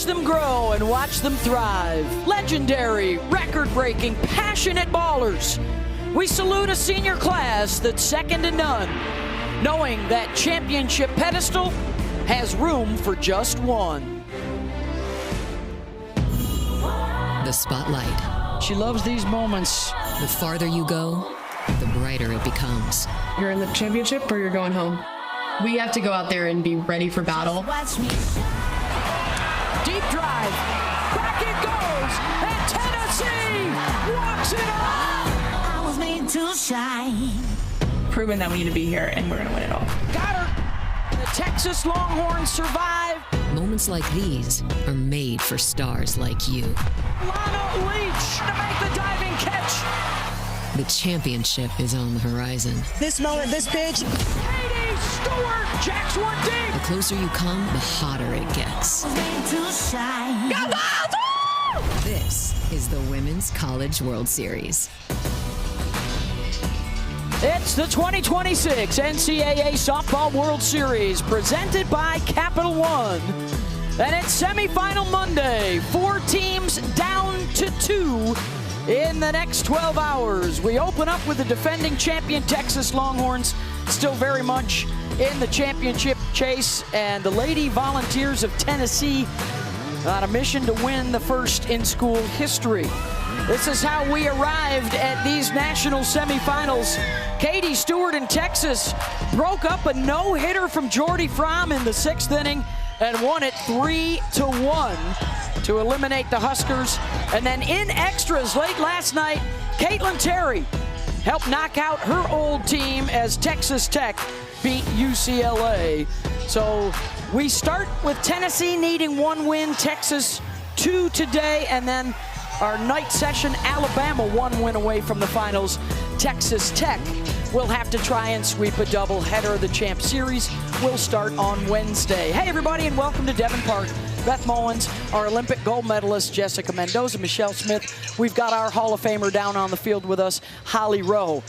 Watch them grow and watch them thrive. Legendary, record-breaking, passionate ballers. We salute a senior class that's second to none, knowing that championship pedestal has room for just one. The spotlight. She loves these moments. The farther you go, the brighter it becomes. You're in the championship or you're going home. We have to go out there and be ready for battle. Deep drive. Back it goes. And Tennessee walks it off. I was made to shine. Proven that we need to be here and we're going to win it all. Got her. The Texas Longhorns survive. Moments like these are made for stars like you. Lana Leach to make the diving catch. The championship is on the horizon. This moment, this pitch. Katie Stewart jacks one deep. The closer you come, the hotter it gets. I was made to shine. This is the Women's College World Series. It's the 2026 NCAA Softball World Series presented by Capital One. And it's semifinal Monday. 4 teams down to 2 in the next 12 hours. We open up with the defending champion Texas Longhorns, still very much in the championship chase, and the Lady Volunteers of Tennessee on a mission to win the first in school history. This is how we arrived at these national semifinals. Katie Stewart in Texas broke up a no-hitter from Jordy Fromm in the 6th inning and won it 3-1 to eliminate the Huskers. And then in extras late last night, Caitlin Terry helped knock out her old team as Texas Tech beat UCLA. So we start with Tennessee needing 1 win, Texas 2 today, and then our night session, Alabama 1 win away from the finals. Texas Tech will have to try and sweep a doubleheader. The Champ Series will start on Wednesday. Hey everybody, and welcome to Devon Park. Beth Mullins, our Olympic gold medalist, Jessica Mendoza, Michelle Smith. We've got our Hall of Famer down on the field with us, Holly Rowe.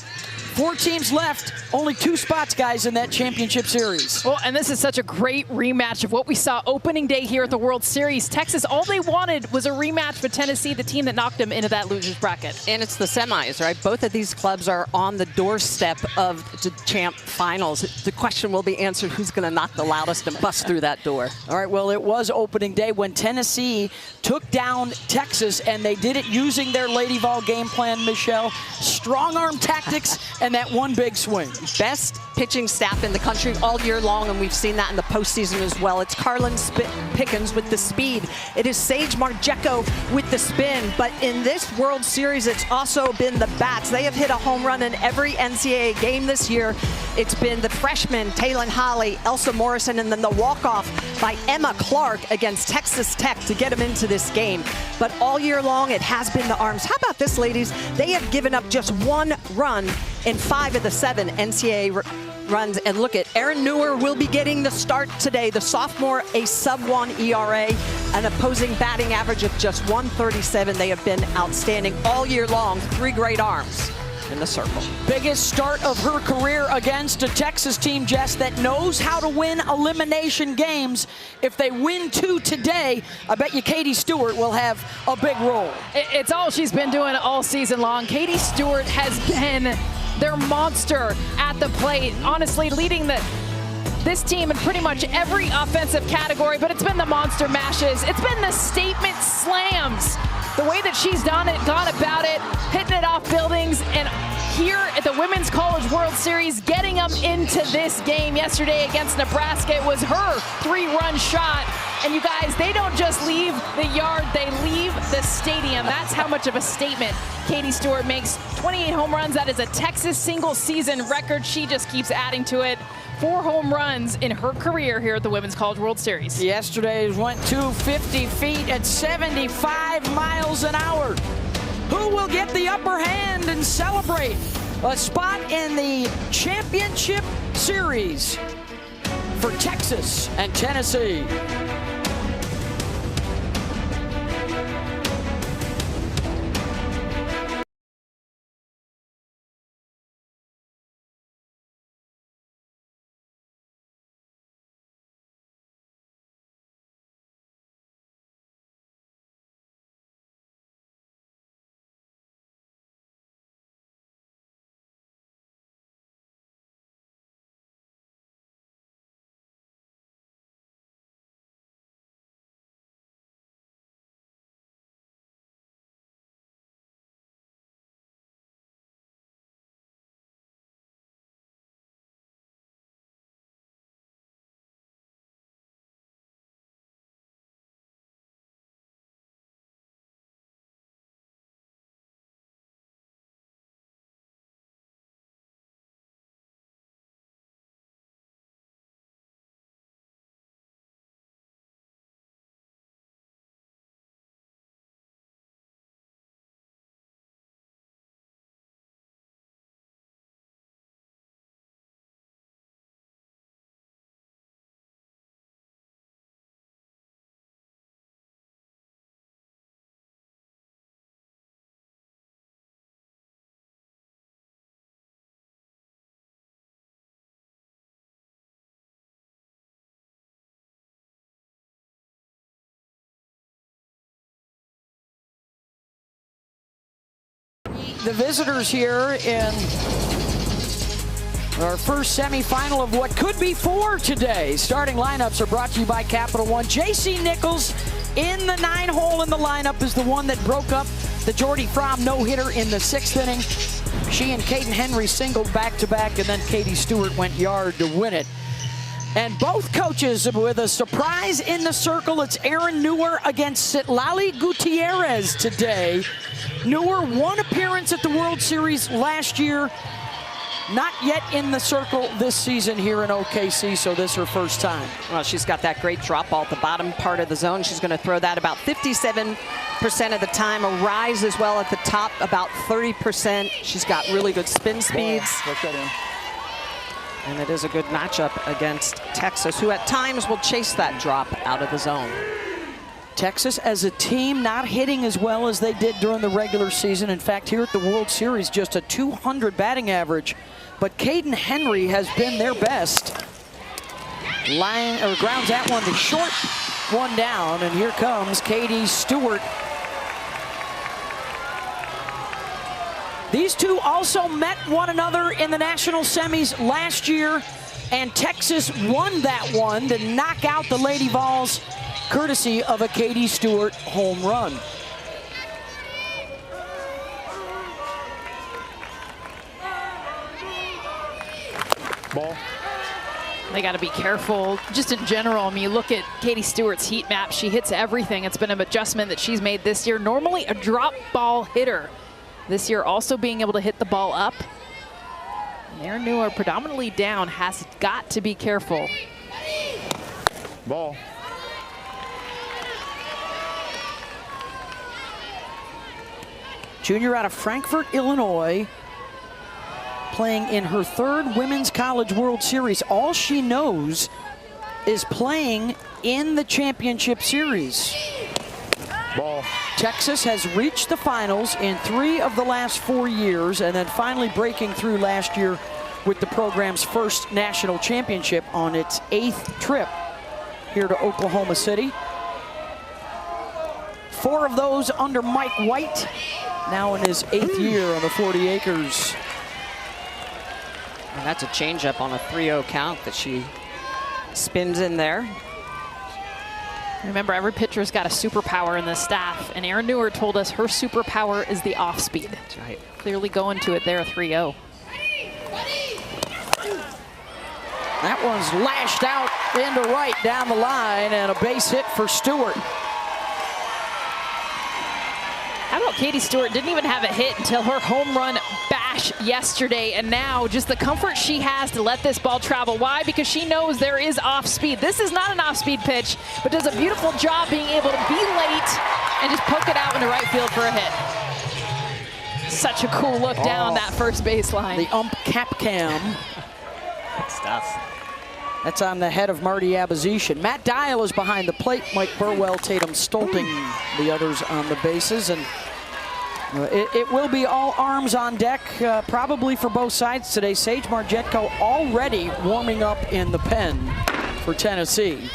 4 teams left, only 2 spots, guys, in that championship series. Well, and this is such a great rematch of what we saw opening day here at the World Series. Texas, all they wanted was a rematch with Tennessee, the team that knocked them into that loser's bracket. And it's the semis, right? Both of these clubs are on the doorstep of the champ finals. The question will be answered, who's going to knock the loudest and bust through that door? All right, well, it was opening day when Tennessee took down Texas, and they did it using their Lady Vol game plan, Michelle. Strong arm tactics and that one big swing. Best pitching staff in the country all year long, and we've seen that in the postseason as well. It's Carlin Pickens with the speed. It is Sage Margecko with the spin. But in this World Series, it's also been the bats. They have hit a home run in every NCAA game this year. It's been the freshman, Taylon Holly, Elsa Morrison, and then the walk-off by Emma Clark against Texas Tech to get them into this game. But all year long, it has been the arms. How about this, ladies? They have given up just 1 run in 5 of the 7 NCAA runs. And look at Erin Newer will be getting the start today. The sophomore, a sub-1 ERA, an opposing batting average of just 137. They have been outstanding all year long. 3 great arms in the circle. Biggest start of her career against a Texas team, Jess, that knows how to win elimination games. If they win 2 today, I bet you Katie Stewart will have a big role. It's all she's been doing all season long. Katie Stewart has been their monster at the plate, honestly leading this team in pretty much every offensive category, but it's been the monster mashes. It's been the statement slams. The way that she's gone about it, hitting it off buildings, and here at the Women's College World Series, getting them into this game yesterday against Nebraska. It was her 3-run shot. And you guys, they don't just leave the yard, they leave the stadium. That's how much of a statement Katie Stewart makes. 28 home runs, that is a Texas single season record. She just keeps adding to it. 4 home runs in her career here at the Women's College World Series. Yesterday's went 250 feet at 75 miles an hour. Who will get the upper hand and celebrate a spot in the championship series for Texas and Tennessee? the visitors here in our first semifinal of what could be 4 today. Starting lineups are brought to you by Capital One. J.C. Nichols in the 9-hole in the lineup is the one that broke up the Jordy Fromm no-hitter in the 6th inning. She and Caden Henry singled back-to-back, and then Katie Stewart went yard to win it. And both coaches with a surprise in the circle. It's Erin Newer against Citlali Gutierrez today. Newer, one appearance at the World Series last year. Not yet in the circle this season here in OKC, so this is her first time. Well, she's got that great drop ball at the bottom part of the zone. She's going to throw that about 57% of the time. A rise as well at the top, about 30%. She's got really good spin speeds. And it is a good matchup against Texas, who at times will chase that drop out of the zone. Texas as a team not hitting as well as they did during the regular season. In fact, here at the World Series, just a .200 batting average. But Caden Henry has been their best. Grounds that one to short, one down, and here comes Katie Stewart. These two also met one another in the national semis last year, and Texas won that one to knock out the Lady Vols, courtesy of a Katie Stewart home run. Ball. They got to be careful just in general. I mean, you look at Katie Stewart's heat map, she hits everything. It's been an adjustment that she's made this year. Normally a drop ball hitter. This year also being able to hit the ball up. Erin Newer predominantly down, has got to be careful. Ball. Junior out of Frankfort, Illinois, playing in her 3rd Women's College World Series. All she knows is playing in the championship series. Ball. Texas has reached the finals in 3 of the last 4 years, and then finally breaking through last year with the program's first national championship on its 8th trip here to Oklahoma City. 4 of those under Mike White, now in his 8th year on the 40 acres. And that's a changeup on a 3-0 count that she spins in there. Remember, every pitcher's got a superpower in the staff, and Erin Newer told us her superpower is the off speed. That's right. Clearly going to it there, 3-0. That one's lashed out into right down the line, and a base hit for Stewart. How about Katie Stewart didn't even have a hit until her home run bash yesterday, and now just the comfort she has to let this ball travel. Why? Because she knows there is off speed. This is not an off speed pitch, but does a beautiful job being able to be late and just poke it out into right field for a hit. Such a cool look down that first baseline. The ump cap cam. Good stuff. That's on the head of Marty Abazishan. Matt Dial is behind the plate. Mike Burwell, Tatum Stolting, the others on the bases. And it will be all arms on deck, probably for both sides today. Sage Margetko already warming up in the pen for Tennessee.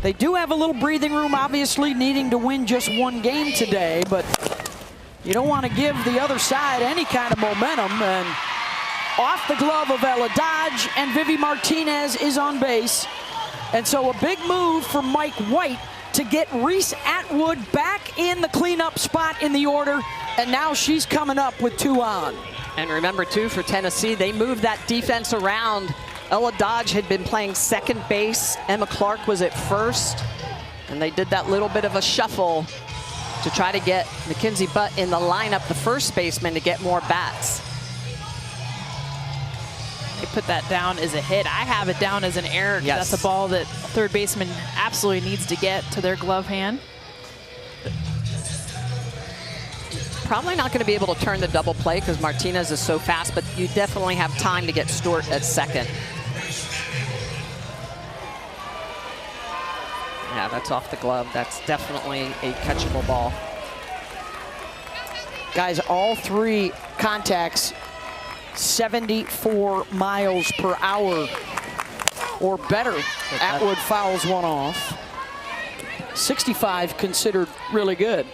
They do have a little breathing room, obviously needing to win just 1 game today, but you don't want to give the other side any kind of momentum. And off the glove of Ella Dodge, and Vivi Martinez is on base. And so a big move for Mike White to get Reese Atwood back in the cleanup spot in the order, and now she's coming up with 2 on. And remember, too, for Tennessee, they moved that defense around. Ella Dodge had been playing second base. Emma Clark was at first, and they did that little bit of a shuffle to try to get Mackenzie Butt in the lineup, the first baseman, to get more bats. They put that down as a hit. I have it down as an error. Yes. That's a ball that third baseman absolutely needs to get to their glove hand. Probably not going to be able to turn the double play because Martinez is so fast, but you definitely have time to get Stewart at second. Yeah, that's off the glove. That's definitely a catchable ball. Guys, all 3 contacts 74 miles per hour or better. Atwood fouls one off. 65 considered really good.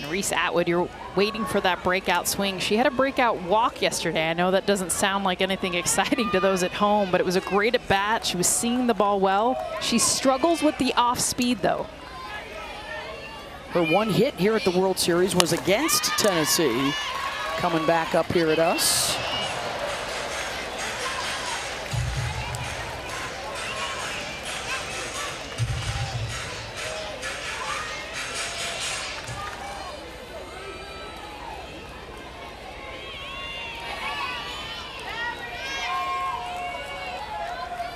Reese Atwood, you're waiting for that breakout swing. She had a breakout walk yesterday. I know that doesn't sound like anything exciting to those at home, but it was a great at bat. She was seeing the ball well. She struggles with the off speed though. Her one hit here at the World Series was against Tennessee. Coming back up here at us.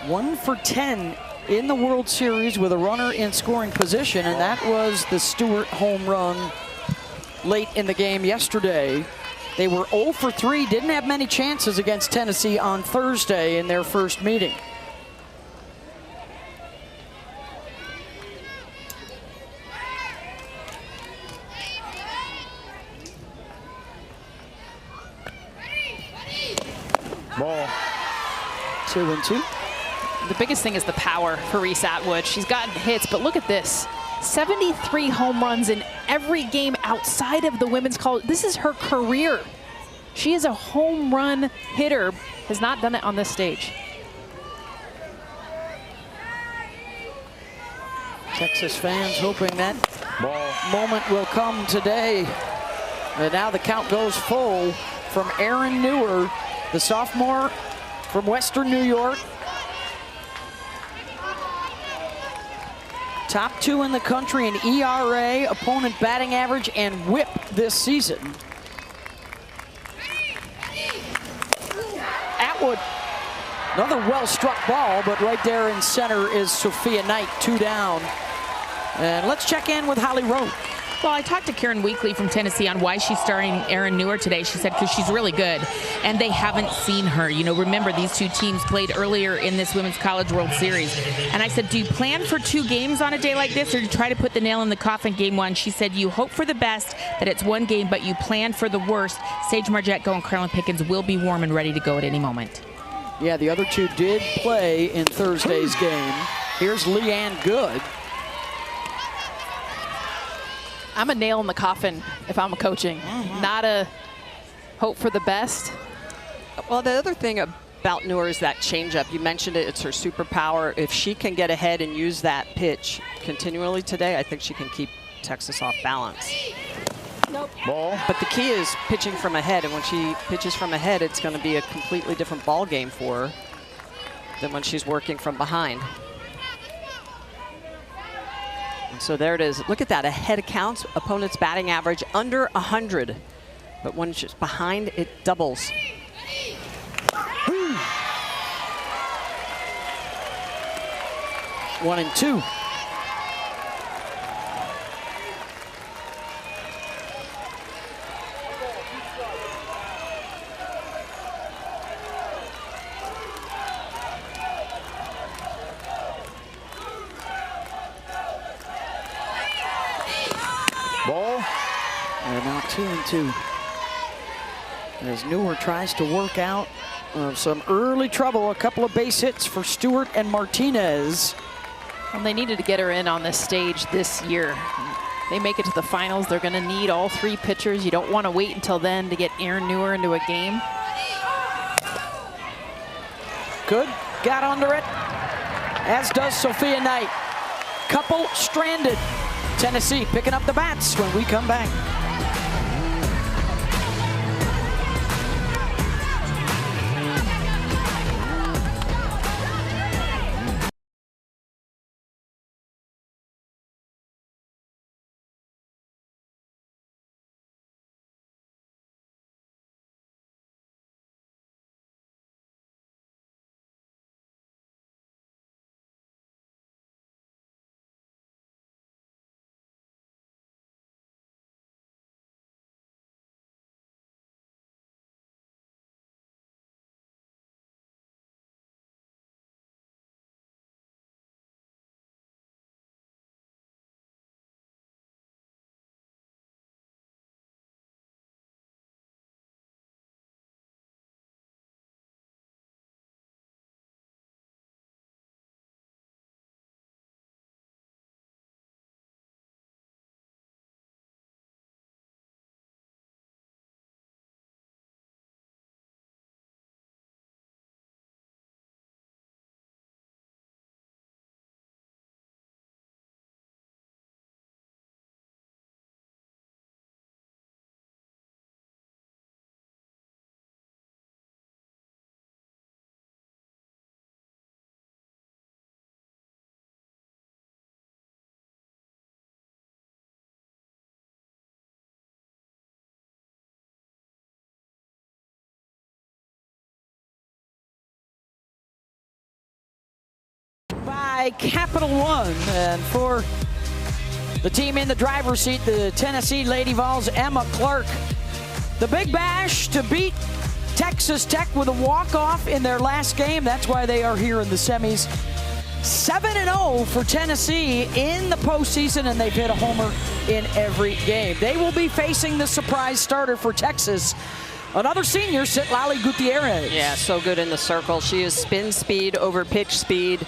One for 10 in the World Series with a runner in scoring position, and that was the Stewart home run late in the game yesterday. They were 0 for 3, didn't have many chances against Tennessee on Thursday in their first meeting. Ball. 2-2. The biggest thing is the power for Reese Atwood. She's gotten hits, but look at this. 73 home runs in every game outside of the women's college. This is her career. She is a home run hitter. Has not done it on this stage. Texas fans hoping that Ball. moment will come today. And now the count goes full from Erin Newer, the sophomore from Western New York. Top 2 in the country in ERA, opponent batting average, and whip this season. Atwood, another well-struck ball, but right there in center is Sophia Knight, 2 down. And let's check in with Holly Rowe. Well, I talked to Karen Weekly from Tennessee on why she's starting Erin Newer today. She said because she's really good, and they haven't seen her. You know, remember, these two teams played earlier in this Women's College World Series. And I said, do you plan for 2 games on a day like this, or do you try to put the nail in the coffin game 1? She said, you hope for the best, that it's 1 game, but you plan for the worst. Sage Margetko and Carolyn Pickens will be warm and ready to go at any moment. Yeah, the other 2 did play in Thursday's game. Here's Leanne Good. I'm a nail in the coffin if I'm coaching, not a hope for the best. Well, the other thing about Newer is that changeup. You mentioned it, it's her superpower. If she can get ahead and use that pitch continually today, I think she can keep Texas off balance. Ball. But the key is pitching from ahead, and when she pitches from ahead, it's going to be a completely different ball game for her than when she's working from behind. And so there it is. Look at that, ahead counts, opponent's batting average under 100. But when she's behind, it doubles. 1-2. Ball. And now 2-2. As Newer tries to work out some early trouble, a couple of base hits for Stewart and Martinez. Well, they needed to get her in on this stage this year. They make it to the finals, they're going to need all 3 pitchers. You don't want to wait until then to get Erin Newer into a game. Good, got under it, as does Sophia Knight. Couple stranded. Tennessee picking up the bats when we come back. by Capital One. And for the team in the driver's seat, the Tennessee Lady Vols, Emma Clark. The Big Bash to beat Texas Tech with a walk-off in their last game. That's why they are here in the semis. 7-0 for Tennessee in the postseason, and they've hit a homer in every game. They will be facing the surprise starter for Texas, another senior, Citlali Gutierrez. Yeah, so good in the circle. She is spin speed over pitch speed.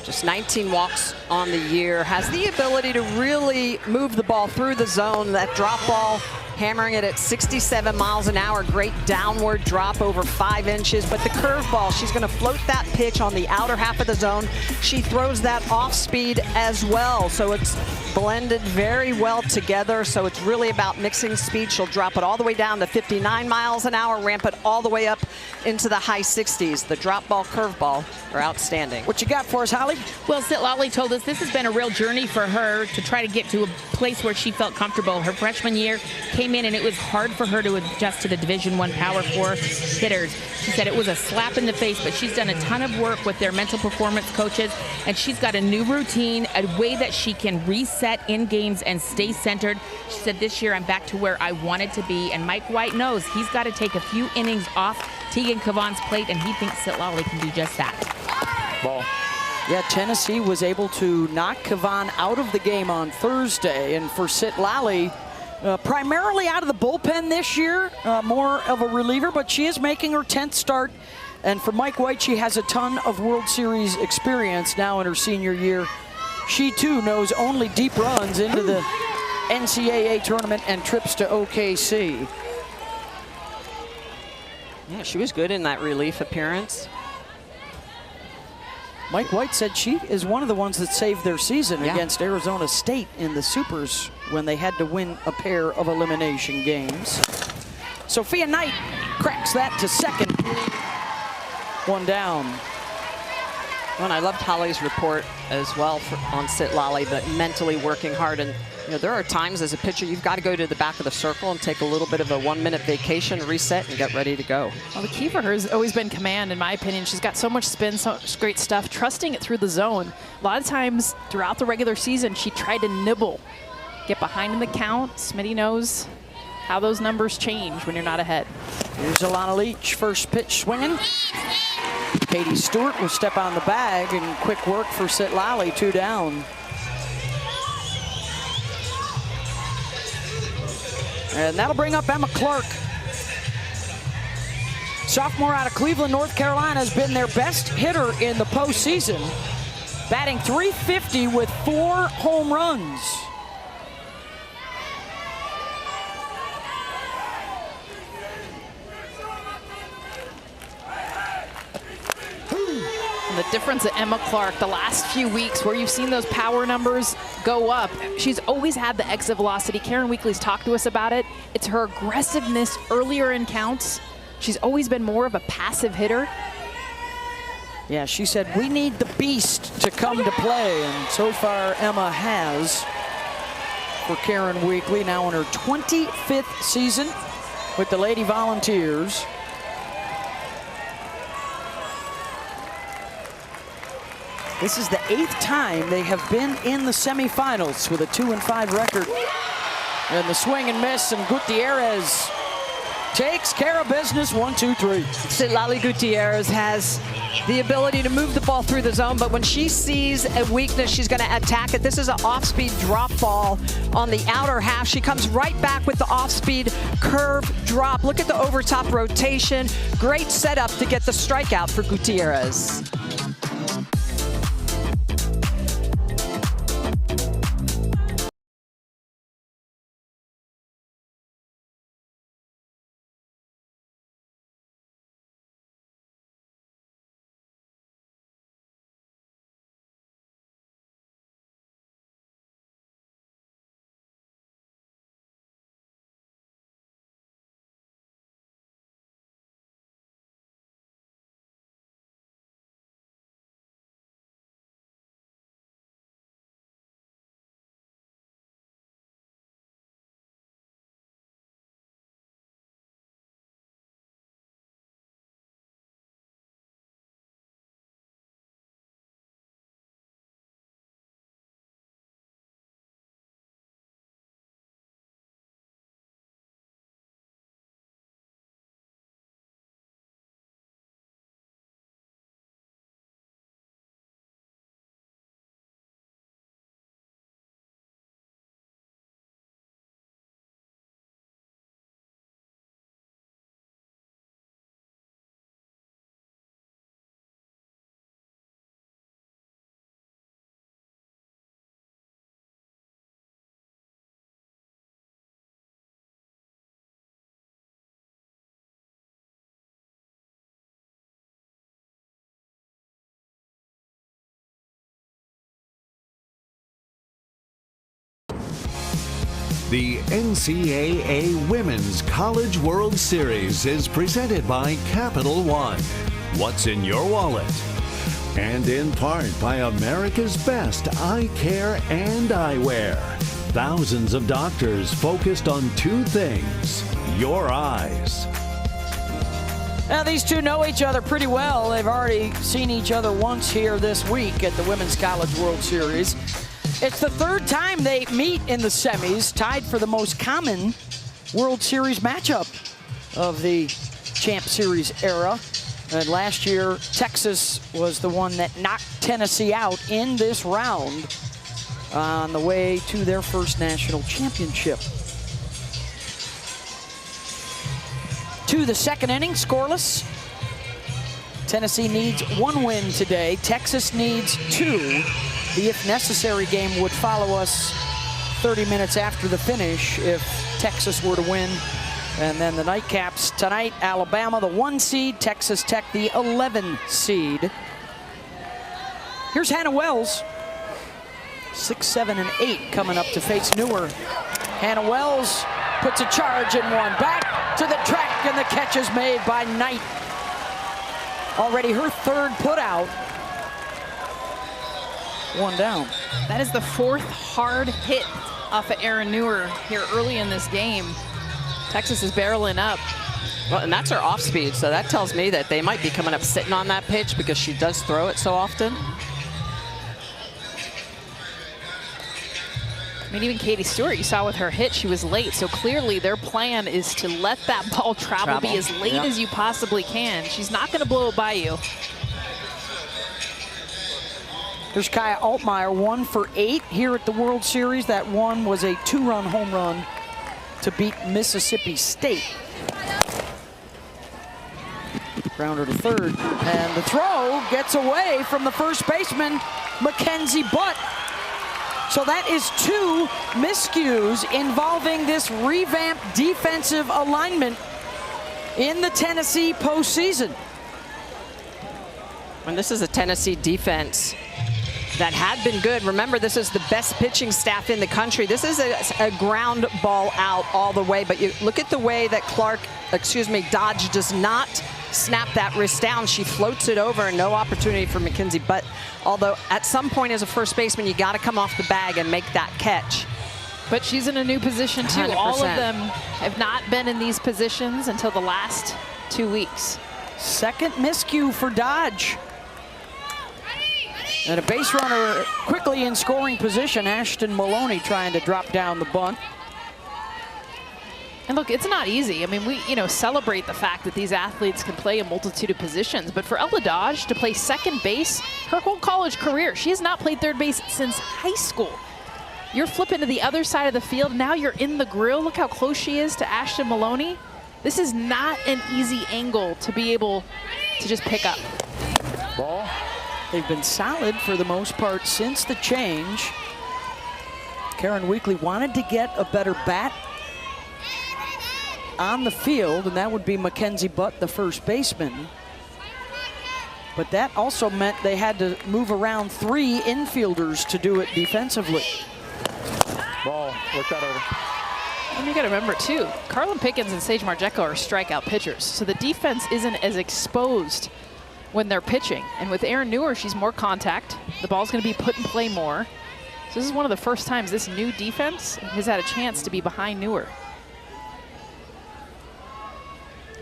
Just 19 walks on the year. Has the ability to really move the ball through the zone. That drop ball, hammering it at 67 miles an hour. Great downward drop over 5 inches. But the curveball, she's going to float that pitch on the outer half of the zone. She throws that off speed as well. So it's blended very well together. So it's really about mixing speed. She'll drop it all the way down to 59 miles an hour, ramp it all the way up into the high 60s. The drop ball, curveball are outstanding. What you got for us, Holly? Well, Citlali told us this has been a real journey for her to try to get to a place where she felt comfortable. Her freshman year came in and it was hard for her to adjust to the Division I Power 4 hitters. She said it was a slap in the face, but she's done a ton of work with their mental performance coaches, and she's got a new routine, a way that she can reset in games and stay centered. She said, this year I'm back to where I wanted to be, and Mike White knows he's got to take a few innings off Tegan Kavan's plate, and he thinks Citlali can do just that. Ball. Yeah, Tennessee was able to knock Kavan out of the game on Thursday, and for Citlali, primarily out of the bullpen this year, more of a reliever, but she is making her 10th start. And for Mike White, she has a ton of World Series experience now in her senior year. She too knows only deep runs into the NCAA tournament and trips to OKC. Yeah, she was good in that relief appearance. Mike White said she is one of the ones that saved their season against Arizona State in the Supers when they had to win a pair of elimination games. Sophia Knight cracks that to second. One down. Well, and I loved Holly's report as well on Citlali, but mentally working hard. And you know, there are times as a pitcher you've got to go to the back of the circle and take a little bit of a 1-minute vacation, reset, and get ready to go. Well, the key for her has always been command, in my opinion. She's got so much spin, so much great stuff, trusting it through the zone. A lot of times throughout the regular season, she tried to nibble, get behind in the count. Smitty knows how those numbers change when you're not ahead. Here's Alana Leach, first pitch swinging. Katie Stewart will step on the bag, and quick work for Citlali, 2 down. And that'll bring up Emma Clark. Sophomore out of Cleveland, North Carolina, has been their best hitter in the postseason, batting .350 with 4 home runs. The difference at Emma Clark the last few weeks where you've seen those power numbers go up, she's always had the exit velocity. Karen Weekly's talked to us about it. It's her aggressiveness earlier in counts. She's always been more of a passive hitter. Yeah, she said, we need the beast to come to play, and so far Emma has. For Karen Weekly, now in her 25th season with the Lady Volunteers. This is the 8th time they have been in the semifinals with a 2-5 record. And the swing and miss, and Gutierrez takes care of business. 1-2-3. Citlali Gutierrez has the ability to move the ball through the zone, but when she sees a weakness, she's going to attack it. This is an off-speed drop ball on the outer half. She comes right back with the off-speed curve drop. Look at the over-top rotation. Great setup to get the strikeout for Gutierrez. The NCAA Women's College World Series is presented by Capital One. What's in your wallet? And in part by America's best eye care and eyewear. Thousands of doctors focused on two things: your eyes. Now, these two know each other pretty well. They've already seen each other once here this week at the Women's College World Series. It's the third time they meet in the semis, tied for the most common World Series matchup of the Champ Series era. And last year, Texas was the one that knocked Tennessee out in this round on the way to their first national championship. To the second inning, scoreless. Tennessee needs one win today. Texas needs two. The if necessary game would follow us 30 minutes after the finish if Texas were to win. And then the nightcaps tonight: Alabama, the 1 seed, Texas Tech, the 11 seed. Here's Hannah Wells. 6, 7, and 8 coming up to face Newer. Hannah Wells puts a charge in one. Back to the track, and the catch is made by Knight. Already her third put out. One down. That is the fourth hard hit off of Erin Newer here early in this game. Texas is barreling up. Well, and that's her off speed, so that tells me that they might be coming up sitting on that pitch because she does throw it so often. I mean, even Katie Stewart, you saw with her hit, she was late. So clearly their plan is to let that ball travel. Be as late as you possibly can. She's not going to blow it by you. There's Kaya Altmaier, 1 for 8 here at the World Series. That one was a 2-run home run to beat Mississippi State. Grounder to third, and the throw gets away from the first baseman, Mackenzie Butt. So that is 2 miscues involving this revamped defensive alignment in the Tennessee postseason. And this is a Tennessee defense that had been good. Remember, this is the best pitching staff in the country. This is a ground ball out all the way, but you look at the way that Dodge does not snap that wrist down. She floats it over, and no opportunity for Mackenzie Butt. Although at some point as a first baseman, you got to come off the bag and make that catch. But she's in a new position too. 100%. All of them have not been in these positions until the last 2 weeks. Second miscue for Dodge. And a base runner quickly in scoring position. Ashton Maloney trying to drop down the bunt. And look, it's not easy. I mean, we celebrate the fact that these athletes can play a multitude of positions. But for Ella Dodge to play second base her whole college career, she has not played third base since high school. You're flipping to the other side of the field. Now you're in the grill. Look how close she is to Ashton Maloney. This is not an easy angle to be able to just pick up. Ball. They've been solid for the most part since the change. Karen Weekly wanted to get a better bat on the field, and that would be Mackenzie Butt, the first baseman. But that also meant they had to move around 3 infielders to do it defensively. Ball. Work that over. And you got to remember too, Carlin Pickens and Sage Marjeko are strikeout pitchers, so the defense isn't as exposed when they're pitching. And with Erin Newer, she's more contact. The ball's going to be put in play more. So this is one of the first times this new defense has had a chance to be behind Newer.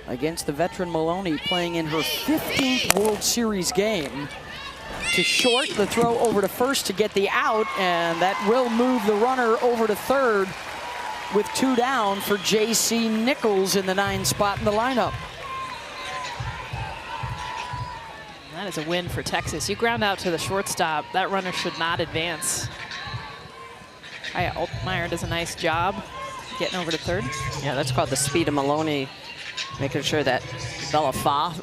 Against the veteran Maloney, playing in her 15th World Series game. To short, the throw over to first to get the out, and that will move the runner over to third with 2 down for J.C. Nichols in the 9 spot in the lineup. That is a win for Texas. You ground out to the shortstop, that runner should not advance. Kaya Altmaier does a nice job getting over to third. Yeah, that's called the speed of Maloney, making sure that Bella Fa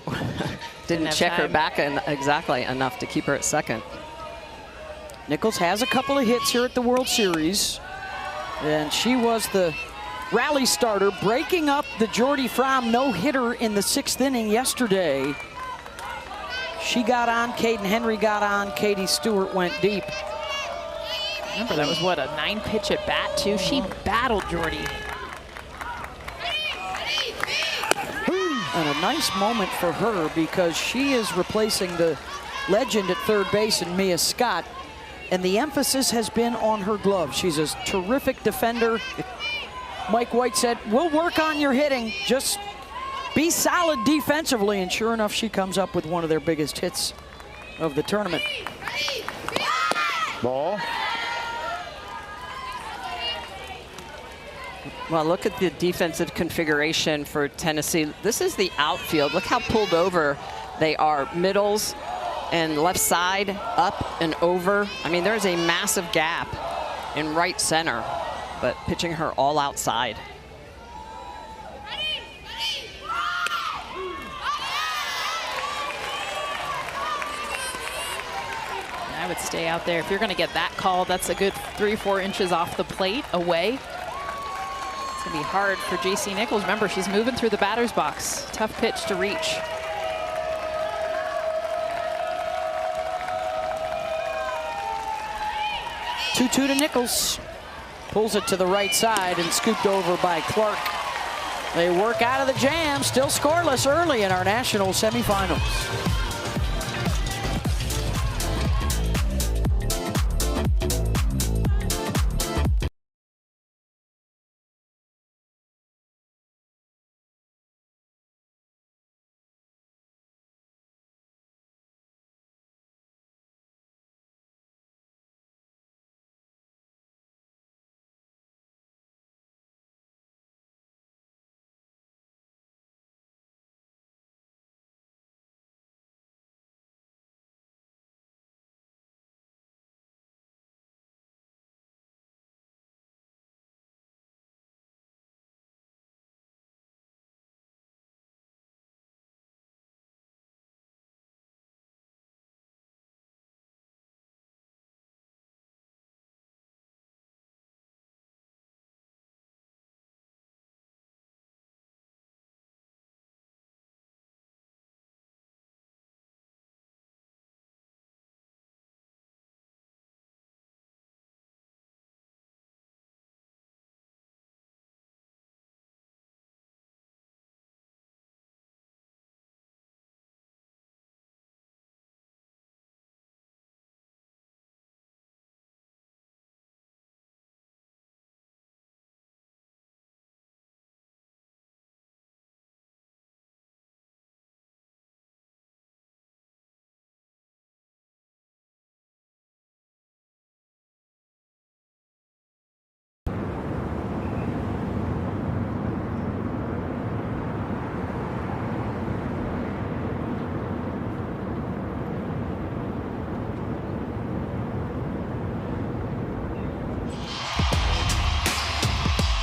didn't check her back exactly enough to keep her at second. Nichols has a couple of hits here at the World Series, and she was the rally starter, breaking up the Jordy Fromm no-hitter in the 6th inning yesterday. She got on, Caden Henry got on, Katie Stewart went deep. Remember, that was what, a 9-pitch at bat too? She battled Jordy. And a nice moment for her because she is replacing the legend at third base in Mia Scott. And the emphasis has been on her glove. She's a terrific defender. Mike White said, we'll work on your hitting. Just be solid defensively. And sure enough, she comes up with one of their biggest hits of the tournament. Ball. Well, look at the defensive configuration for Tennessee. This is the outfield. Look how pulled over they are. Middles and left side, up and over. I mean, there's a massive gap in right center, but pitching her all outside. I would stay out there. If you're going to get that call, that's a good 3-4 inches off the plate away. It's going to be hard for J.C. Nichols. Remember, she's moving through the batter's box. Tough pitch to reach. Two to Nichols. Pulls it to the right side and scooped over by Clark. They work out of the jam. Still scoreless early in our national semifinals.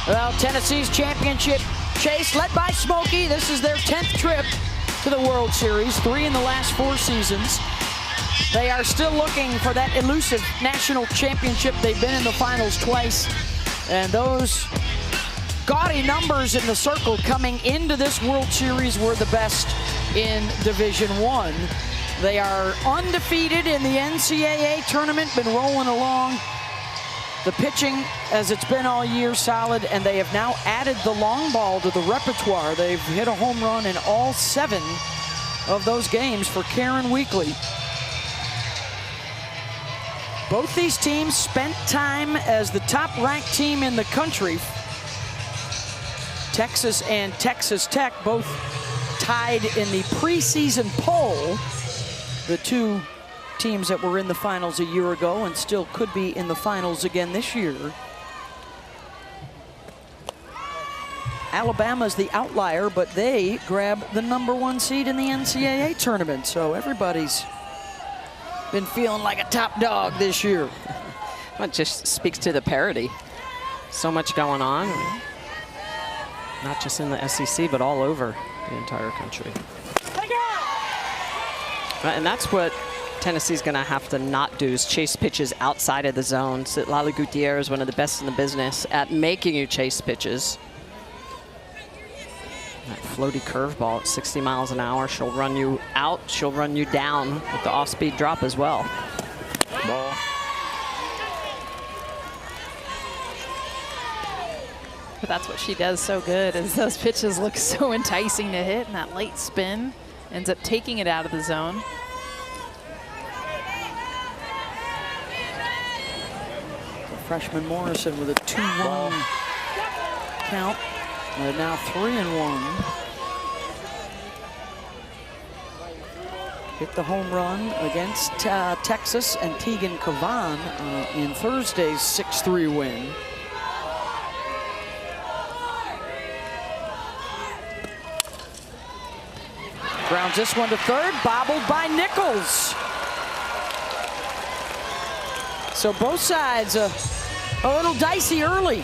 Well, Tennessee's championship chase led by Smokey. This is their 10th trip to the World Series, 3 in the last 4 seasons. They are still looking for that elusive national championship. They've been in the finals twice. And those gaudy numbers in the circle coming into this World Series were the best in Division I. They are undefeated in the NCAA tournament, been rolling along. The pitching, as it's been all year, solid, and they have now added the long ball to the repertoire. They've hit a home run in all 7 of those games for Karen Weekly. Both these teams spent time as the top-ranked team in the country. Texas and Texas Tech both tied in the preseason poll. The two teams that were in the finals a year ago and still could be in the finals again this year. Alabama's the outlier, but they grab the #1 seed in the NCAA tournament. So everybody's been feeling like a top dog this year. It just speaks to the parity. So much going on, not just in the SEC, but all over the entire country. And that's what Tennessee's going to have to not do, is chase pitches outside of the zone. Lali Gutierrez, one of the best in the business at making you chase pitches. That floaty curveball at 60 miles an hour. She'll run you out. She'll run you down with the off-speed drop as well. Ball. That's what she does so good, is those pitches look so enticing to hit, and that late spin ends up taking it out of the zone. Freshman Morrison with a 2-1 count. And now 3-1. Hit the home run against Texas and Tegan Kavan in Thursday's 6-3 win. Grounds this one to third, bobbled by Nichols. So both sides a little dicey early.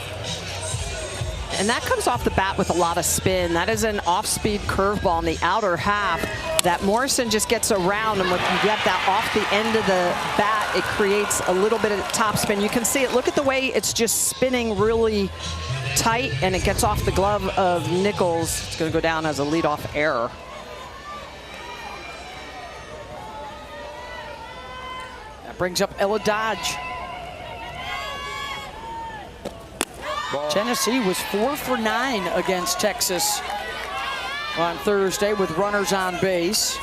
And that comes off the bat with a lot of spin. That is an off-speed curveball in the outer half that Morrison just gets around, and when you get that off the end of the bat, it creates a little bit of top spin. You can see it. Look at the way it's just spinning really tight, and it gets off the glove of Nichols. It's going to go down as a leadoff error. That brings up Ella Dodge. Tennessee was 4 for 9 against Texas on Thursday with runners on base.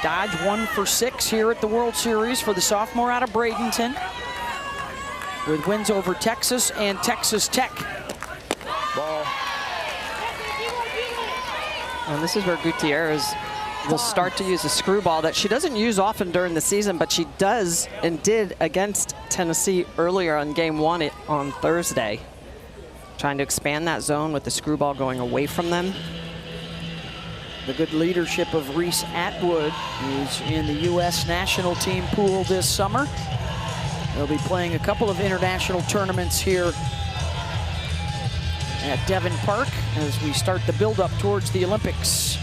Dodge 1 for 6 here at the World Series for the sophomore out of Bradenton, with wins over Texas and Texas Tech. Ball. And this is where Gutierrez will start to use a screwball that she doesn't use often during the season, but she does and did against Tennessee earlier on game 1 on Thursday. Trying to expand that zone with the screwball going away from them. The good leadership of Reese Atwood, who's in the U.S. national team pool this summer. They'll be playing a couple of international tournaments here at Devon Park as we start the build-up towards the Olympics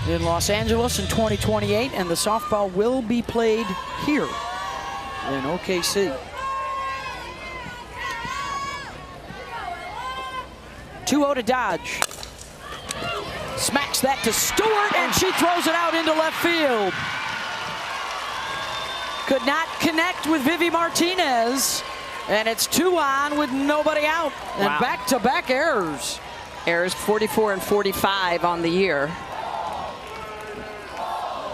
in Los Angeles in 2028, and the softball will be played here in OKC. 2-0 to Dodge. Smacks that to Stewart, and she throws it out into left field. Could not connect with Vivi Martinez, and it's 2 on with nobody out. And wow. Back-to-back errors. Errors 44 and 45 on the year.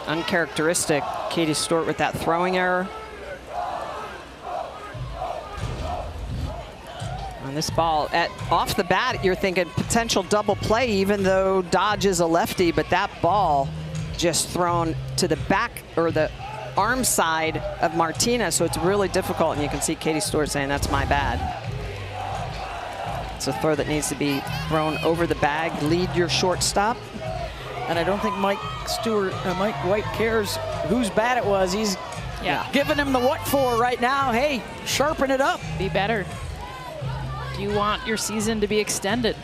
Uncharacteristic. Katie Stewart with that throwing error. On this ball, off the bat, you're thinking potential double play, even though Dodge is a lefty, but that ball just thrown to the back or the arm side of Martinez, so it's really difficult, and you can see Katie Stewart saying, that's my bad. It's a throw that needs to be thrown over the bag, lead your shortstop. And I don't think Mike White cares whose bat it was. He's giving him the what for right now. Hey, sharpen it up. Be better. Do you want your season to be extended?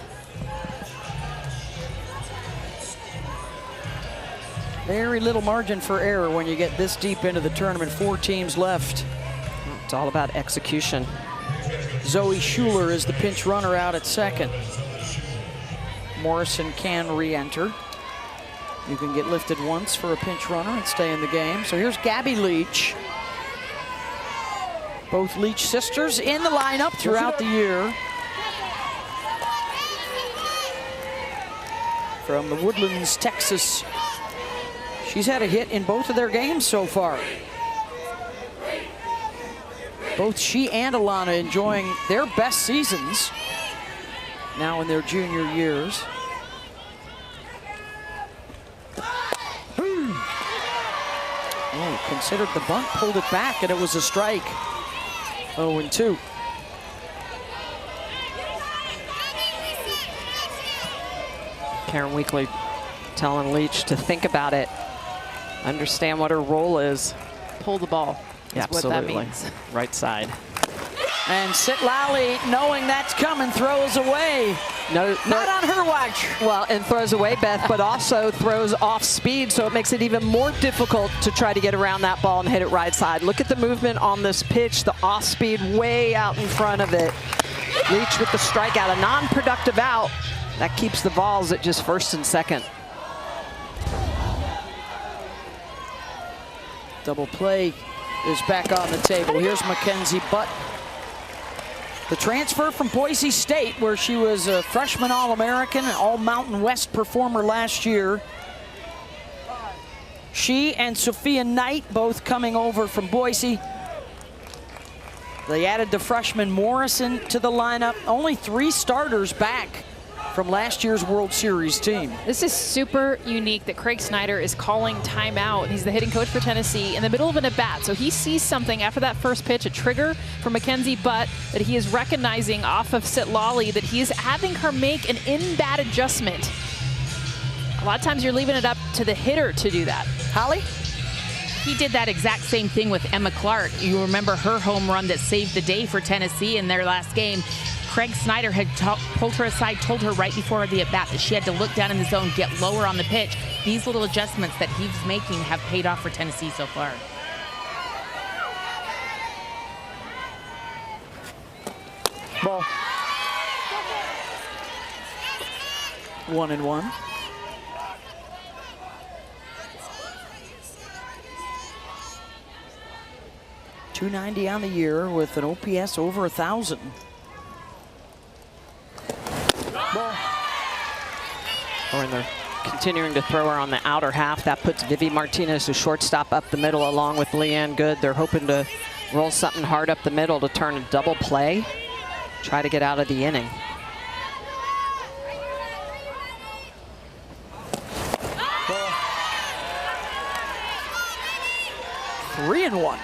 Very little margin for error when you get this deep into the tournament. 4 teams left. It's all about execution. Zoe Schuler is the pinch runner out at second. Morrison can re-enter. You can get lifted once for a pinch runner and stay in the game. So here's Gabby Leach. Both Leach sisters in the lineup throughout the year. From the Woodlands, Texas. She's had a hit in both of their games so far. Both she and Alana enjoying their best seasons now in their junior years. Oh, considered the bunt, pulled it back, and it was a strike. 0-2. Karen Weekly telling Leach to think about it, understand what her role is. Pull the ball. Yeah, what that means. Right side. And Sitlali, knowing that's coming, throws away. No, not on her watch. Well, and throws away, Beth, but also throws off speed, so it makes it even more difficult to try to get around that ball and hit it right side. Look at the movement on this pitch, the off speed way out in front of it. Leach with the strikeout, a non-productive out. That keeps the balls at just first and second. Double play is back on the table. Here's Mackenzie Butt. The transfer from Boise State, where she was a freshman All-American and All-Mountain West performer last year. She and Sophia Knight both coming over from Boise. They added the freshman Morrison to the lineup. Only 3 starters back from last year's World Series team. This is super unique that Craig Snyder is calling timeout. He's the hitting coach for Tennessee in the middle of an at-bat. So he sees something after that first pitch, a trigger for Mackenzie Butt, that he is recognizing off of Sitlali, that he is having her make an in-bat adjustment. A lot of times you're leaving it up to the hitter to do that. Holly? He did that exact same thing with Emma Clark. You remember her home run that saved the day for Tennessee in their last game. Craig Snyder had pulled her aside, told her right before the at-bat that she had to look down in the zone, get lower on the pitch. These little adjustments that he's making have paid off for Tennessee so far. Ball. 1-1. .290 on the year with an OPS over 1,000. Ball. And they're continuing to throw her on the outer half. That puts Vivi Martinez, the shortstop, up the middle along with Leanne Good. They're hoping to roll something hard up the middle to turn a double play. Try to get out of the inning. Ball. 3-1.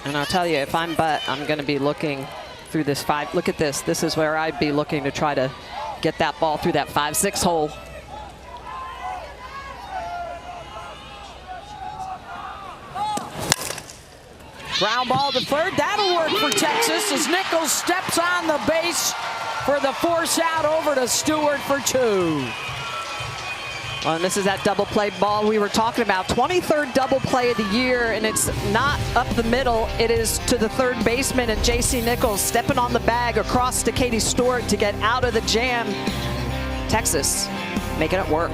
And I'll tell you, if I'm Butt, I'm going to be looking through this 5. Look at this. This is where I'd be looking to try to get that ball through that 5-6 hole. Ground ball to third. That'll work for Texas as Nichols steps on the base for the force out over to Stewart for 2. Well, and this is that double play ball we were talking about. 23rd double play of the year, and it's not up the middle. It is to the third baseman, and J.C. Nichols stepping on the bag across to Katie Stewart to get out of the jam. Texas making it work.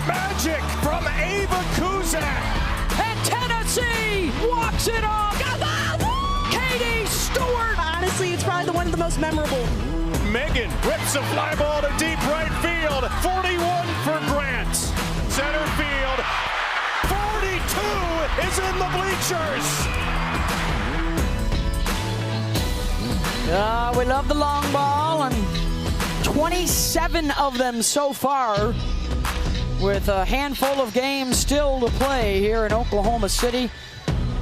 Magic from Ava Kuzak. And Tennessee walks it off. Katie Stewart. Honestly, it's probably one of the most memorable. Megan rips a fly ball to deep right field. 41 for Grant. Center field. 42 is in the bleachers. We love the long ball, and 27 of them so far with a handful of games still to play here in Oklahoma City.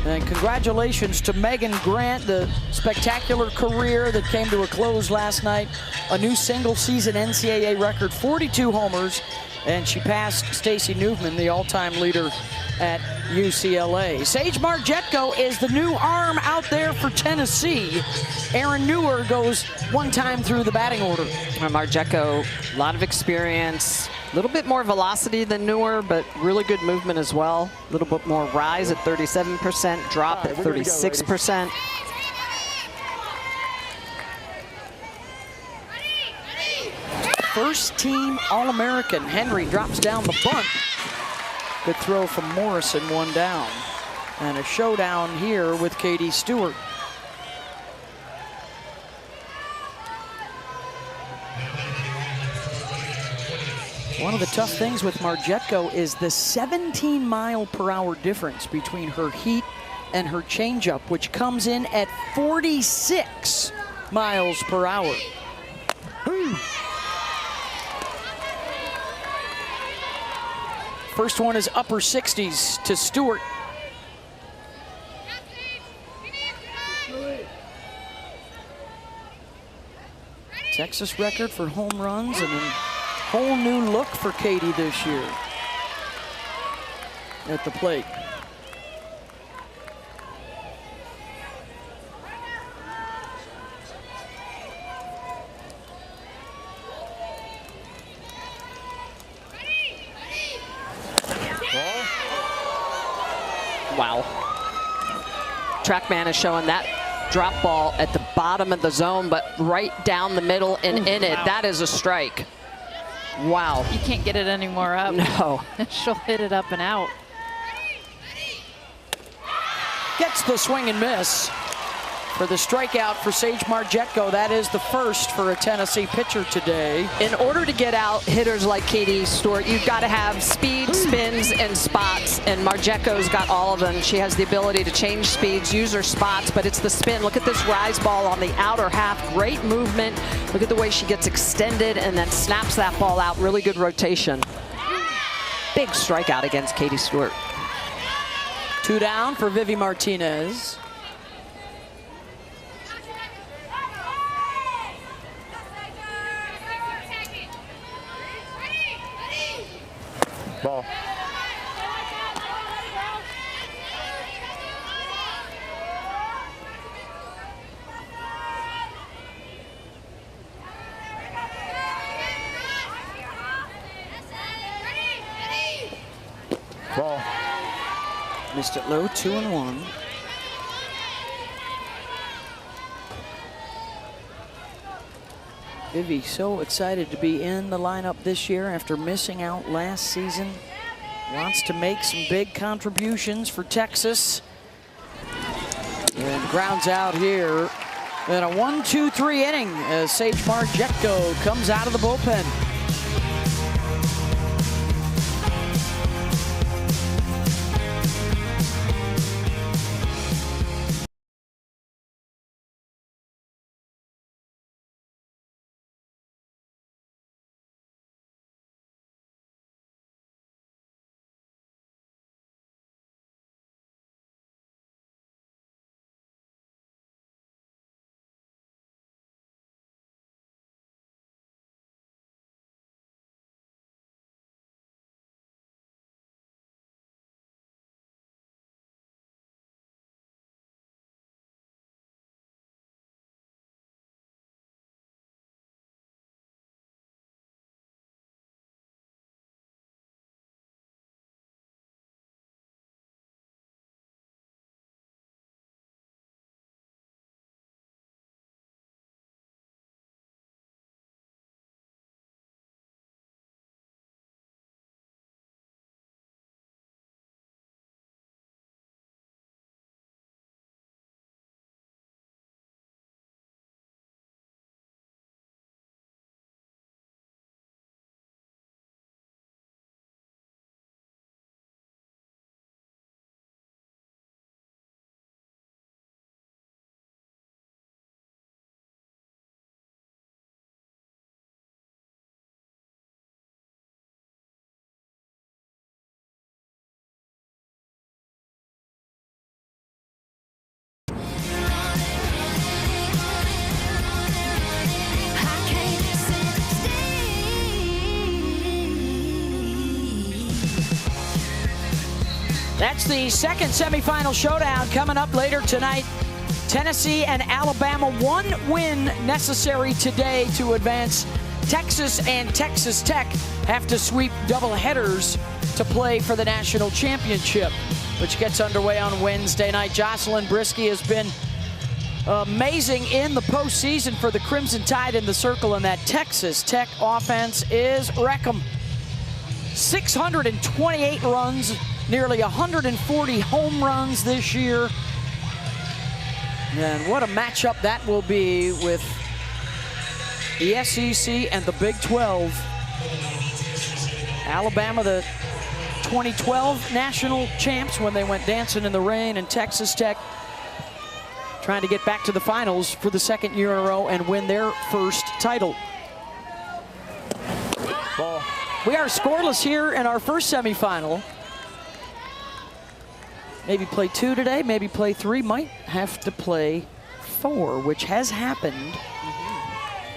And congratulations to Megan Grant, the spectacular career that came to a close last night. A new single-season NCAA record, 42 homers, and she passed Stacy Newman, the all-time leader at UCLA. Sage Margetko is the new arm out there for Tennessee. Erin Newer goes one time through the batting order. Margetko, a lot of experience, a little bit more velocity than Newer, but really good movement as well. A little bit more rise at 37%, drop at 36%. First team All-American. Henry drops down the bunt. Good throw from Morrison, one down. And a showdown here with Katie Stewart. One of the tough things with Margetko is the 17-mile-per-hour difference between her heat and her changeup, which comes in at 46 miles per hour. First one is upper 60s to Stewart. Texas record for home runs and a whole new look for Katie this year at the plate. Wow. TrackMan is showing that drop ball at the bottom of the zone, but right down the middle and in it. That is a strike. Wow. You can't get it any more up. No. She'll hit it up and out. Gets the swing and miss for the strikeout for Sage Margetko. That is the first for a Tennessee pitcher today. In order to get out hitters like Katie Stewart, you've got to have speed, spins, and spots, and Margetko's got all of them. She has the ability to change speeds, use her spots, but it's the spin. Look at this rise ball on the outer half. Great movement. Look at the way she gets extended and then snaps that ball out. Really good rotation. Big strikeout against Katie Stewart. 2 down for Vivi Martinez. Ball. Ball. Missed it low, 2-1. Vivi so excited to be in the lineup this year after missing out last season. Wants to make some big contributions for Texas. And grounds out here in a 1-2-3 inning as Sage Margetko comes out of the bullpen. That's the second semifinal showdown coming up later tonight. Tennessee and Alabama, 1 win necessary today to advance. Texas and Texas Tech have to sweep double headers to play for the national championship, which gets underway on Wednesday night. Jocelyn Brisky has been amazing in the postseason for the Crimson Tide in the circle, and that Texas Tech offense is wreck-em. 628 runs, nearly 140 home runs this year. And what a matchup that will be with the SEC and the Big 12. Alabama, the 2012 national champs when they went dancing in the rain, and Texas Tech trying to get back to the finals for the second year in a row and win their first title. Ball. We are scoreless here in our first semifinal. Maybe play 2 today, maybe play 3, might have to play 4, which has happened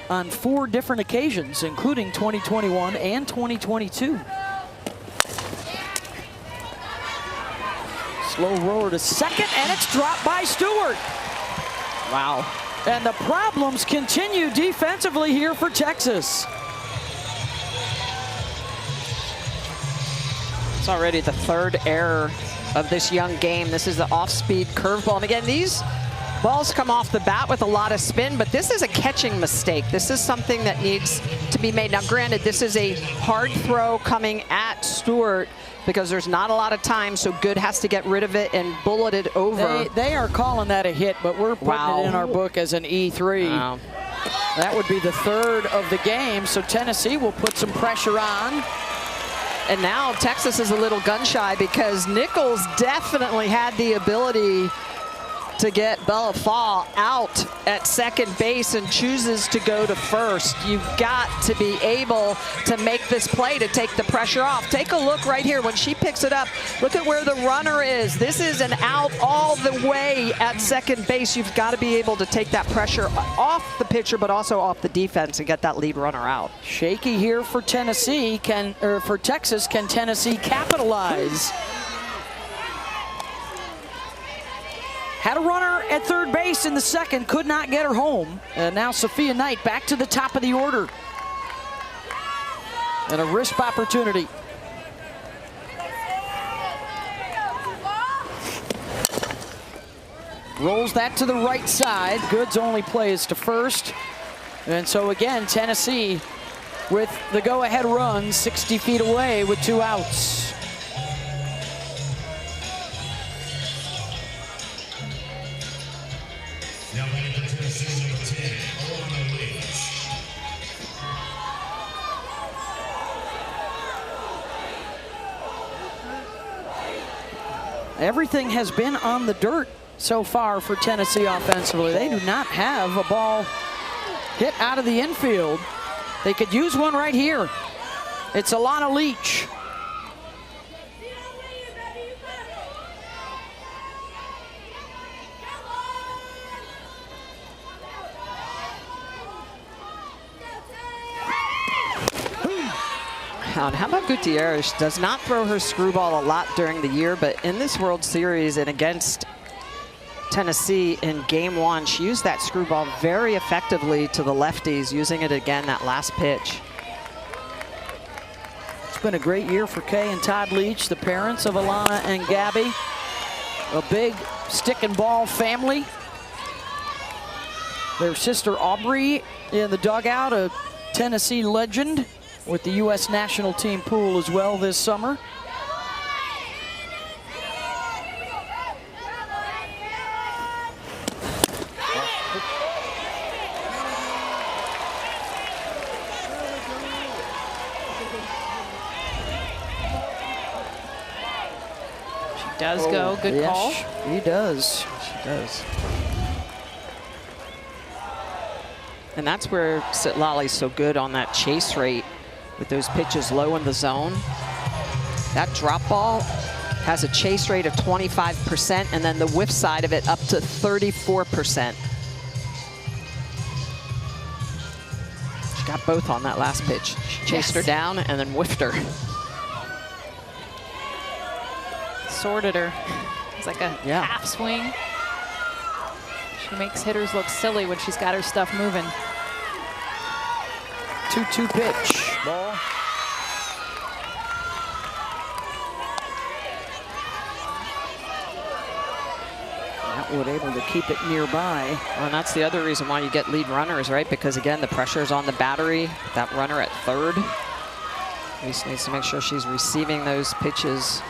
on 4 different occasions, including 2021 and 2022. Slow roller to second, and it's dropped by Stewart. Wow. And the problems continue defensively here for Texas. It's already the 3rd error of this young game. This is the off-speed curveball. And again, these balls come off the bat with a lot of spin, but this is a catching mistake. This is something that needs to be made. Now, granted, this is a hard throw coming at Stewart because there's not a lot of time, so Good has to get rid of it and bullet it over. They are calling that a hit, but we're putting it in our book as an E3. Wow. That would be the 3rd of the game, so Tennessee will put some pressure on. And now Texas is a little gun shy because Nichols definitely had the ability to get Bella Fall out at second base and chooses to go to first. You've got to be able to make this play to take the pressure off. Take a look right here when she picks it up. Look at where the runner is. This is an out all the way at second base. You've got to be able to take that pressure off the pitcher, but also off the defense and get that lead runner out. Shaky here for Tennessee. For Texas, can Tennessee capitalize? Had a runner at third base in the second, could not get her home. And now Sophia Knight back to the top of the order. And a risp opportunity. Rolls that to the right side. Good's only play is to first. And so again, Tennessee with the go-ahead run 60 feet away with 2 outs. Everything has been on the dirt so far for Tennessee offensively. They do not have a ball hit out of the infield. They could use one right here. It's Alana Leach. And how about Gutierrez? Does not throw her screwball a lot during the year, but in this World Series and against Tennessee in Game 1, she used that screwball very effectively to the lefties, using it again that last pitch. It's been a great year for Kay and Todd Leach, the parents of Alana and Gabby. A big stick and ball family. Their sister Aubrey in the dugout, a Tennessee legend with the U.S. national team pool as well this summer. She does go, good call. He does, she does. And that's where Sitlali's so good on that chase rate with those pitches low in the zone. That drop ball has a chase rate of 25%, and then the whiff side of it up to 34%. She got both on that last pitch. She chased her down and then whiffed her. sorted her. It's like a half swing. She makes hitters look silly when she's got her stuff moving. 2-2 pitch. Ball. Atwood able to keep it nearby. Well, and that's the other reason why you get lead runners, right? Because again, the pressure is on the battery. That runner at third. Reese needs to make sure she's receiving those pitches.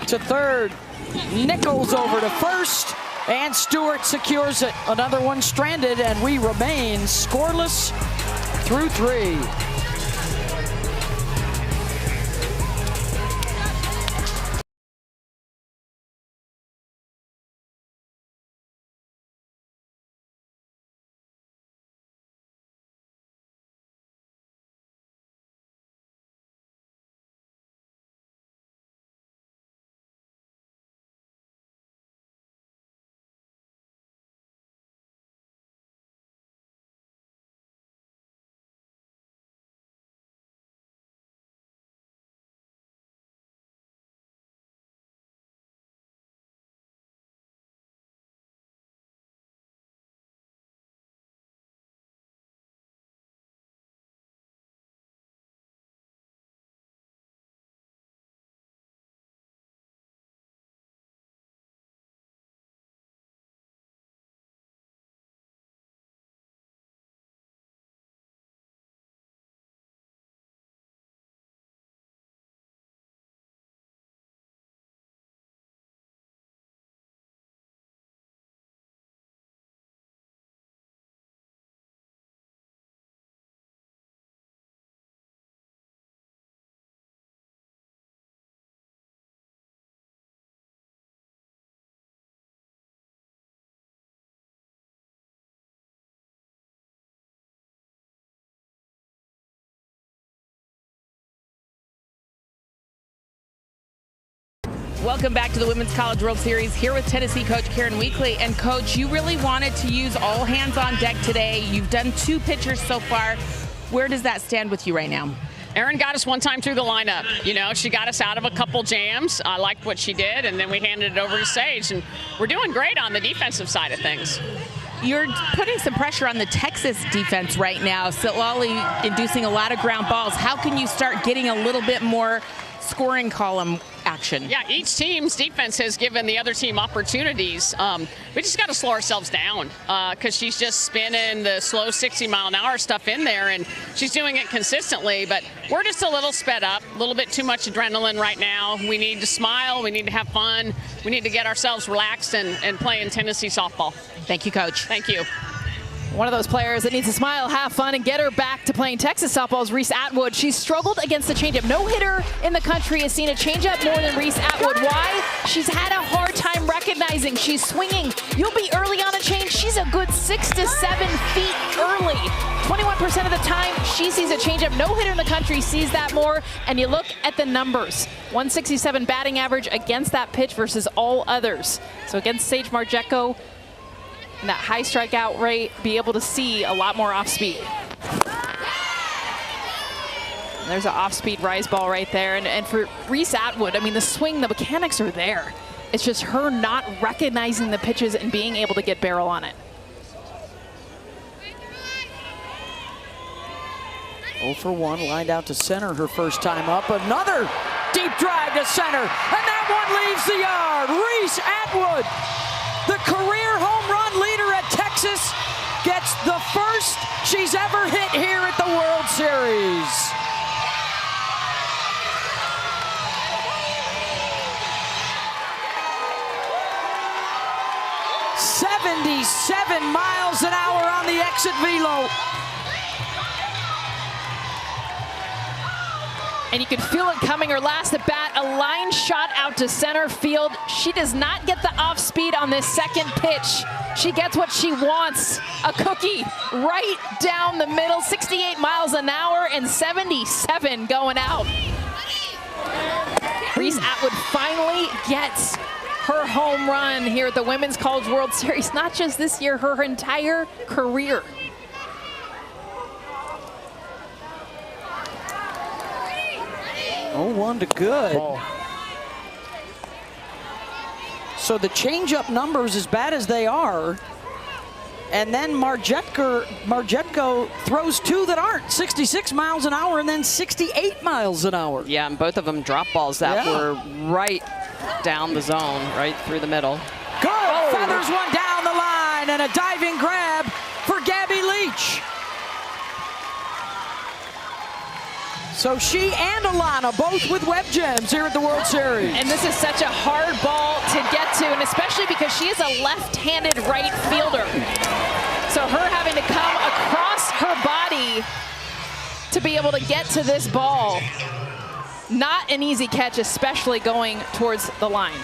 To third. Nichols over to first. And Stewart secures it. Another one stranded, and we remain scoreless through 3. Welcome back to the Women's College World Series. Here with Tennessee coach Karen Weekly. And coach, you really wanted to use all hands on deck today. You've done 2 pitchers so far. Where does that stand with you right now? Erin got us one time through the lineup. You know, she got us out of a couple jams. I liked what she did, and then we handed it over to Sage. And we're doing great on the defensive side of things. You're putting some pressure on the Texas defense right now. Sitlali inducing a lot of ground balls. How can you start getting a little bit more scoring column action? Yeah, each team's defense has given the other team opportunities. We just got to slow ourselves down because she's just spinning the slow 60-mile-an-hour stuff in there, and she's doing it consistently. But we're just a little sped up, a little bit too much adrenaline right now. We need to smile. We need to have fun. We need to get ourselves relaxed and play in Tennessee softball. Thank you, Coach. Thank you. One of those players that needs to smile, have fun, and get her back to playing Texas softball is Reese Atwood. She's struggled against the changeup. No hitter in the country has seen a changeup more than Reese Atwood. Why? She's had a hard time recognizing she's swinging. You'll be early on a change. She's a good 6 to 7 feet early. 21% of the time, she sees a changeup. No hitter in the country sees that more. And you look at the numbers. 167 batting average against that pitch versus all others. So against Sage Marjeko, and that high strikeout rate, be able to see a lot more off-speed. There's an off-speed rise ball right there. And for Reese Atwood, I mean, the swing, the mechanics are there. It's just her not recognizing the pitches and being able to get barrel on it. 0 for 1, lined out to center her first time up. Another deep drive to center, and that one leaves the yard. Reese Atwood, the career home run leader at Texas, gets the first she's ever hit here at the World Series. .77 miles an hour on the exit velo. And you can feel it coming. Her last at bat, a line shot out to center field. She does not get the off speed on this second pitch. She gets what she wants, a cookie right down the middle, 68 miles an hour and 77 going out. Reese Atwood finally gets her home run here at the Women's College World Series, not just this year, her entire career. 0-1 to good. Ball. So the changeup numbers, as bad as they are, and then Marjetko throws two that aren't, 66 miles an hour and then 68 miles an hour. Yeah, and both of them drop balls that were right down the zone, right through the middle. Good, feathers one down the line, and a diving grab for Gabby Leach. So she and Alana both with web gems here at the World Series. And this is such a hard ball to get to, and especially because she is a left-handed right fielder. So her having to come across her body to be able to get to this ball, not an easy catch, especially going towards the line.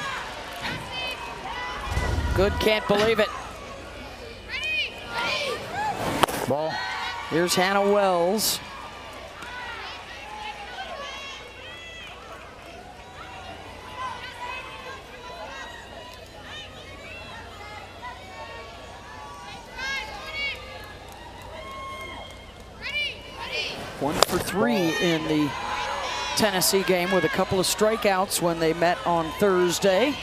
Good, can't believe it. Ball. Here's Hannah Wells. One for three in the Tennessee game with a couple of strikeouts when they met on Thursday.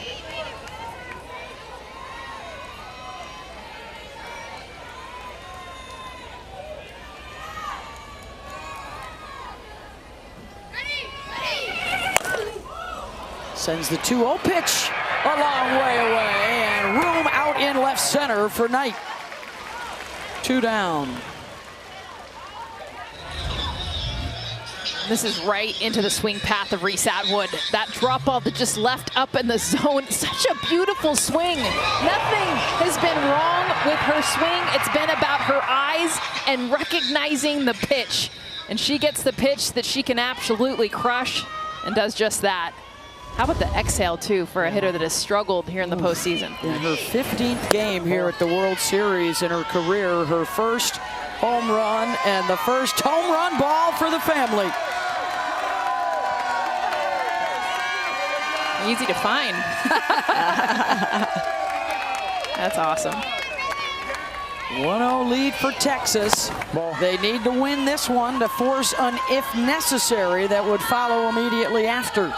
Sends the 2-0 pitch a long way away, and room out in left center for Knight. 2 down. This is right into the swing path of Reese Atwood. That drop ball that just left up in the zone. Such a beautiful swing. Nothing has been wrong with her swing. It's been about her eyes and recognizing the pitch. And she gets the pitch that she can absolutely crush and does just that. How about the exhale, too, for a hitter that has struggled here in the postseason? In her 15th game here at the World Series in her career, her first home run and the first home run ball for the family. Easy to find. That's awesome. 1-0 lead for Texas. Ball. They need to win this one to force an if necessary that would follow immediately after.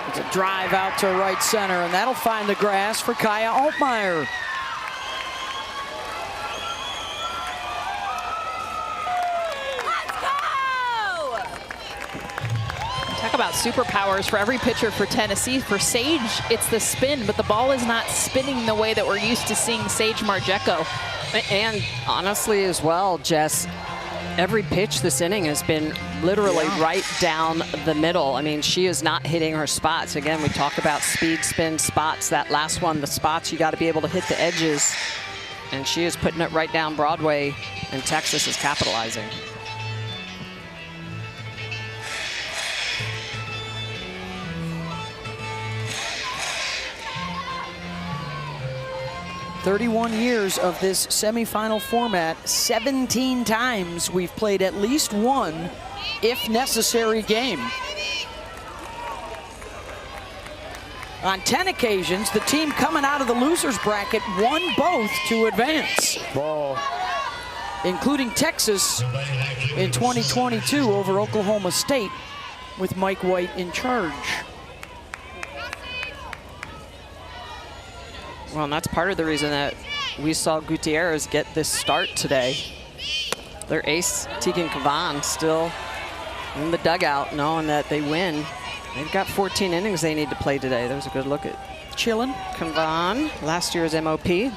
It's a drive out to right center, and that'll find the grass for Kaya Altmaier. Talk about superpowers for every pitcher for Tennessee. For Sage, it's the spin, but the ball is not spinning the way that we're used to seeing Sage Margetko. And honestly as well, Jess, every pitch this inning has been literally right down the middle. I mean, she is not hitting her spots. Again, we talk about speed, spin, spots. That last one, the spots, you got to be able to hit the edges. And she is putting it right down Broadway, and Texas is capitalizing. "31 years of this semifinal format, 17 times we've played at least one if necessary game. On 10 occasions, the team coming out of the losers bracket won both to advance. Ball. Including Texas in 2022 over Oklahoma State with Mike White in charge. Well, and that's part of the reason that we saw Gutierrez get this start today. Their ace, Tegan Cavan, still in the dugout, knowing that they win. They've got 14 innings they need to play today. There's a good look at Chillin. Cavan, last year's MOP.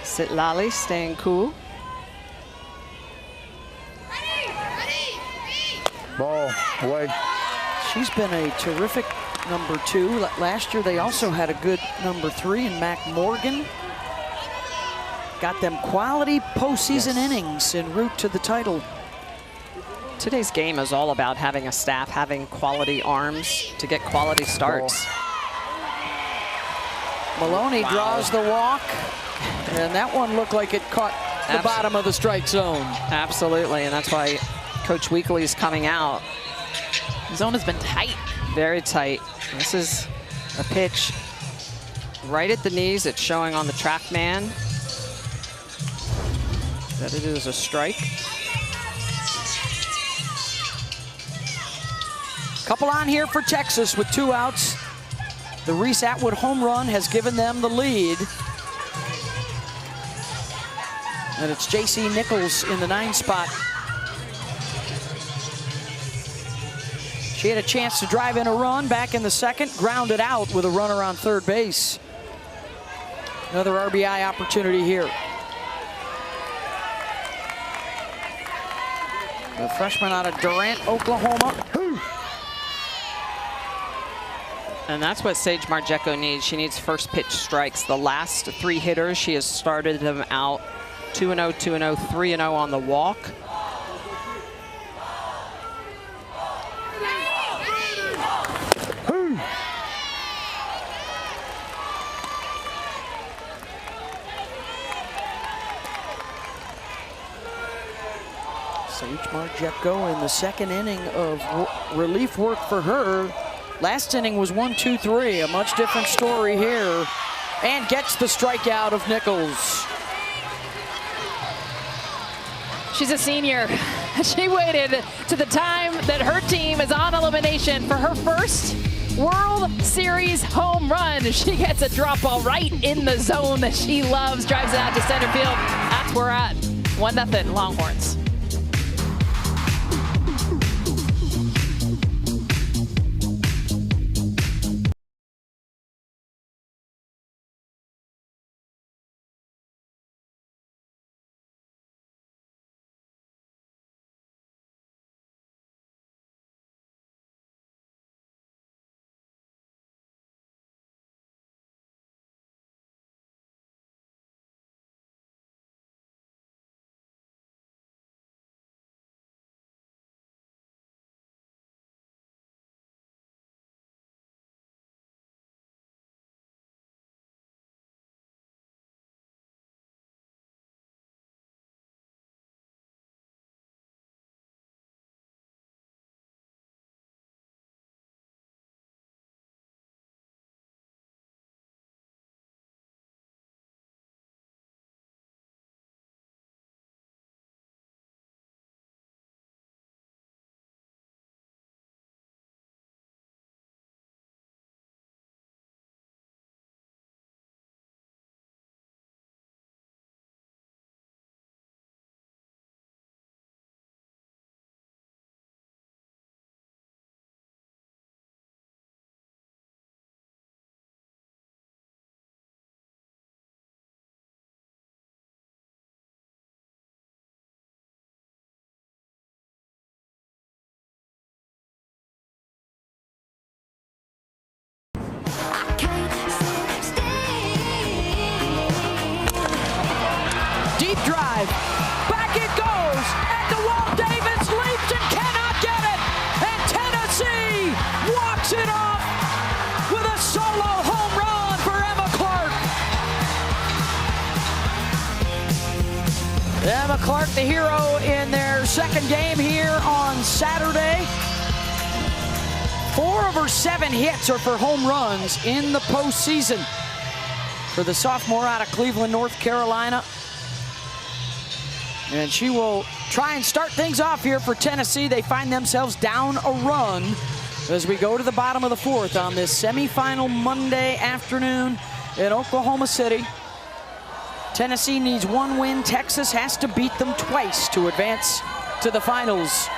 Sitlali staying cool. Ball. Away. She's been a terrific number 2. Last year they also had a good number 3 in Mac Morgan. Got them quality postseason innings en route to the title. Today's game is all about having a staff, having quality arms to get quality starts. Maloney draws the walk, and that one looked like it caught the bottom of the strike zone. Absolutely, and that's why Coach Weekly's coming out. The zone has been tight. Very tight. This is a pitch right at the knees. It's showing on the TrackMan that it is a strike. Couple on here for Texas with 2 outs. The Reese Atwood home run has given them the lead. And it's J.C. Nichols in the 9 spot. She had a chance to drive in a run back in the second, grounded out with a runner on third base. Another RBI opportunity here. The freshman out of Durant, Oklahoma. And that's what Sage Marjeko needs. She needs first pitch strikes. The last 3 hitters, she has started them out 2-0, 2-0, 3-0 on the walk. Sage Marjeko in the second inning of relief work for her. Last inning was 1-2-3, a much different story here. And gets the strikeout of Nichols. She's a senior. She waited to the time that her team is on elimination for her first World Series home run. She gets a drop ball right in the zone that she loves, drives it out to center field. That's where we're at. 1-0 Longhorns. Deep drive. Back it goes. At the wall, Davis leaps and cannot get it. And Tennessee walks it off with a solo home run for Emma Clark. Emma Clark, the hero in their second game here on Saturday. 4 of her 7 hits are for home runs in the postseason for the sophomore out of Cleveland, North Carolina. And she will try and start things off here for Tennessee. They find themselves down a run as we go to the bottom of the 4th on this semifinal Monday afternoon in Oklahoma City. Tennessee needs 1 win. Texas has to beat them twice to advance to the finals.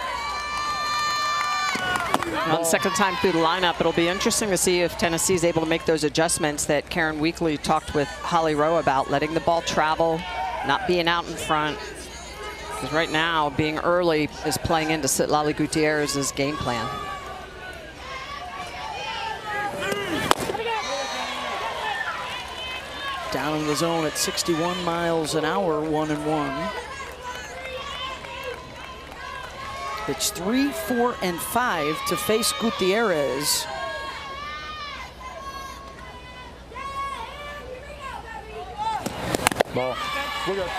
On second time through the lineup, it'll be interesting to see if Tennessee is able to make those adjustments that Karen Weekly talked with Holly Rowe about, letting the ball travel, not being out in front. Because right now, being early is playing into Citlali Gutierrez's game plan. Down in the zone at 61 miles an hour, 1-1. It's 3, 4, and 5 to face Gutierrez. Ball. We're good.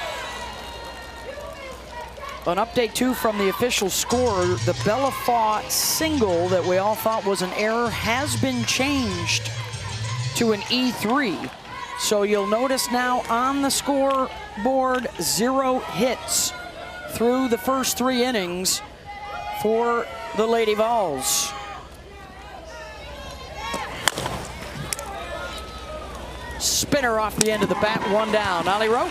An update, too, from the official score. The Bellafaw single that we all thought was an error has been changed to an E3. So you'll notice now on the scoreboard, 0 hits through the first 3 innings for the Lady Vols. Spinner off the end of the bat, 1 down. Ollie Rowe.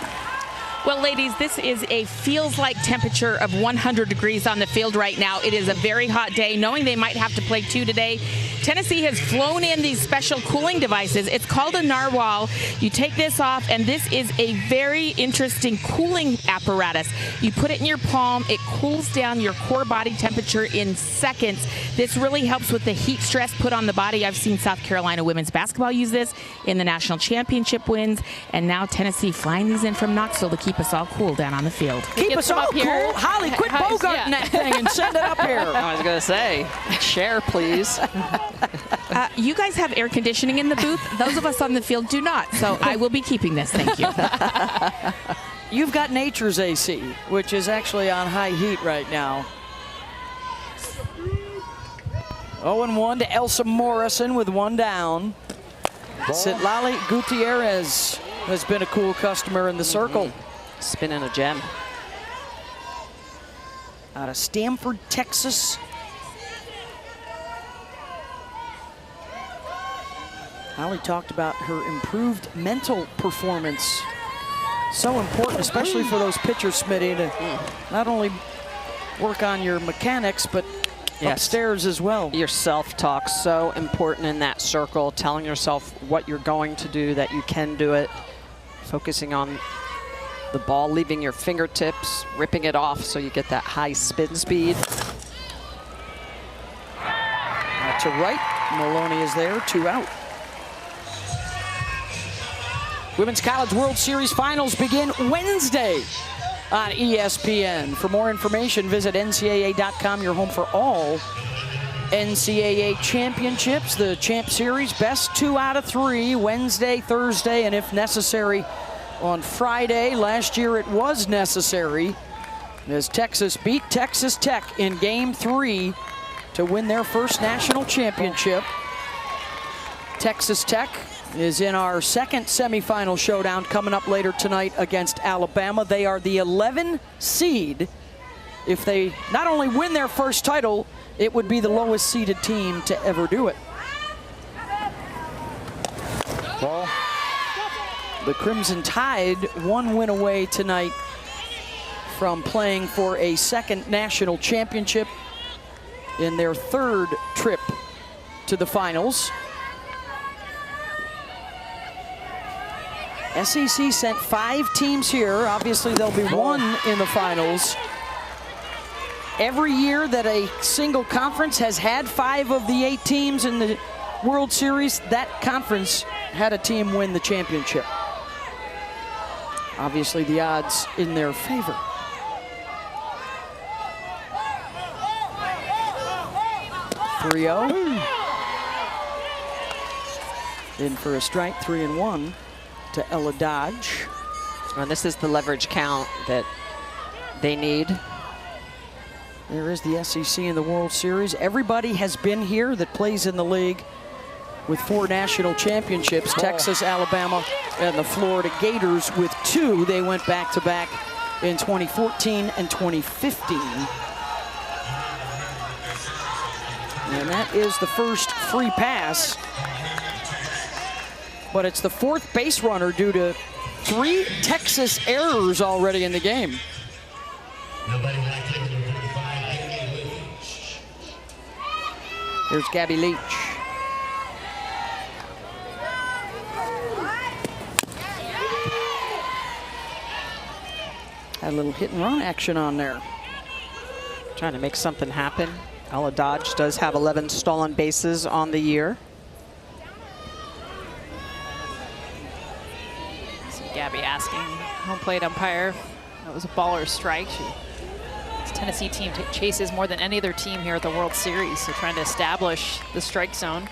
Well, ladies, this is a feels-like temperature of 100 degrees on the field right now. It is a very hot day. Knowing they might have to play 2 today, Tennessee has flown in these special cooling devices. It's called a narwhal. You take this off, and this is a very interesting cooling apparatus. You put it in your palm. It cools down your core body temperature in seconds. This really helps with the heat stress put on the body. I've seen South Carolina women's basketball use this in the national championship wins, and now Tennessee flying these in from Knoxville to keep us all cool down on the field. Keep us all cool. Holly, quit bogarting that thing and send it up here. I was going to say, share, please. You guys have air conditioning in the booth. Those of us on the field do not, so I will be keeping this. Thank you. You've got Nature's AC, which is actually on high heat right now. 0-1 to Elsa Morrison with 1 down. Citlali Gutierrez has been a cool customer in the circle. Spinning a gem. Out of Stamford, Texas. Holly talked about her improved mental performance. So important, especially for those pitchers, Smitty, to not only work on your mechanics, but upstairs as well. Your self-talk, so important in that circle, telling yourself what you're going to do, that you can do it, focusing on the ball leaving your fingertips, ripping it off so you get that high spin speed. To right, Maloney is there, 2 out. Women's College World Series Finals begin Wednesday on ESPN. For more information, visit NCAA.com, your home for all NCAA championships. The Champ Series, best 2 out of 3, Wednesday, Thursday, and if necessary, on Friday. Last year it was necessary as Texas beat Texas Tech in Game 3 to win their first national championship. Texas Tech is in our second semifinal showdown coming up later tonight against Alabama. They are the 11 seed. If they not only win their first title, it would be the lowest seeded team to ever do it. Ball. The Crimson Tide 1 win away tonight from playing for a second national championship in their 3rd trip to the finals. SEC sent 5 teams here. Obviously, there'll be 1 in the finals. Every year that a single conference has had 5 of the 8 teams in the World Series, that conference had a team win the championship. Obviously, the odds in their favor. In for a strike, 3-1 to Ella Dodge. And this is the leverage count that they need. There is the SEC in the World Series. Everybody has been here that plays in the league with 4 national championships. Texas, Alabama, and the Florida Gators with 2. They went back-to-back in 2014 and 2015. And that is the first free pass. But it's the 4th base runner due to 3 Texas errors already in the game. Here's Gabby Leach. Had a little hit and run action on there. Trying to make something happen. Ella Dodge does have 11 stolen bases on the year. So Gabby asking home plate umpire, that was a ball or strike. This Tennessee team chases more than any other team here at the World Series, so trying to establish the strike zone.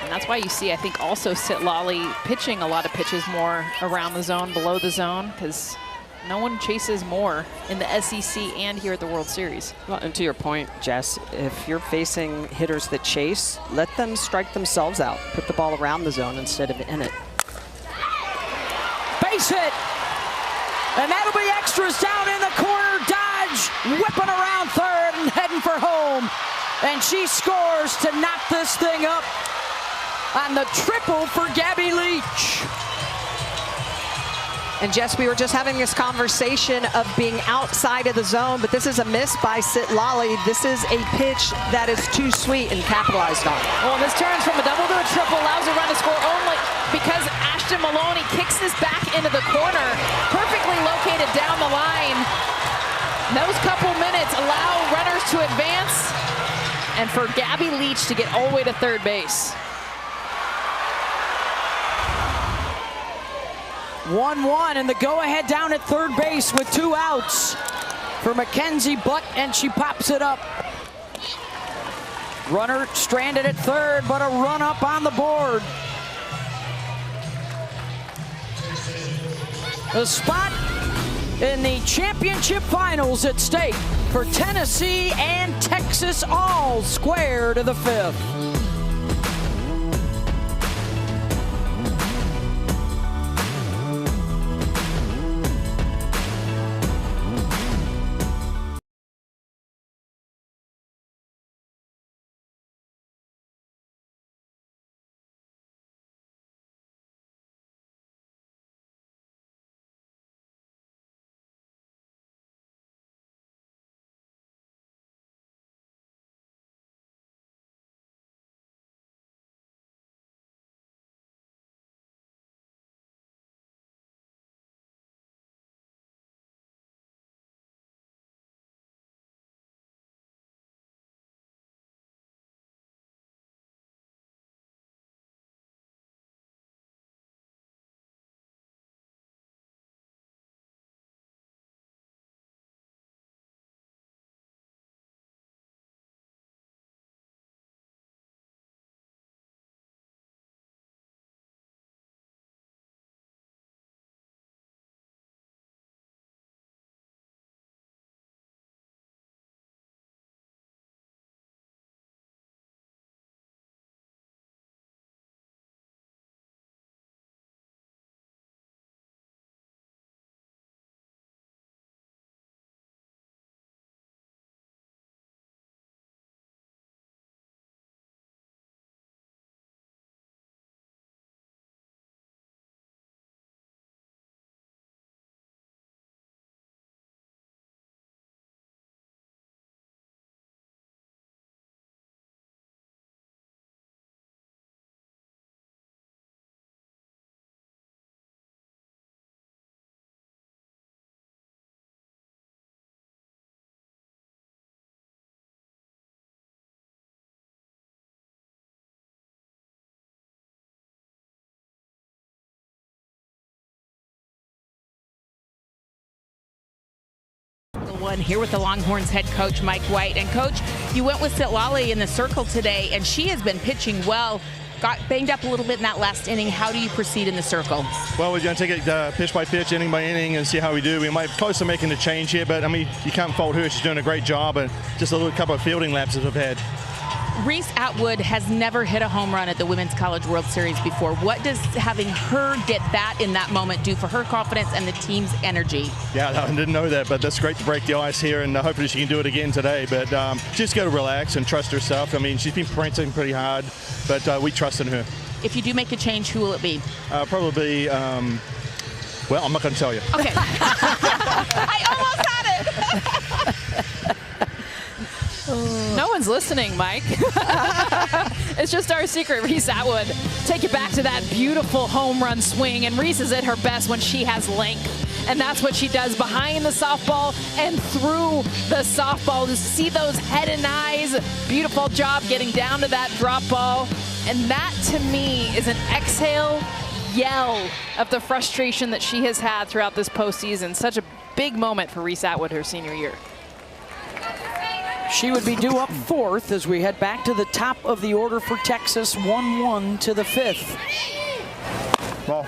And that's why you see, I think, also Citlali pitching a lot of pitches more around the zone, below the zone, because No one chases more in the SEC and here at the World Series. Well, and to your point, Jess, if you're facing hitters that chase, let them strike themselves out. Put the ball around the zone instead of in it. Base hit. And that'll be extras down in the corner. Dodge whipping around third and heading for home. And she scores to knock this thing up on the triple for Gabby Leach. And Jess, we were just having this conversation of being outside of the zone, but this is a miss by Sitlali. This is a pitch that is too sweet and capitalized on. Well, this turns from a double to a triple, allows a run to score only because Ashton Maloney kicks this back into the corner, perfectly located down the line. Those couple minutes allow runners to advance and for Gabby Leach to get all the way to third base. 1-1 and the go-ahead down at third base with 2 outs for Mackenzie Butt, and she pops it up. Runner stranded at third, but a run up on the board. A spot in the championship finals at stake for Tennessee and Texas, all square to the 5th. One here with the Longhorns head coach Mike White. And coach, you went with Sitlali in the circle today, and she has been pitching well. Got banged up a little bit in that last inning. How do you proceed in the circle? Well, we're going to take it pitch by pitch, inning by inning, and see how we do. We might close to making a change here, but I mean, you can't fault her. She's doing a great job, and just a little couple of fielding lapses we've had. Reese Atwood has never hit a home run at the Women's College World Series before. What does having her get that in that moment do for her confidence and the team's energy? Yeah, I didn't know that, but that's great to break the ice here, and hopefully she can do it again today. But she's got to relax and trust herself. I mean, she's been prancing pretty hard, but we trust in her. If you do make a change, who will it be? Probably, well, I'm not going to tell you. Okay. I almost had it. No one's listening, Mike. It's just our secret. Reese Atwood. Take it back to that beautiful home run swing. And Reese is at her best when she has length. And that's what she does behind the softball and through the softball. To see those head and eyes. Beautiful job getting down to that drop ball. And that, to me, is an exhale yell of the frustration that she has had throughout this postseason. Such a big moment for Reese Atwood her senior year. She would be due up 4th as we head back to the top of the order for Texas, 1-1 to the 5th. Ball.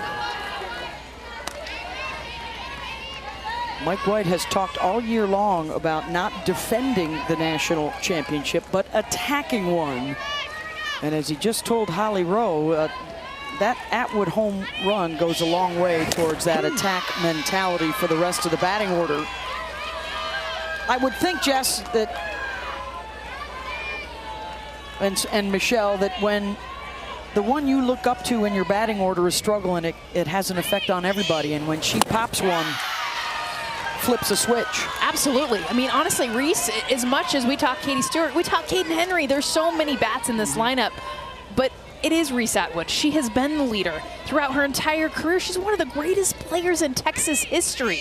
Mike White has talked all year long about not defending the national championship, but attacking one. And as he just told Holly Rowe, that Atwood home run goes a long way towards that attack mentality for the rest of the batting order. I would think, Jess, that, and Michelle, that when the one you look up to in your batting order is struggling, it has an effect on everybody. And when she pops one, flips a switch. Absolutely. I mean, honestly, Reese, as much as we talk Katie Stewart, we talk Caden Henry. There's so many bats in this lineup, but it is Reese Atwood. She has been the leader throughout her entire career. She's one of the greatest players in Texas history.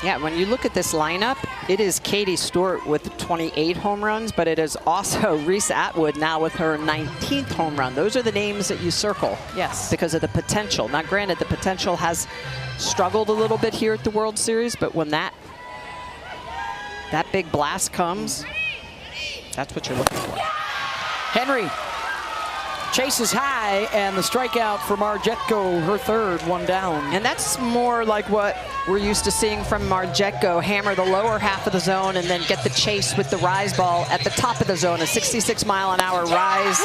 Yeah, when you look at this lineup, it is Katie Stewart with 28 home runs, but it is also Reese Atwood now with her 19th home run. Those are the names that you circle. Yes. Because of the potential. Now, granted, the potential has struggled a little bit here at the World Series, but when that big blast comes, that's what you're looking for. Henry chases high, and the strikeout for Marjetko, her third, one down. And that's more like what we're used to seeing from Marjetko, hammer the lower half of the zone and then get the chase with the rise ball at the top of the zone, a 66-mile-an-hour rise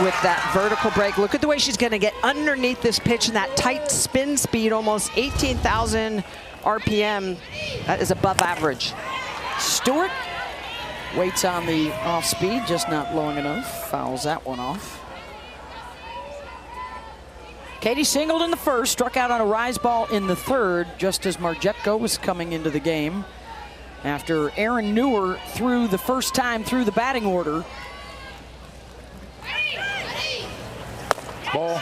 with that vertical break. Look at the way she's going to get underneath this pitch and that tight spin speed, almost 18,000 RPM. That is above average. Stewart waits on the off speed, just not long enough. Fouls that one off. Katie singled in the first, struck out on a rise ball in the third, just as Marjetko was coming into the game. After Aaron Newer threw the first time through the batting order. Ball.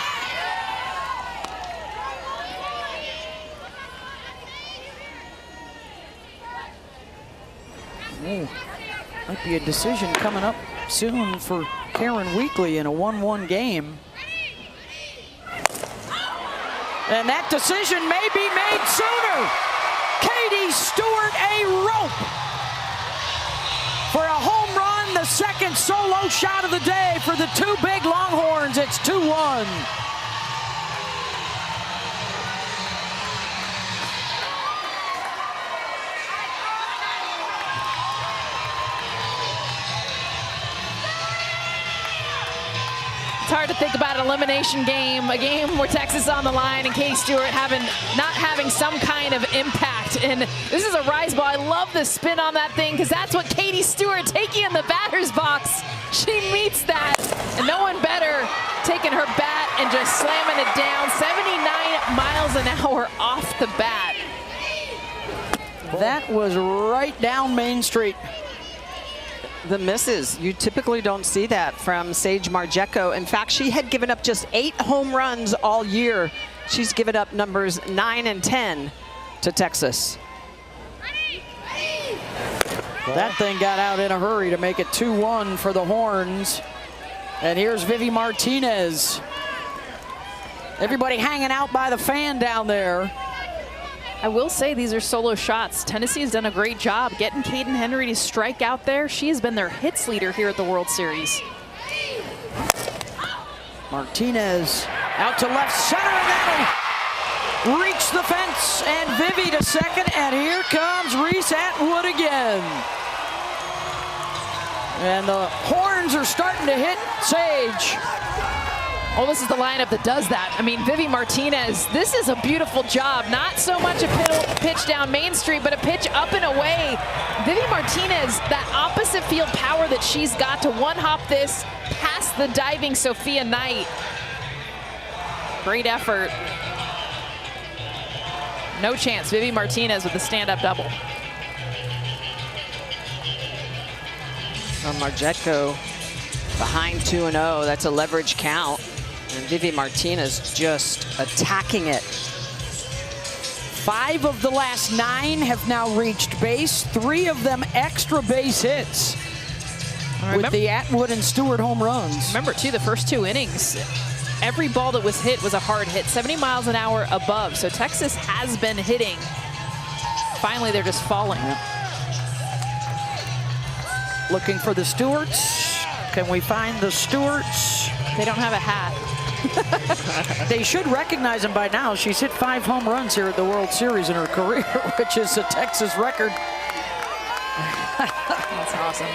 Ooh, might be a decision coming up soon for Karen Weekly in a 1-1 game. And that decision may be made sooner. Katie Stewart a rope for a home run, the second solo shot of the day for the two big Longhorns. It's 2-1. It's hard to think about an elimination game, a game where Texas is on the line and Katie Stewart not having some kind of impact. And this is a rise ball. I love the spin on that thing because that's what Katie Stewart taking in the batter's box. She meets that, and no one better taking her bat and just slamming it down. 79 miles an hour off the bat. That was right down Main Street. The misses, you typically don't see that from Sage Marjetko. In fact, she had given up just 8 home runs all year. She's given up numbers 9 and 10 to Texas. That thing got out in a hurry to make it 2-1 for the Horns. And here's Vivi Martinez. Everybody hanging out by the fan down there. I will say these are solo shots. Tennessee has done a great job getting Caden Henry to strike out there. She has been their hits leader here at the World Series. Martinez out to left center, and that'll reach the fence. And Vivi to second, and here comes Reese Atwood again. And the Horns are starting to hit Sage. Oh, this is the lineup that does that. I mean, Vivi Martinez, this is a beautiful job. Not so much a pitch down Main Street, but a pitch up and away. Vivi Martinez, that opposite field power that she's got to one-hop this past the diving Sophia Knight. Great effort. No chance. Vivi Martinez with the stand-up double. Marjetko behind 2-0. That's a leverage count. And Vivi Martinez just attacking it. 5 of the last 9 have now reached base. 3 of them extra base hits with the Atwood and Stewart home runs. Remember, too, the first 2 innings, every ball that was hit was a hard hit, 70 miles an hour above. So Texas has been hitting. Finally, they're just falling. Looking for the Stewarts. Can we find the Stewarts? They don't have a hat. They should recognize him by now. She's hit 5 home runs here at the World Series in her career, which is a Texas record. That's awesome.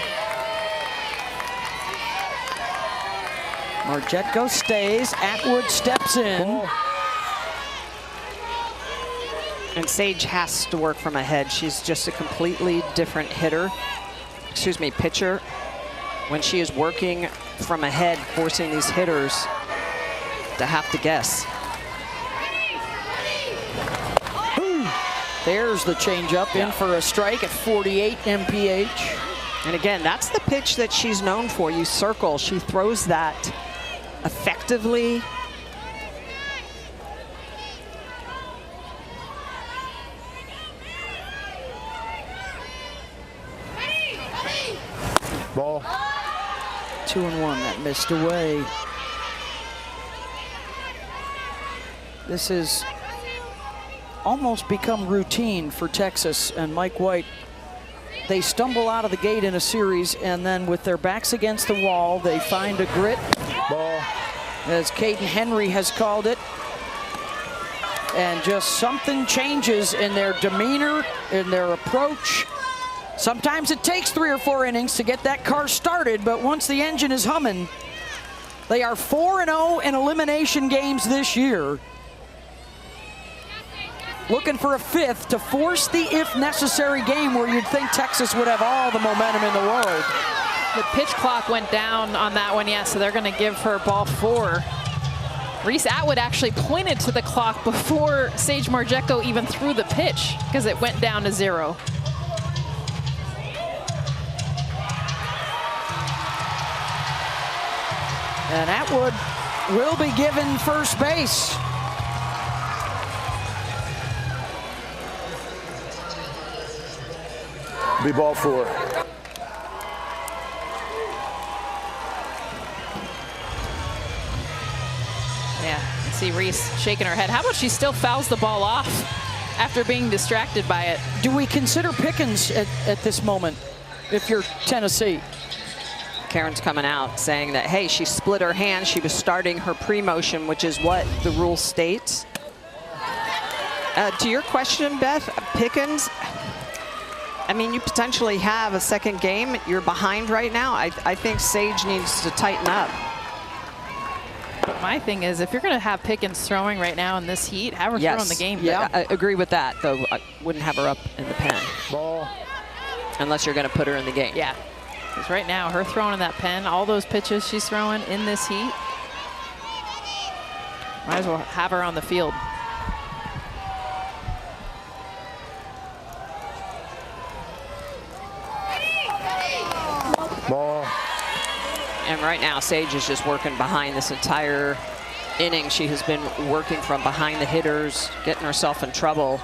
Margetko stays. Atwood steps in. And Sage has to work from ahead. She's just a completely different pitcher. When she is working from ahead, forcing these hitters to have to guess. There's the changeup in for a strike at 48 mph. And again, that's the pitch that she's known for. You circle, she throws that effectively. Ball. 2-1, that missed away. This has almost become routine for Texas and Mike White. They stumble out of the gate in a series, and then with their backs against the wall, they find a grit. Ball. As Caden Henry has called it. And just something changes in their demeanor, in their approach. Sometimes it takes 3 or 4 innings to get that car started, but once the engine is humming, they are 4-0 in elimination games this year. Looking for a 5th to force the if necessary game where you'd think Texas would have all the momentum in the world. The pitch clock went down on that one, yeah, so they're going to give her ball 4. Reese Atwood actually pointed to the clock before Sage Margetko even threw the pitch because it went down to 0. And Atwood will be given first base. Be ball 4. Yeah, see Reese shaking her head. How about she still fouls the ball off after being distracted by it? Do we consider Pickens at this moment if you're Tennessee? Karen's coming out saying that, hey, she split her hand. She was starting her pre-motion, which is what the rule states. To your question, Beth, Pickens, I mean, you potentially have a second game. You're behind right now. I think Sage needs to tighten up. My thing is, if you're going to have Pickens throwing right now in this heat, have her throwing the game. Yeah, I agree with that, though. I wouldn't have her up in the pen. Ball. Unless you're going to put her in the game. Yeah. Because right now, her throwing in that pen, all those pitches she's throwing in this heat, might as well have her on the field. Ball. And right now, Sage is just working behind this entire inning. She has been working from behind the hitters, getting herself in trouble.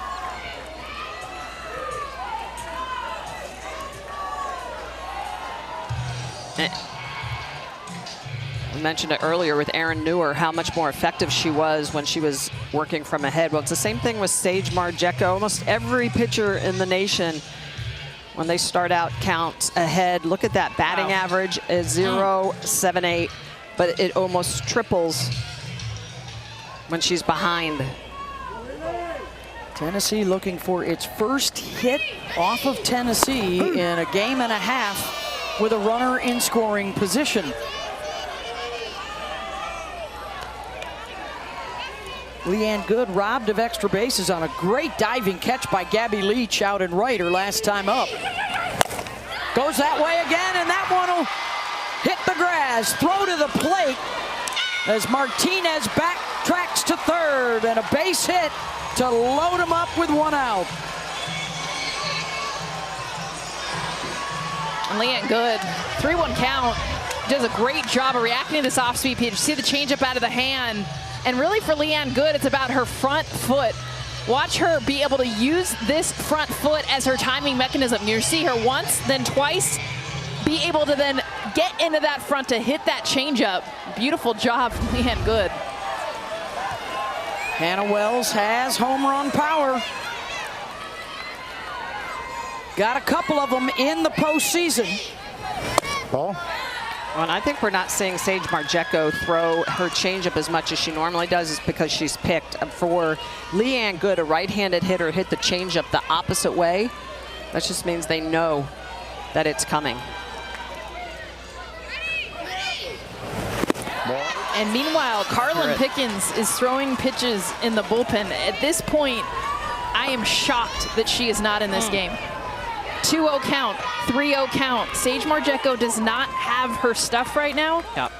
We mentioned it earlier with Erin Newer, how much more effective she was when she was working from ahead. Well, it's the same thing with Sage Margetko. Almost every pitcher in the nation, when they start out, counts ahead. Look at that batting average is 0.78, but it almost triples when she's behind. Tennessee looking for its first hit off of Tennessee in a game and a half with a runner in scoring position. Leanne Good robbed of extra bases on a great diving catch by Gabby Leach out in right her last time up. Goes that way again, and that one will hit the grass. Throw to the plate as Martinez backtracks to third, and a base hit to load him up with 1 out. And Leanne Good, 3-1 count, does a great job of reacting to this off-speed pitch. See the changeup out of the hand. And really for Leanne Good, it's about her front foot. Watch her be able to use this front foot as her timing mechanism. You see her once, then twice, be able to then get into that front to hit that changeup. Beautiful job from Leanne Good. Hannah Wells has home run power. Got a couple of them in the postseason. Ball. Well, and I think we're not seeing Sage Marjeko throw her changeup as much as she normally does, is because she's picked. For Leanne Good, a right-handed hitter, hit the changeup the opposite way. That just means they know that it's coming. And meanwhile, Carlin Pickens is throwing pitches in the bullpen. At this point, I am shocked that she is not in this game. 2-0 count, 3-0 count. Sage Marjeko does not have her stuff right now. Yep.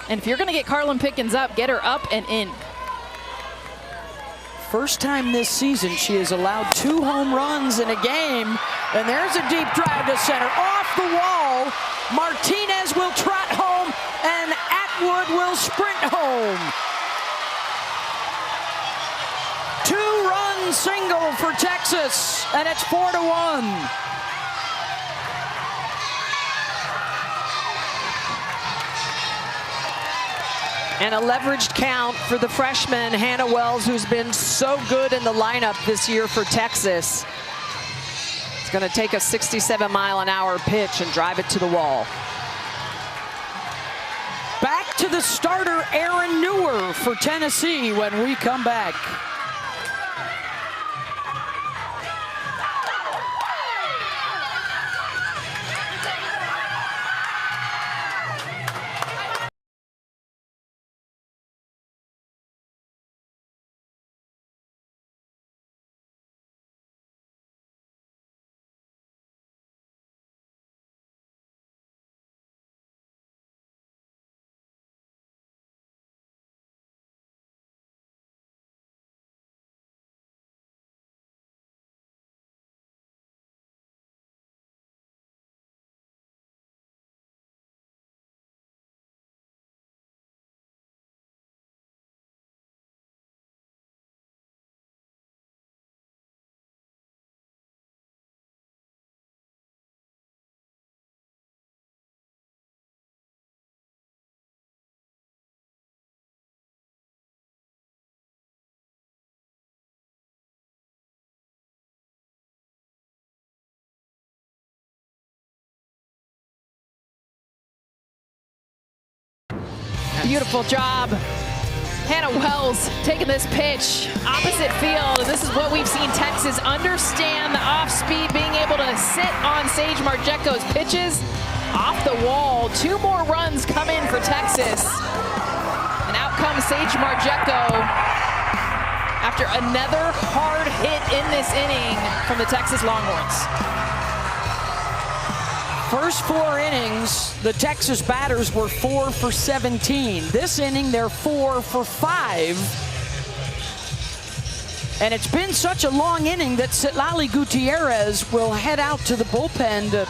And if you're going to get Carlin Pickens up, get her up and in. First time this season she has allowed 2 home runs in a game. And there's a deep drive to center. Off the wall. Martinez will trot home, and Atwood will sprint home. 2-run single for Texas, and it's 4-1. And a leveraged count for the freshman, Hannah Wells, who's been so good in the lineup this year for Texas. It's going to take a 67-mile-an-hour pitch and drive it to the wall. Back to the starter, Aaron Newer, for Tennessee when we come back. Beautiful job. Hannah Wells taking this pitch opposite field. And this is what we've seen Texas understand the off speed, being able to sit on Sage Marjeko's pitches off the wall. 2 more runs come in for Texas. And out comes Sage Marjeko after another hard hit in this inning from the Texas Longhorns. First 4 innings, the Texas batters were 4 for 17. This inning, they're 4 for 5. And it's been such a long inning that Citlali Gutierrez will head out to the bullpen to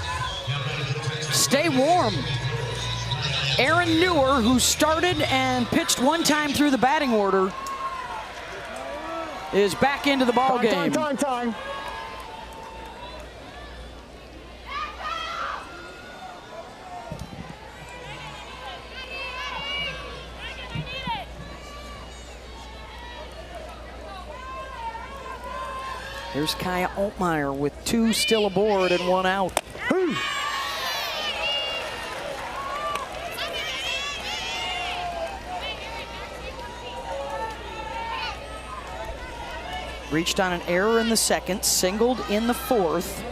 stay warm. Aaron Newer, who started and pitched 1 time through the batting order, is back into the ball game. Time. Here's Kaya Altmaier with 2 still aboard and 1 out. Reached on an error in the second, singled in the 4th.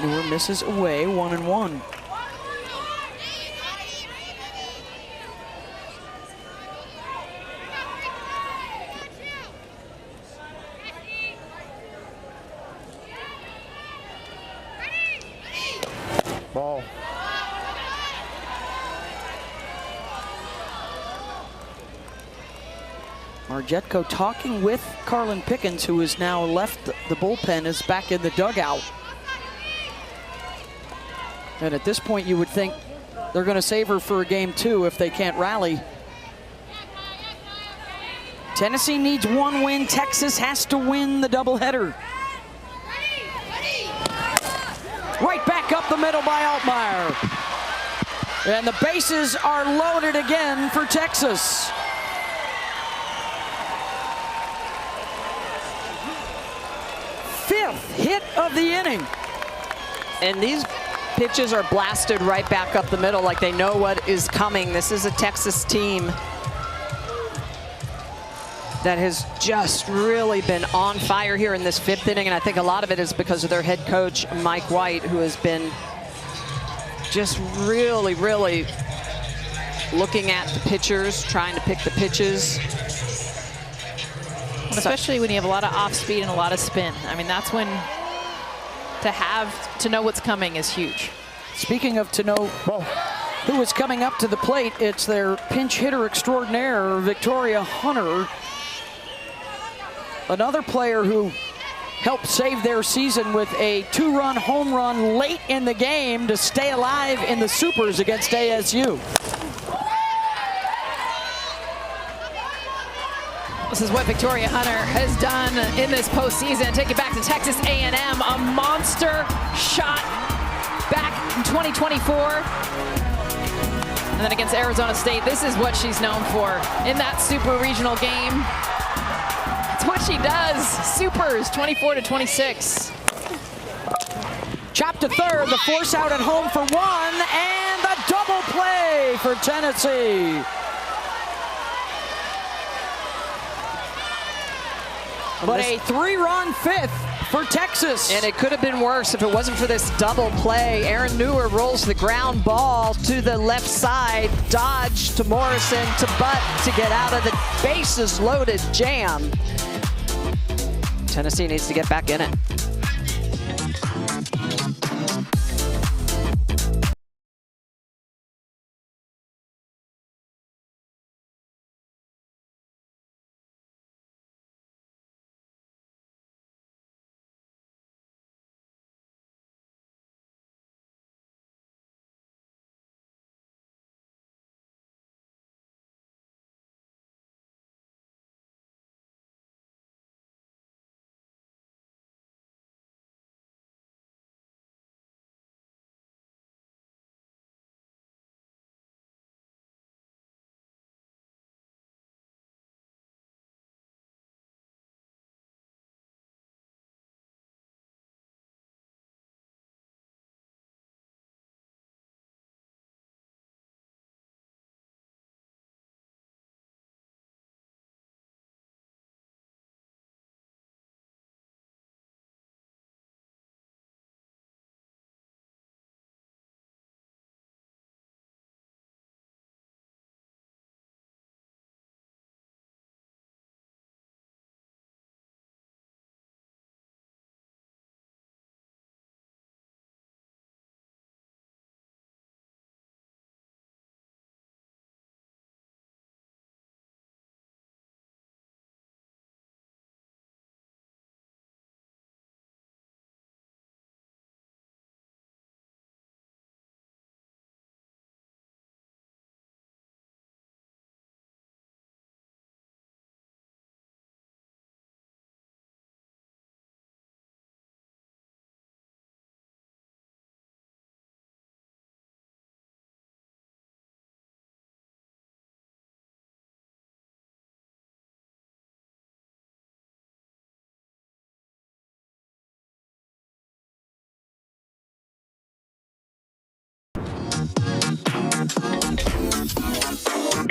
Newer misses away, 1-1. Ball. Marjeko talking with Carlin Pickens, who has now left the bullpen, is back in the dugout. And at this point, you would think they're going to save her for a game 2 if they can't rally. Tennessee needs 1 win. Texas has to win the doubleheader. Right back up the middle by Altmaier. And the bases are loaded again for Texas. 5th hit of the inning. And these pitches are blasted right back up the middle like they know what is coming. This is a Texas team that has just really been on fire here in this 5th inning, and I think a lot of it is because of their head coach, Mike White, who has been just really, really looking at the pitchers, trying to pick the pitches. Especially when you have a lot of off speed and a lot of spin. I mean, that's when to know what's coming is huge. Speaking of to know who is coming up to the plate, it's their pinch hitter extraordinaire, Victoria Hunter. Another player who helped save their season with a 2-run home run late in the game to stay alive in the Supers against ASU. This is what Victoria Hunter has done in this postseason. Take it back to Texas A&M, a monster shot back in 2024. And then against Arizona State, this is what she's known for in that super regional game. It's what she does. Supers, 24-26. Chop to third, the force out at home for 1, and the double play for Tennessee. But a 3-run 5th for Texas. And it could have been worse if it wasn't for this double play. Aaron Newer rolls the ground ball to the left side, dodge to Morrison, to Butt to get out of the bases loaded jam. Tennessee needs to get back in it.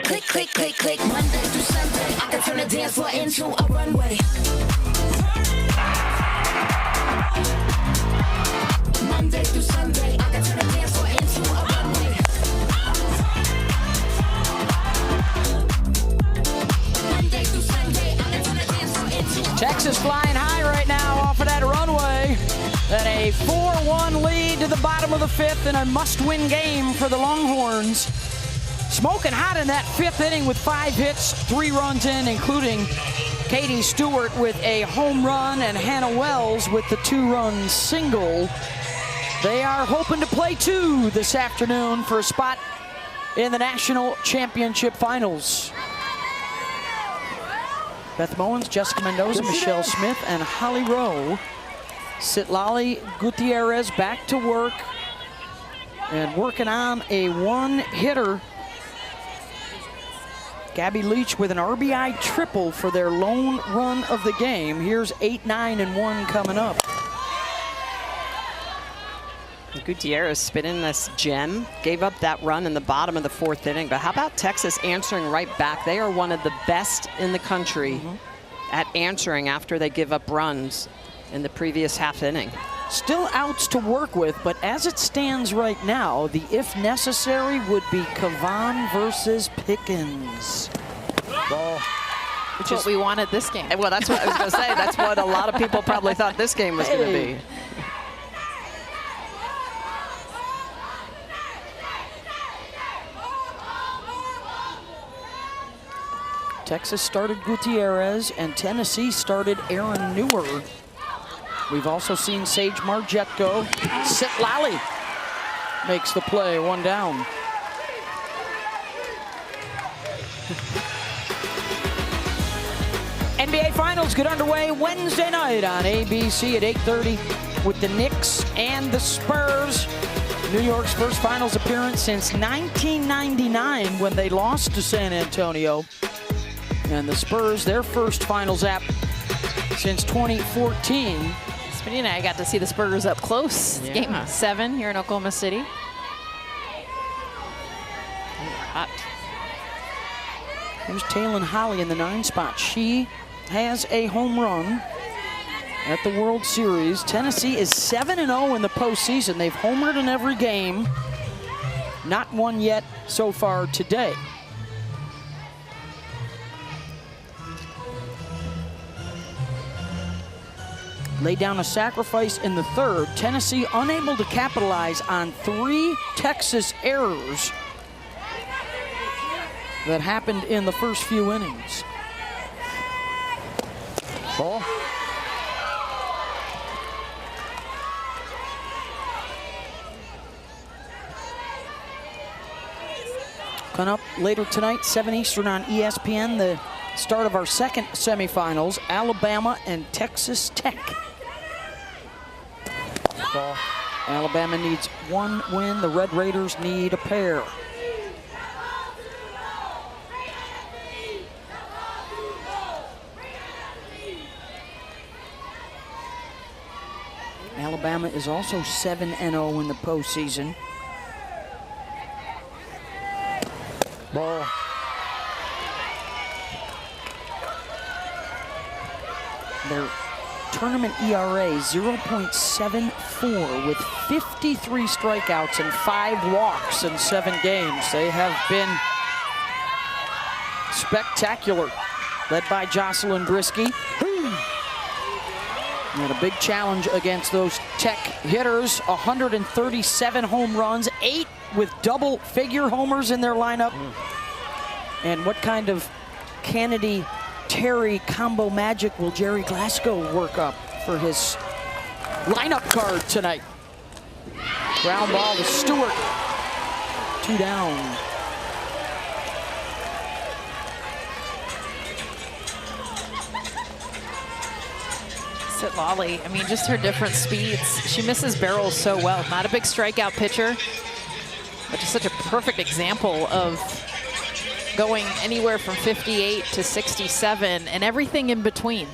Click, click, click, click. Monday through Sunday, I can turn the dance floor into a runway. Monday through Sunday, I can turn the dance floor into a runway. Monday through Sunday, I can turn the dance floor into a Texas flying high right now off of that runway. And a 4-1 lead to the bottom of the 5th and a must-win game for the Longhorns. Smoking hot in that 5th inning with 5 hits, 3 runs in, including Katie Stewart with a home run and Hannah Wells with the 2-run single. They are hoping to play 2 this afternoon for a spot in the national championship finals. Beth Mowens, Jessica Mendoza, Michelle Smith, and Holly Rowe. Citlali Gutierrez back to work and working on a 1-hitter. Gabby Leach with an RBI triple for their lone run of the game. Here's 8, 9, and 1 coming up. Gutierrez spinning this gem, gave up that run in the bottom of the 4th inning. But how about Texas answering right back? They are one of the best in the country at answering after they give up runs in the previous half inning. Still outs to work with, but as it stands right now, the if necessary would be Cavan versus Pickens. Ball. Which is what we wanted this game. Well, that's what I was going to say. That's what a lot of people probably thought this game was going to be. Texas started Gutierrez, and Tennessee started Aaron Newer. We've also seen Sage Margetko. Sitlali makes the play, 1 down. NBA Finals get underway Wednesday night on ABC at 8:30 with the Knicks and the Spurs. New York's first finals appearance since 1999 when they lost to San Antonio. And the Spurs, their first finals app since 2014. Smitty and I got to see the Spurs up close. Yeah. Game 7 here in Oklahoma City. Hot. Here's Taylon Holly in the 9 spot. She has a home run at the World Series. Tennessee is 7-0 in the postseason. They've homered in every game. Not one yet so far today. Laid down a sacrifice in the 3rd. Tennessee unable to capitalize on 3 Texas errors that happened in the first few innings. Ball. Coming up later tonight, 7 Eastern on ESPN, the start of our second semifinals, Alabama and Texas Tech. Ball. Alabama needs 1 win. The Red Raiders need a pair. Alabama is also 7-0 in the postseason. Ball. Their tournament ERA 0.74 with 53 strikeouts and 5 walks in 7 games. They have been spectacular, led by Jocelyn Brisky. And a big challenge against those Tech hitters. 137 home runs, 8 with double-figure homers in their lineup. And what kind of Kennedy-Terry combo magic will Jerry Glasgow work up for his lineup card tonight? Ground ball to Stewart. 2 down. Sitlali, I mean, just her different speeds. She misses barrels so well. Not a big strikeout pitcher, but just such a perfect example of going anywhere from 58 to 67 and everything in between.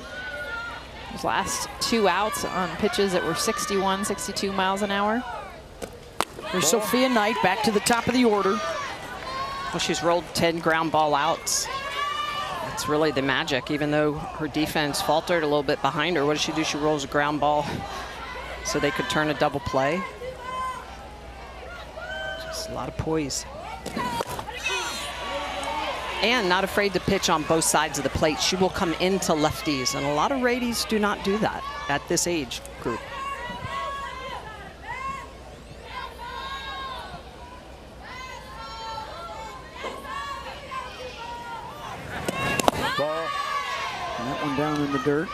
Those last 2 outs on pitches that were 61, 62 miles an hour. There's Sophia Knight back to the top of the order. Well, she's rolled 10 ground ball outs. That's really the magic, even though her defense faltered a little bit behind her. What does she do? She rolls a ground ball so they could turn a double play. Just a lot of poise. And not afraid to pitch on both sides of the plate. She will come into lefties, and a lot of righties do not do that at this age group. Ball. And that one down in the dirt.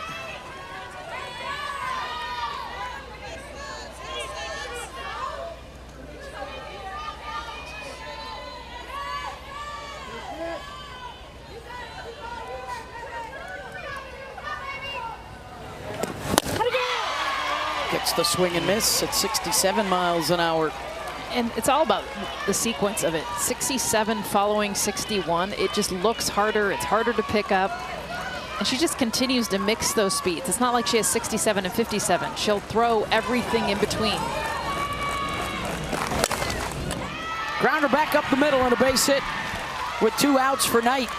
Gets the swing and miss at 67 miles an hour. And it's all about the sequence of it. 67 following 61. It just looks harder. It's harder to pick up. And she just continues to mix those speeds. It's not like she has 67 and 57. She'll throw everything in between. Grounder back up the middle and a base hit with 2 outs for Knight.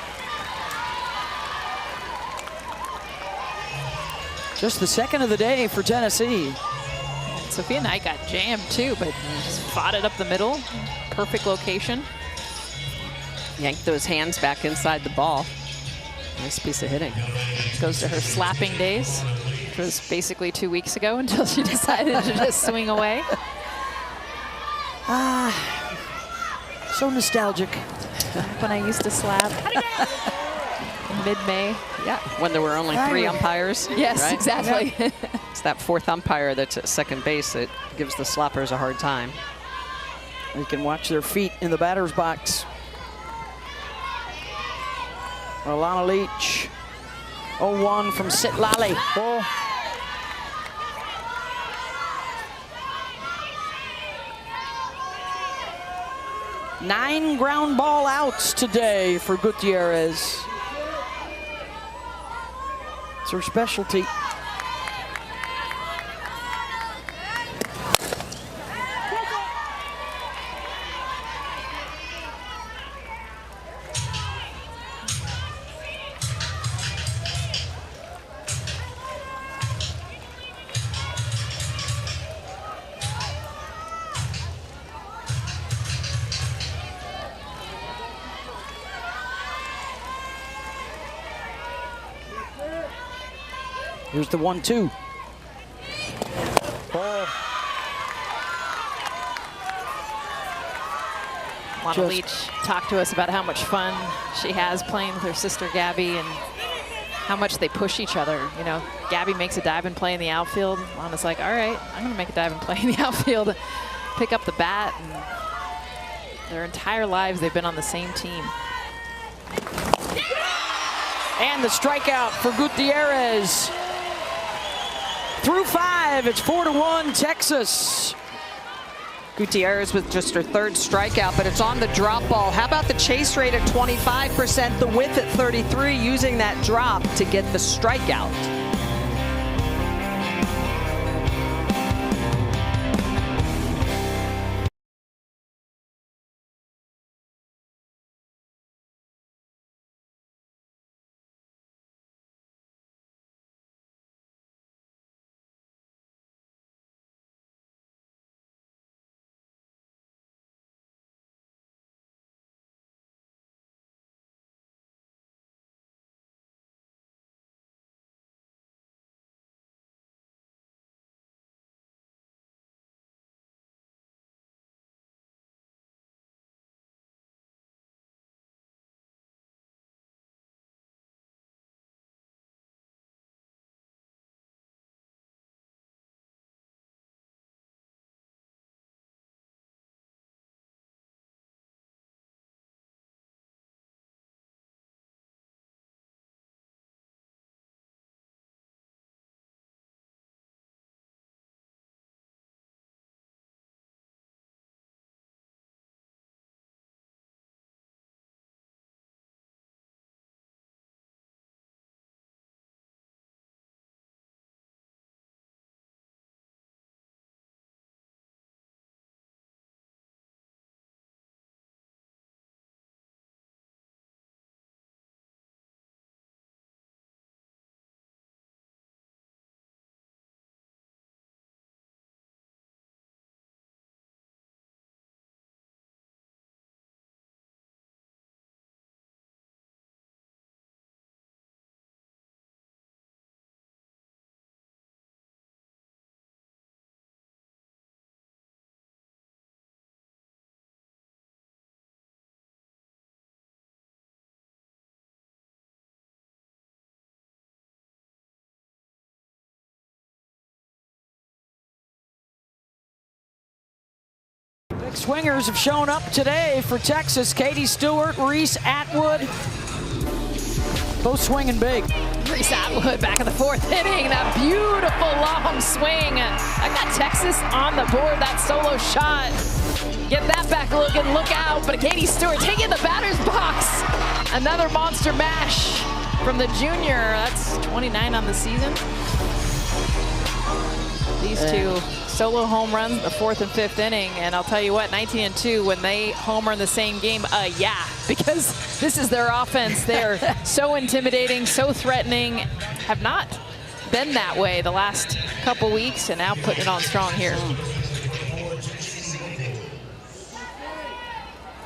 Just the second of the day for Tennessee. Sophia Knight got jammed too, but just fought it up the middle. Perfect location. Yanked those hands back inside the ball. Nice piece of hitting. Goes to her slapping days, which was basically 2 weeks ago until she decided to just swing away. So nostalgic. When I used to slap in mid-May. Yeah, when there were only 3 umpires. Yes, right? exactly. Yeah. It's that 4th umpire that's at second base that gives the slappers a hard time. You can watch their feet in the batter's box. Alana Leach, 0-1 from Sitlali. Oh. Nine ground ball outs today for Gutierrez. It's her specialty. Here's the 1-2. Lana Leach talked to us about how much fun she has playing with her sister Gabby and how much they push each other. You know, Gabby makes a dive and play in the outfield. Lana's like, all right, I'm gonna make a dive and play in the outfield, pick up the bat, and their entire lives they've been on the same team. And the strikeout for Gutierrez. Through 5, it's 4-1 Texas. Gutierrez with just her 3rd strikeout, but it's on the drop ball. How about the chase rate at 25%, the width at 33, using that drop to get the strikeout? Big swingers have shown up today for Texas. Katie Stewart, Reese Atwood, both swinging big. Reese Atwood back in the 4th inning. That beautiful long swing. I got Texas on the board, that solo shot. Get that back looking, look out. But Katie Stewart taking the batter's box. Another monster mash from the junior. That's 29 on the season. These two solo home runs in the 4th and 5th inning, and I'll tell you what, 19-2, when they homer in the same game, yeah, because this is their offense. They're so intimidating, so threatening, have not been that way the last couple weeks, and now putting it on strong here.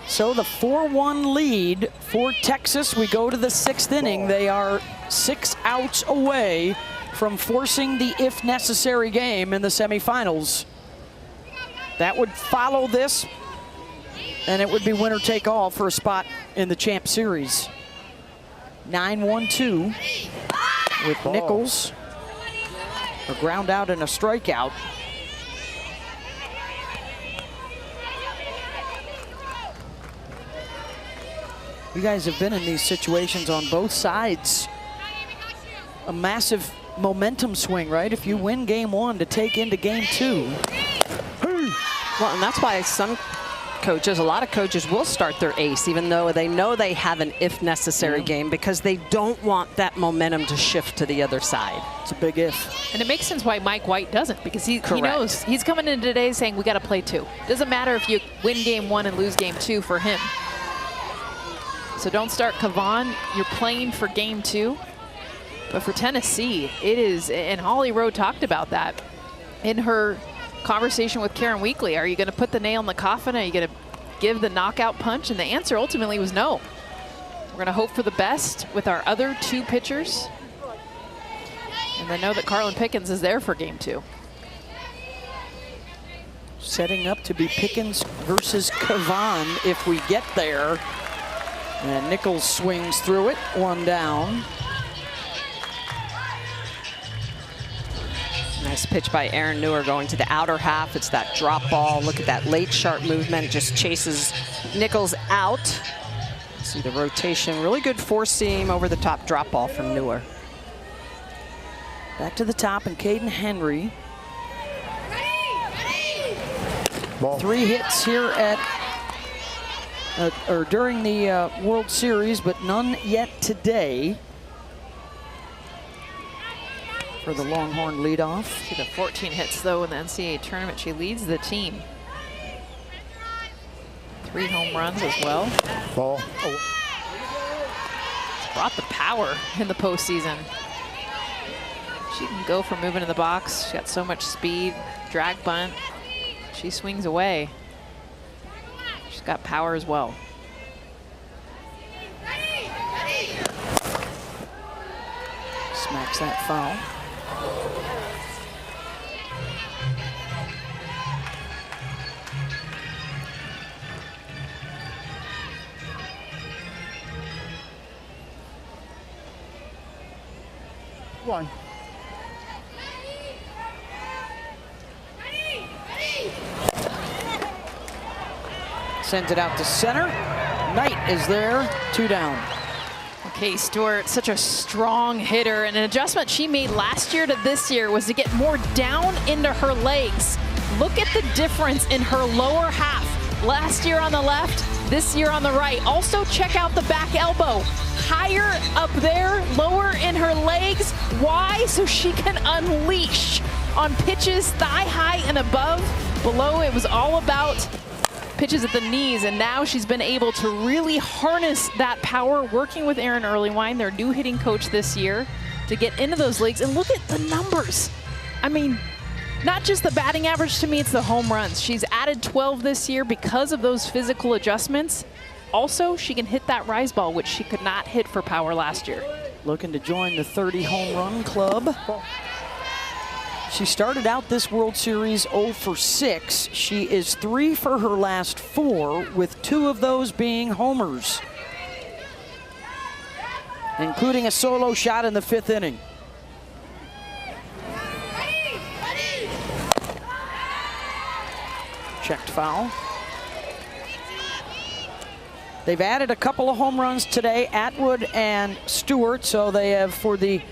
So the 4-1 lead for Texas. We go to the 6th inning. They are 6 outs away from forcing the if necessary game in the semifinals. That would follow this, and it would be winner take all for a spot in the Champ Series. 9-1-2 with Nichols. A ground out and a strikeout. You guys have been in these situations on both sides. A massive momentum swing, right? If you win game 1 to take into game 2. Well, and that's why some coaches, a lot of coaches will start their ace, even though they know they have an if necessary game, because they don't want that momentum to shift to the other side. It's a big if. And it makes sense why Mike White doesn't, because he knows he's coming in today saying we got to play 2. Doesn't matter if you win game 1 and lose game 2 for him. So don't start Kavan. You're playing for game 2. But for Tennessee, it is, and Holly Rowe talked about that in her conversation with Karen Weekly. Are you going to put the nail in the coffin? Are you going to give the knockout punch? And the answer ultimately was no. We're going to hope for the best with our other 2 pitchers. And they know that Carlin Pickens is there for game 2. Setting up to be Pickens versus Kavan if we get there. And Nichols swings through it, 1 down. Nice pitch by Aaron Newer going to the outer half. It's that drop ball. Look at that late sharp movement. Just chases Nichols out. See the rotation. Really good 4-seam over the top drop ball from Newer. Back to the top, and Caden Henry. Ball. 3 hits here at or during the World Series, but none yet today for the Longhorn leadoff. See the 14 hits though in the NCAA tournament. She leads the team. 3 home runs as well. Ball. It's brought the power in the postseason. She can go for moving in the box. She's got so much speed, drag bunt. She swings away. She's got power as well. Smacks that foul. One. Sends it out to center. Knight is there, 2 down. Okay, Stewart, such a strong hitter, and an adjustment she made last year to this year was to get more down into her legs. Look at the difference in her lower half. Last year on the left, this year on the right. Also check out the back elbow. Higher up there, lower in her legs. Why? So she can unleash on pitches thigh high and above. Below, it was all about pitches at the knees, and now she's been able to really harness that power, working with Erin Earlywine, their new hitting coach this year, to get into those leagues. And look at the numbers. I mean, not just the batting average, to me, it's the home runs. She's added 12 this year because of those physical adjustments. Also, she can hit that rise ball, which she could not hit for power last year. Looking to join the 30 home run club. She started out this World Series 0 for 6. She is 3 for her last 4, with 2 of those being homers, including a solo shot in the 5th inning. Checked foul. They've added a couple of home runs today, Atwood and Stewart, so they have, for the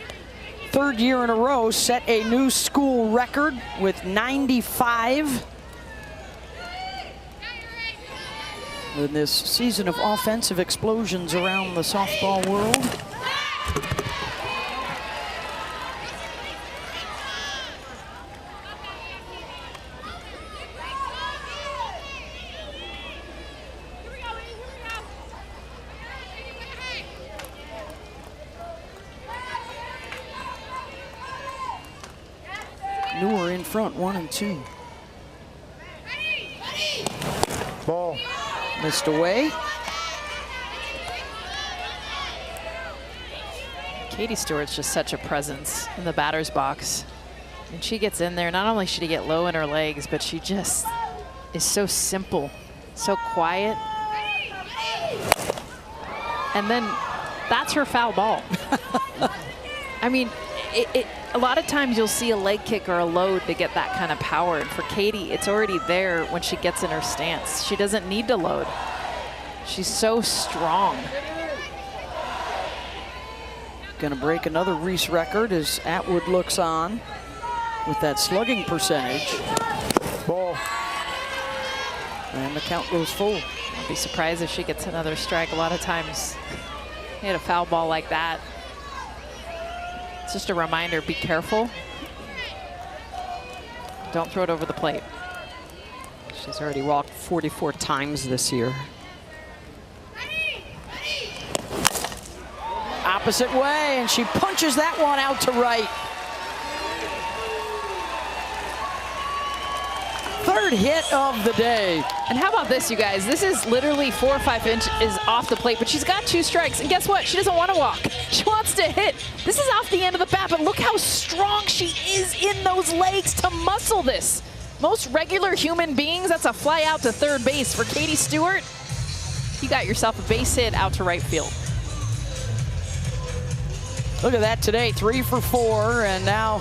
3rd year in a row, set a new school record with 95. In this season of offensive explosions around the softball world. Newer in front, 1 and 2. Ball. Missed away. Katie Stewart's just such a presence in the batter's box. And she gets in there, not only should she get low in her legs, but she just is so simple, so quiet. And then that's her foul ball. I mean, a lot of times you'll see a leg kick or a load to get that kind of power. And for Katie, it's already there when she gets in her stance. She doesn't need to load. She's so strong. Gonna break another Reese record as Atwood looks on with that slugging percentage. Ball. And the count goes full. I'd be surprised if she gets another strike. A lot of times you hit a foul ball like that. It's just a reminder, be careful. Don't throw it over the plate. She's already walked 44 times this year. Opposite way, and she punches that one out to right. Third hit of the day. And how about this, you guys? This is literally 4 or 5 inches off the plate, but she's got 2 strikes. And guess what? She doesn't want to walk. She wants to hit. This is off the end of the bat, but look how strong she is in those legs to muscle this. Most regular human beings, that's a fly out to third base. For Katie Stewart, you got yourself a base hit out to right field. Look at that today, 3 for 4, and now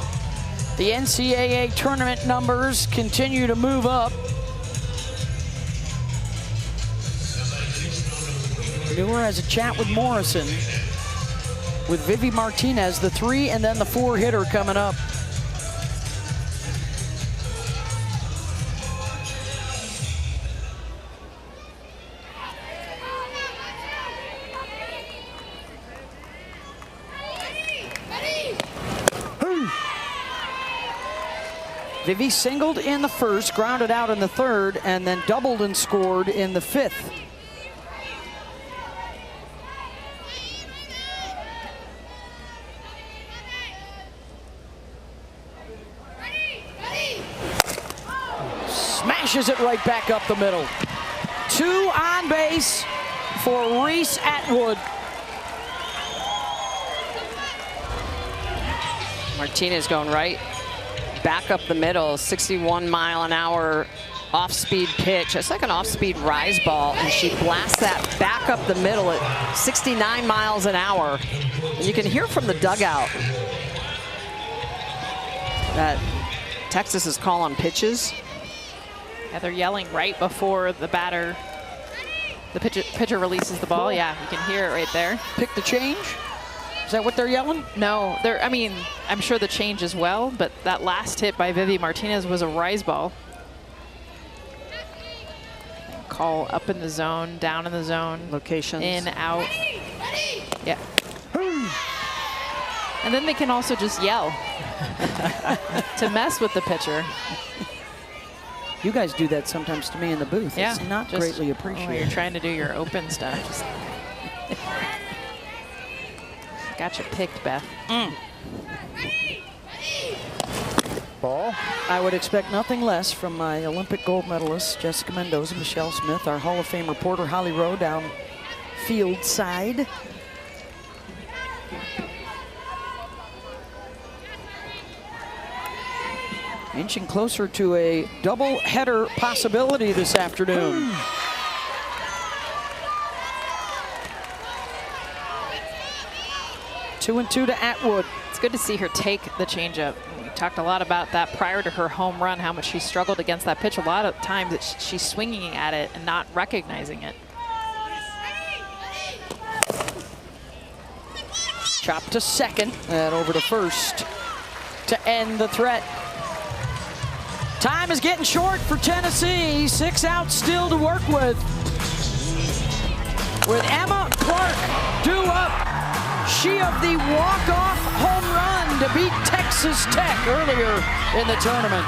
the NCAA tournament numbers continue to move up. Newer has a chat with Morrison, with Vivi Martinez, the 3 and then the 4 hitter coming up. Vivi singled in the first, grounded out in the third, and then doubled and scored in the 5th. Smashes it right back up the middle. 2 on base for Reese Atwood. Martinez going right back up the middle, 61-mile-an-hour off-speed pitch. It's like an off-speed rise ball, and she blasts that back up the middle at 69 miles an hour. And you can hear from the dugout that Texas is calling pitches. Yeah, they're yelling right before the batter, the pitcher releases the ball. Yeah, you can hear it right there. Pick the change? Is that what they're yelling? No, I mean, I'm sure the change as well, but that last hit by Vivi Martinez was a rise ball. Call up in the zone, down in the zone. Locations. In, out. Yeah. And then they can also just yell to mess with the pitcher. You guys do that sometimes to me in the booth. Yeah, it's not greatly appreciated. You're trying to do your open stuff. Just got you picked, Beth. Ball. I would expect nothing less from my Olympic gold medalists, Jessica Mendoza, Michelle Smith, our Hall of Fame reporter, Holly Rowe, down field side. Inching closer to a double header possibility this afternoon. 2-2 to Atwood. It's good to see her take the changeup. We talked a lot about that prior to her home run, how much she struggled against that pitch. A lot of times that she's swinging at it and not recognizing it. Chop to second and over to first to end the threat. Time is getting short for Tennessee. 6 outs still to work with Emma Clark due up. She of the walk-off home run to beat Texas Tech earlier in the tournament.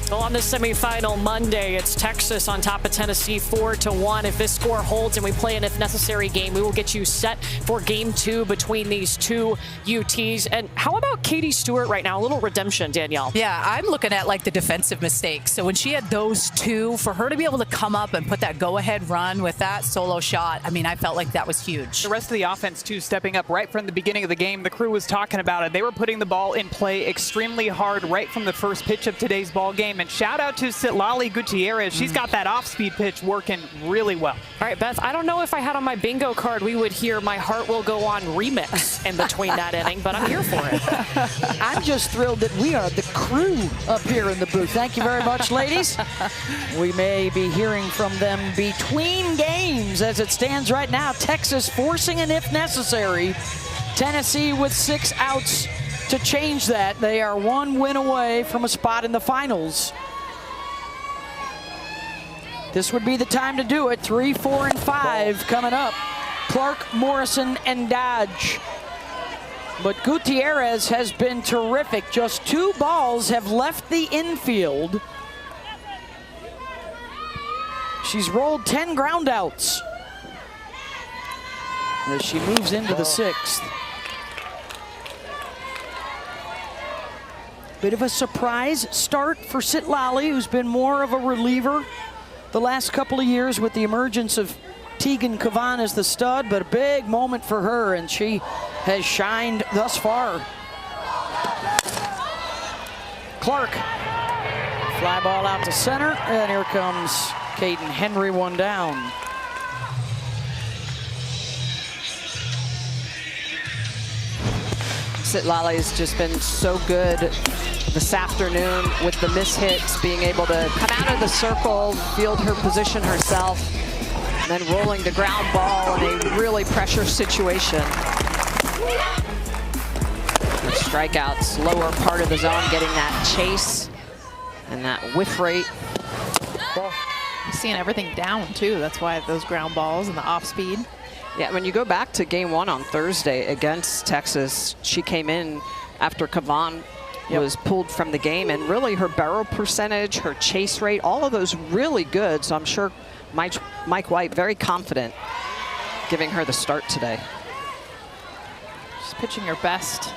Well, on this semifinal Monday, it's Texas on top of Tennessee 4-1. If this score holds and we play an if necessary game, we will get you set for game 2 between these two UTs. And how about Katie Stewart right now? A little redemption, Danielle. Yeah, I'm looking at like the defensive mistakes. So when she had those two, for her to be able to come up and put that go-ahead run with that solo shot, I mean, I felt like that was huge. The rest of the offense, too, stepping up right from the beginning of the game. The crew was talking about it. They were putting the ball in play extremely hard right from the first pitch of today's ball game. And shout out to Citlali Gutierrez. She's got that off-speed pitch working really well. All right, Beth, I don't know if I had on my bingo card we would hear My Heart Will Go On remix in between that inning, but I'm here for it. I'm just thrilled that we are the crew up here in the booth. Thank you very much, ladies. We may be hearing from them between games as it stands right now. Texas forcing an if necessary. Tennessee with 6 outs to change that. They are 1 win away from a spot in the finals. This would be the time to do it. 3, 4, and 5 coming up. Clark, Morrison, and Dodge. But Gutierrez has been terrific. Just 2 balls have left the infield. She's rolled 10 ground outs as she moves into the 6th. Bit of a surprise start for Citlali, who's been more of a reliever the last couple of years with the emergence of Tegan Cavan as the stud, but a big moment for her, and she has shined thus far. Clark, fly ball out to center, and here comes Caden Henry, 1 down. Citlali's just been so good this afternoon with the miss hits, being able to come out of the circle, field her position herself, and then rolling the ground ball in a really pressure situation. Her strikeouts, lower part of the zone, getting that chase and that whiff rate. Seeing everything down, too. That's why those ground balls and the off speed. Yeah, when you go back to game 1 on Thursday against Texas, she came in after Cavan was pulled from the game, and really her barrel percentage, her chase rate, all of those really good. So I'm sure Mike White very confident giving her the start today. She's pitching her best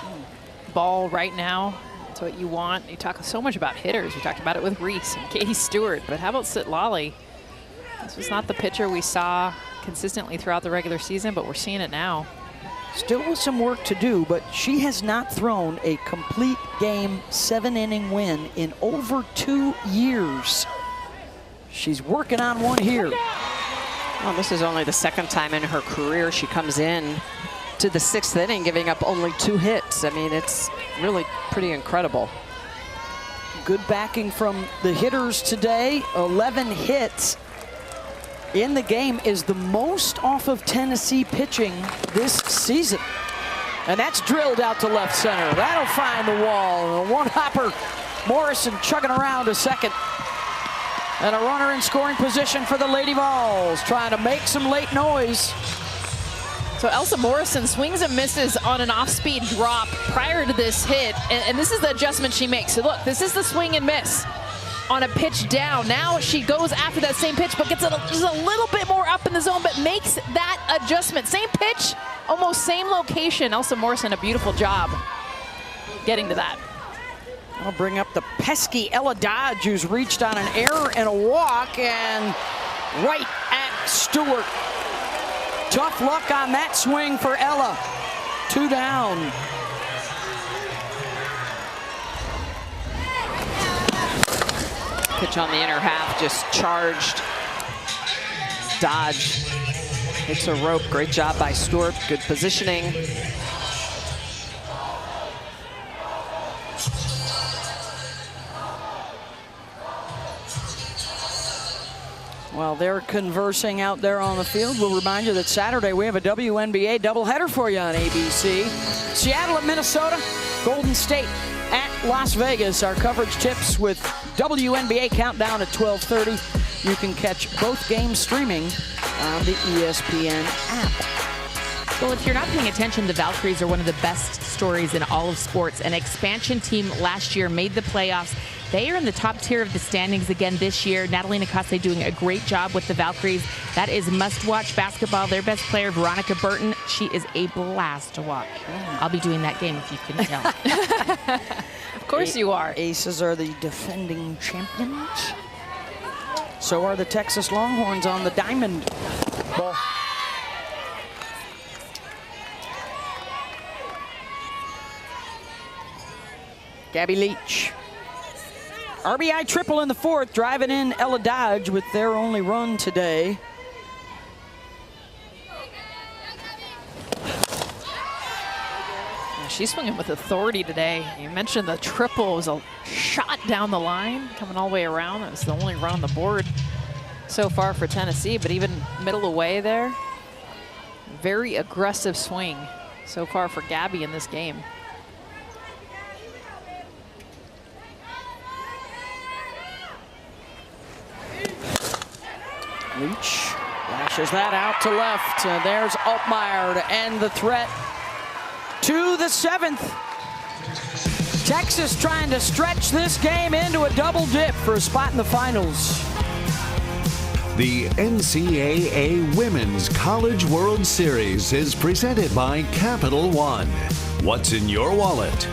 ball right now. That's what you want. You talk so much about hitters. We talked about it with Reese and Katie Stewart, but how about Citlali? This was not the pitcher we saw consistently throughout the regular season, but we're seeing it now. Still with some work to do, but she has not thrown a complete game 7-inning win in over 2 years. She's working on one here. Well, this is only the 2nd time in her career she comes in to the 6th inning, giving up only 2 hits. I mean, it's really pretty incredible. Good backing from the hitters today. 11 hits in the game is the most off of Tennessee pitching this season. And that's drilled out to left center. That'll find the wall. A one-hopper. Morrison chugging around to second. And a runner in scoring position for the Lady Vols, trying to make some late noise. So Elsa Morrison swings and misses on an off-speed drop prior to this hit, and this is the adjustment she makes. So look, this is the swing and miss on a pitch down. Now she goes after that same pitch, but gets it just a little bit more up in the zone, but makes that adjustment. Same pitch, almost same location. Elsa Morrison, a beautiful job getting to that. I'll bring up the pesky Ella Dodge, who's reached on an error and a walk, and right at Stewart. Tough luck on that swing for Ella. 2 down. Pitch on the inner half, just charged. Dodge hits a rope. Great job by Stewart. Good positioning. While they're conversing out there on the field, we'll remind you that Saturday we have a WNBA doubleheader for you on ABC. Seattle at Minnesota, Golden State at Las Vegas. Our coverage tips with WNBA countdown at 12:30. You can catch both games streaming on the ESPN app. Well, if you're not paying attention, the Valkyries are one of the best stories in all of sports. An expansion team last year made the playoffs. They are in the top tier of the standings again this year. Natalie Nakase doing a great job with the Valkyries. That is must-watch basketball. Their best player, Veronica Burton, she is a blast to watch. I'll be doing that game if you couldn't tell. Of course you are. Aces are the defending champions. So are the Texas Longhorns on the diamond. Ball. Gabby Leach. RBI triple in the fourth, driving in Ella Dodge with their only run today. Yeah, she's swinging with authority today. You mentioned the triple was a shot down the line, coming all the way around. That was the only run on the board so far for Tennessee, but even middle away there, very aggressive swing so far for Gabby in this game. Leach lashes that out to left. There's Altmaier to end the threat to the seventh. Texas trying to stretch this game into a double dip for a spot in the finals. The NCAA Women's College World Series is presented by Capital One. What's in your wallet?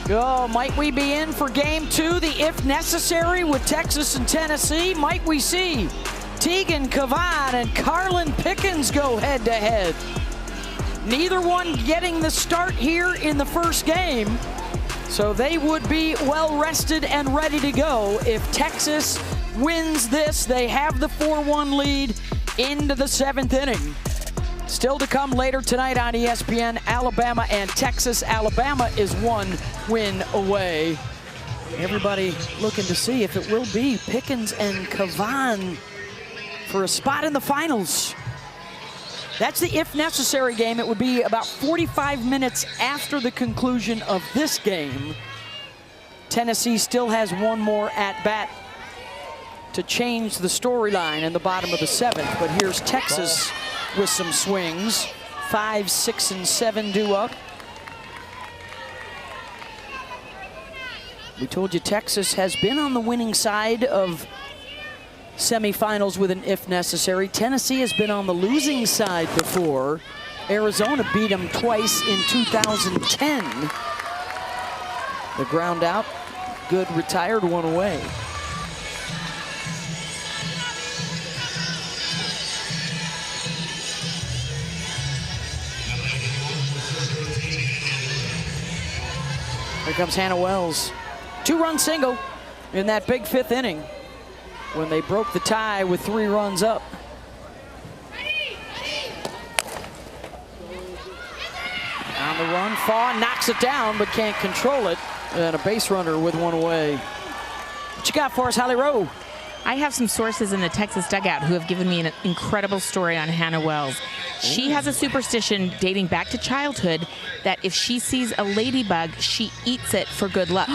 Oh, might we be in for game two, the if necessary with Texas and Tennessee? Might we see Tegan Cavan and Carlin Pickens go head to head? Neither one getting the start here in the first game, so they would be well rested and ready to go. If Texas wins this, they have the 4-1 lead into the seventh inning. Still to come later tonight on ESPN, Alabama and Texas. Alabama is 1 win away. Everybody looking to see if it will be Pickens and Cavan for a spot in the finals. That's the if necessary game. It would be about 45 minutes after the conclusion of this game. Tennessee still has one more at bat to change the storyline in the bottom of the seventh, but here's Texas with some swings. 5, 6, and 7 due up. We told you Texas has been on the winning side of semifinals with an if necessary. Tennessee has been on the losing side before. Arizona beat them twice in 2010. The ground out, good, retired one away. Here comes Hannah Wells. 2-run single in that big 5th inning when they broke the tie with 3 runs up. On the run, Faw knocks it down but can't control it. And a base runner with 1 away. What you got for us, Holly Rowe? I have some sources in the Texas dugout who have given me an incredible story on Hannah Wells. She has a superstition dating back to childhood that if she sees a ladybug, she eats it for good luck,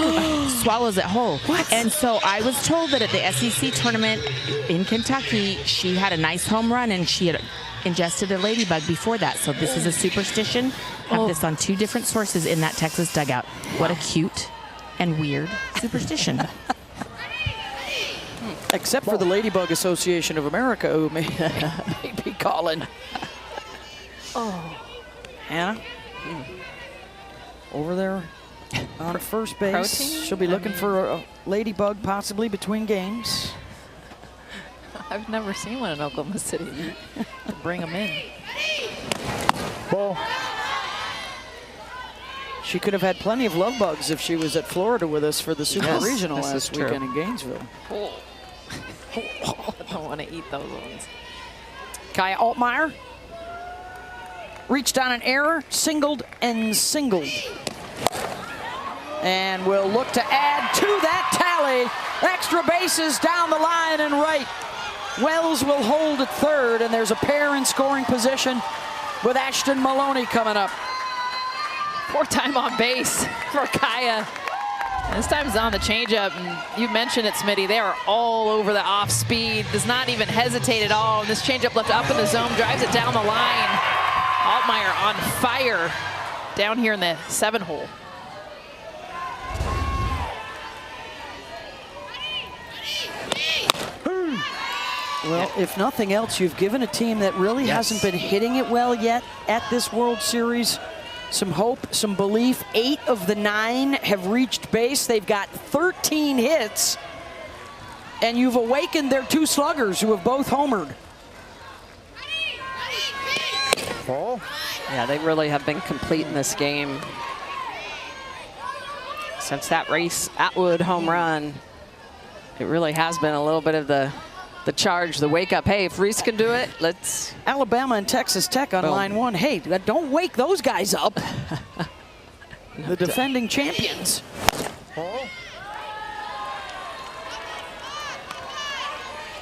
swallows it whole. What? And so I was told that at the SEC tournament in Kentucky, she had a nice home run and she had ingested a ladybug before that. So this is a superstition. Have this on 2 different sources in that Texas dugout. What a cute and weird superstition. Except for the Ladybug Association of America, who may be calling. Hannah, over there on first base. Protein? She'll be looking for a ladybug possibly between games. I've never seen one in Oklahoma City. To bring them in. Ball. She could have had plenty of love bugs if she was at Florida with us for the Super Regional last weekend in Gainesville. I don't want to eat those ones. Kaya Altmaier reached on an error, singled and singled. And will look to add to that tally. Extra bases down the line and right. Wells will hold at third, and there's a pair in scoring position with Ashton Maloney coming up. 4th time on base for Kaya. This time it's on the changeup, and you mentioned it, Smitty. They are all over the off speed. Does not even hesitate at all. And this changeup left up in the zone, drives it down the line. Altmaier on fire down here in the 7-hole. Well, if nothing else, you've given a team that really hasn't been hitting it well yet at this World Series some hope, some belief. 8 of the 9 have reached base. They've got 13 hits. And you've awakened their 2 sluggers who have both homered. Ball. Yeah, they really have been complete in this game. Since that Reese Atwood home run, it really has been a little bit of the charge, the wake up. Hey, if Reese can do it, let's. Alabama and Texas Tech on line 1. Hey, don't wake those guys up. The defending champions.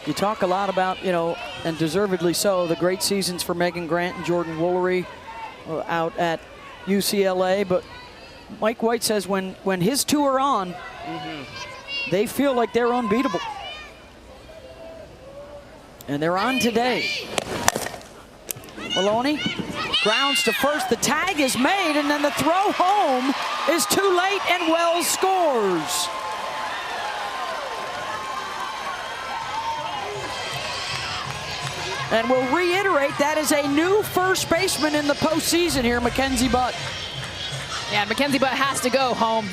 You talk a lot about, and deservedly so, the great seasons for Megan Grant and Jordan Woolery out at UCLA. But Mike White says when his 2 are on, they feel like they're unbeatable. And they're on today. Maloney grounds to first. The tag is made, and then the throw home is too late, and Wells scores. And we'll reiterate, that is a new first baseman in the postseason here, Mackenzie Butt. Yeah, Mackenzie Butt has to go home.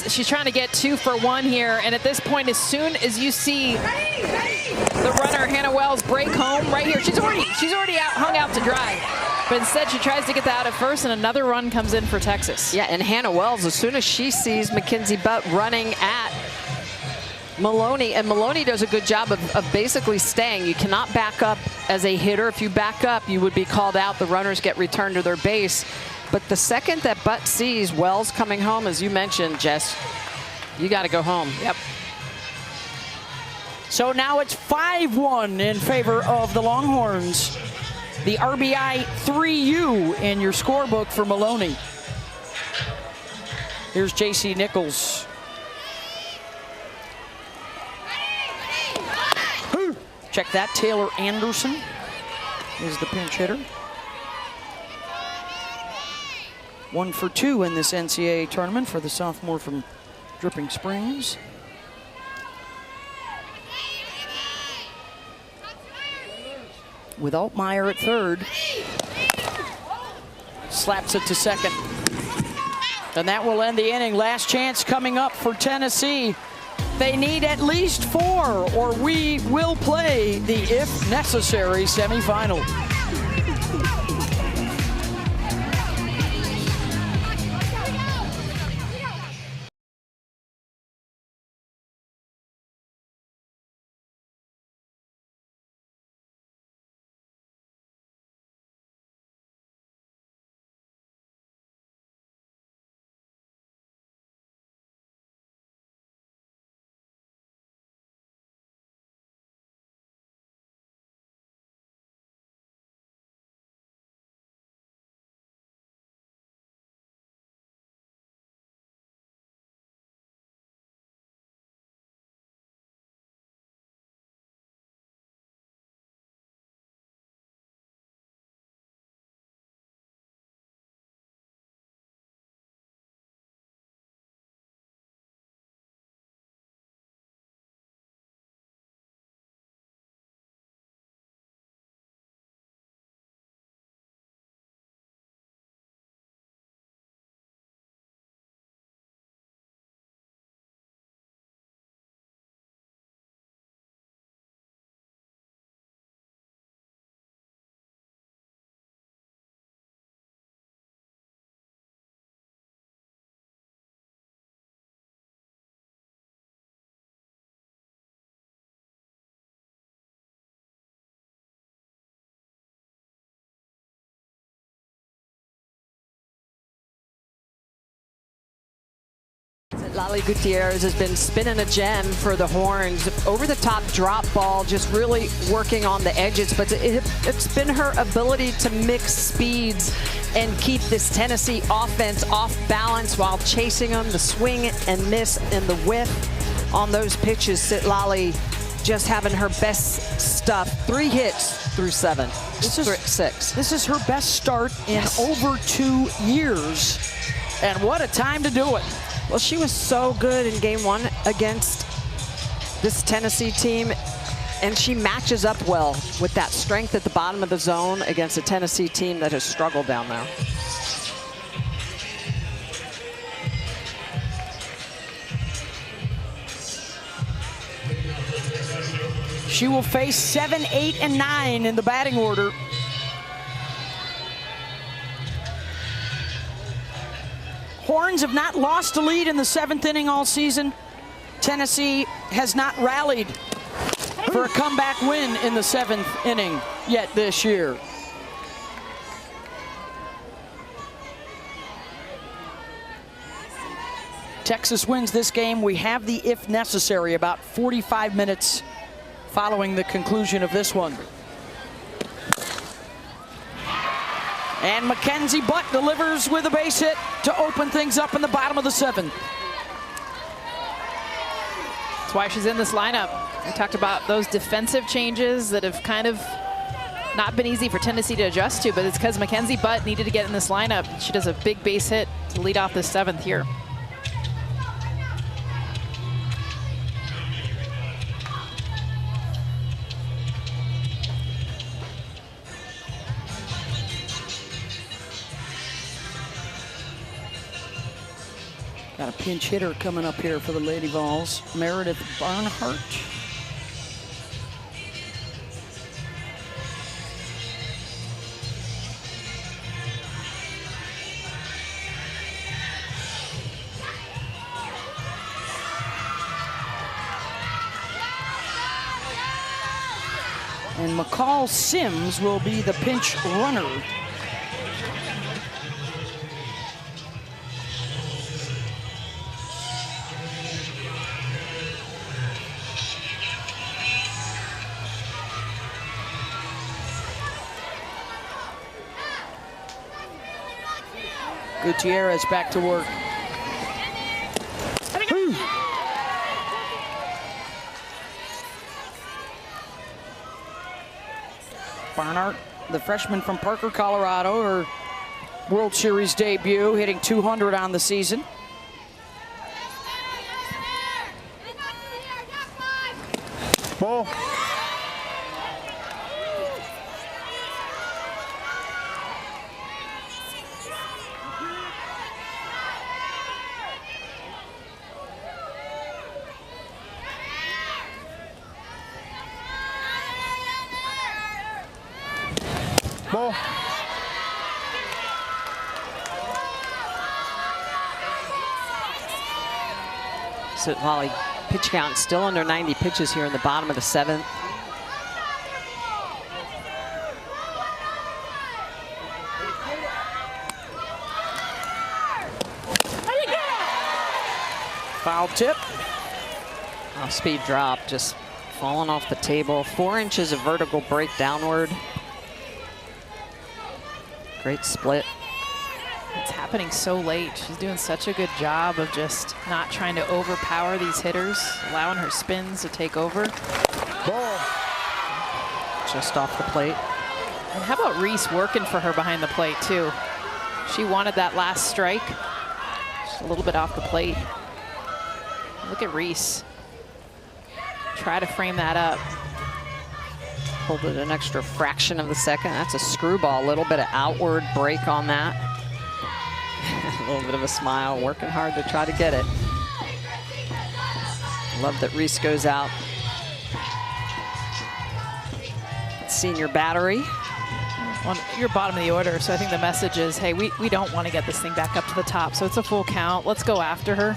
She's trying to get 2 for 1 here, and at this point, as soon as you see the runner Hannah Wells break home right here, she's already hung out to dry. But instead, she tries to get that out at first, and another run comes in for Texas. Yeah, and Hannah Wells, as soon as she sees Mackenzie Butt running at Maloney, and Maloney does a good job of basically staying. You cannot back up as a hitter. If you back up, you would be called out. The runners get returned to their base. But the second that Butt sees Wells coming home, as you mentioned, Jess, you got to go home. Yep. So now it's 5-1 in favor of the Longhorns. The RBI 3U in your scorebook for Maloney. Here's J.C. Nichols. Check that, Taylor Anderson is the pinch hitter. 1 for 2 in this NCAA tournament for the sophomore from Dripping Springs. With Altmaier at third. Slaps it to second. And that will end the inning. Last chance coming up for Tennessee. They need at least 4, or we will play the, if necessary, semifinal. Lali Gutierrez has been spinning a gem for the Horns. Over the top drop ball, just really working on the edges, but it's been her ability to mix speeds and keep this Tennessee offense off balance while chasing them, the swing and miss and the whiff on those pitches. Lali just having her best stuff. 3 hits through 7. Six. This is her best start in over 2 years. And what a time to do it. Well, she was so good in game 1 against this Tennessee team, and she matches up well with that strength at the bottom of the zone against a Tennessee team that has struggled down there. She will face 7, 8, and 9 in the batting order. Horns have not lost a lead in the 7th inning all season. Tennessee has not rallied for a comeback win in the 7th inning yet this year. Texas wins this game. We have the if necessary about 45 minutes following the conclusion of this one. And Mackenzie Butt delivers with a base hit to open things up in the bottom of the 7th. That's why she's in this lineup. We talked about those defensive changes that have kind of not been easy for Tennessee to adjust to, but it's because Mackenzie Butt needed to get in this lineup. She does a big base hit to lead off the 7th here. Got a pinch hitter coming up here for the Lady Vols, Meredith Barnhart. And McCall Sims will be the pinch runner. Gutierrez back to work. Barnhart, the freshman from Parker, Colorado, her World Series debut, hitting 200 on the season. Ball. Ball. So Lali, pitch count still under 90 pitches here in the bottom of the 7th. Foul tip. Off speed drop, just falling off the table. 4 inches of vertical break downward. Great split. It's happening so late. She's doing such a good job of just not trying to overpower these hitters, allowing her spins to take over. Ball. Just off the plate. And how about Reese working for her behind the plate too? She wanted that last strike. Just a little bit off the plate. Look at Reese. Try to frame that up. Hold it an extra fraction of the second. That's a screwball. A little bit of outward break on that. A little bit of a smile, working hard to try to get it. Love that Reese goes out. Senior battery. Well, you're bottom of the order, so I think the message is, hey, we don't want to get this thing back up to the top. So it's a full count. Let's go after her.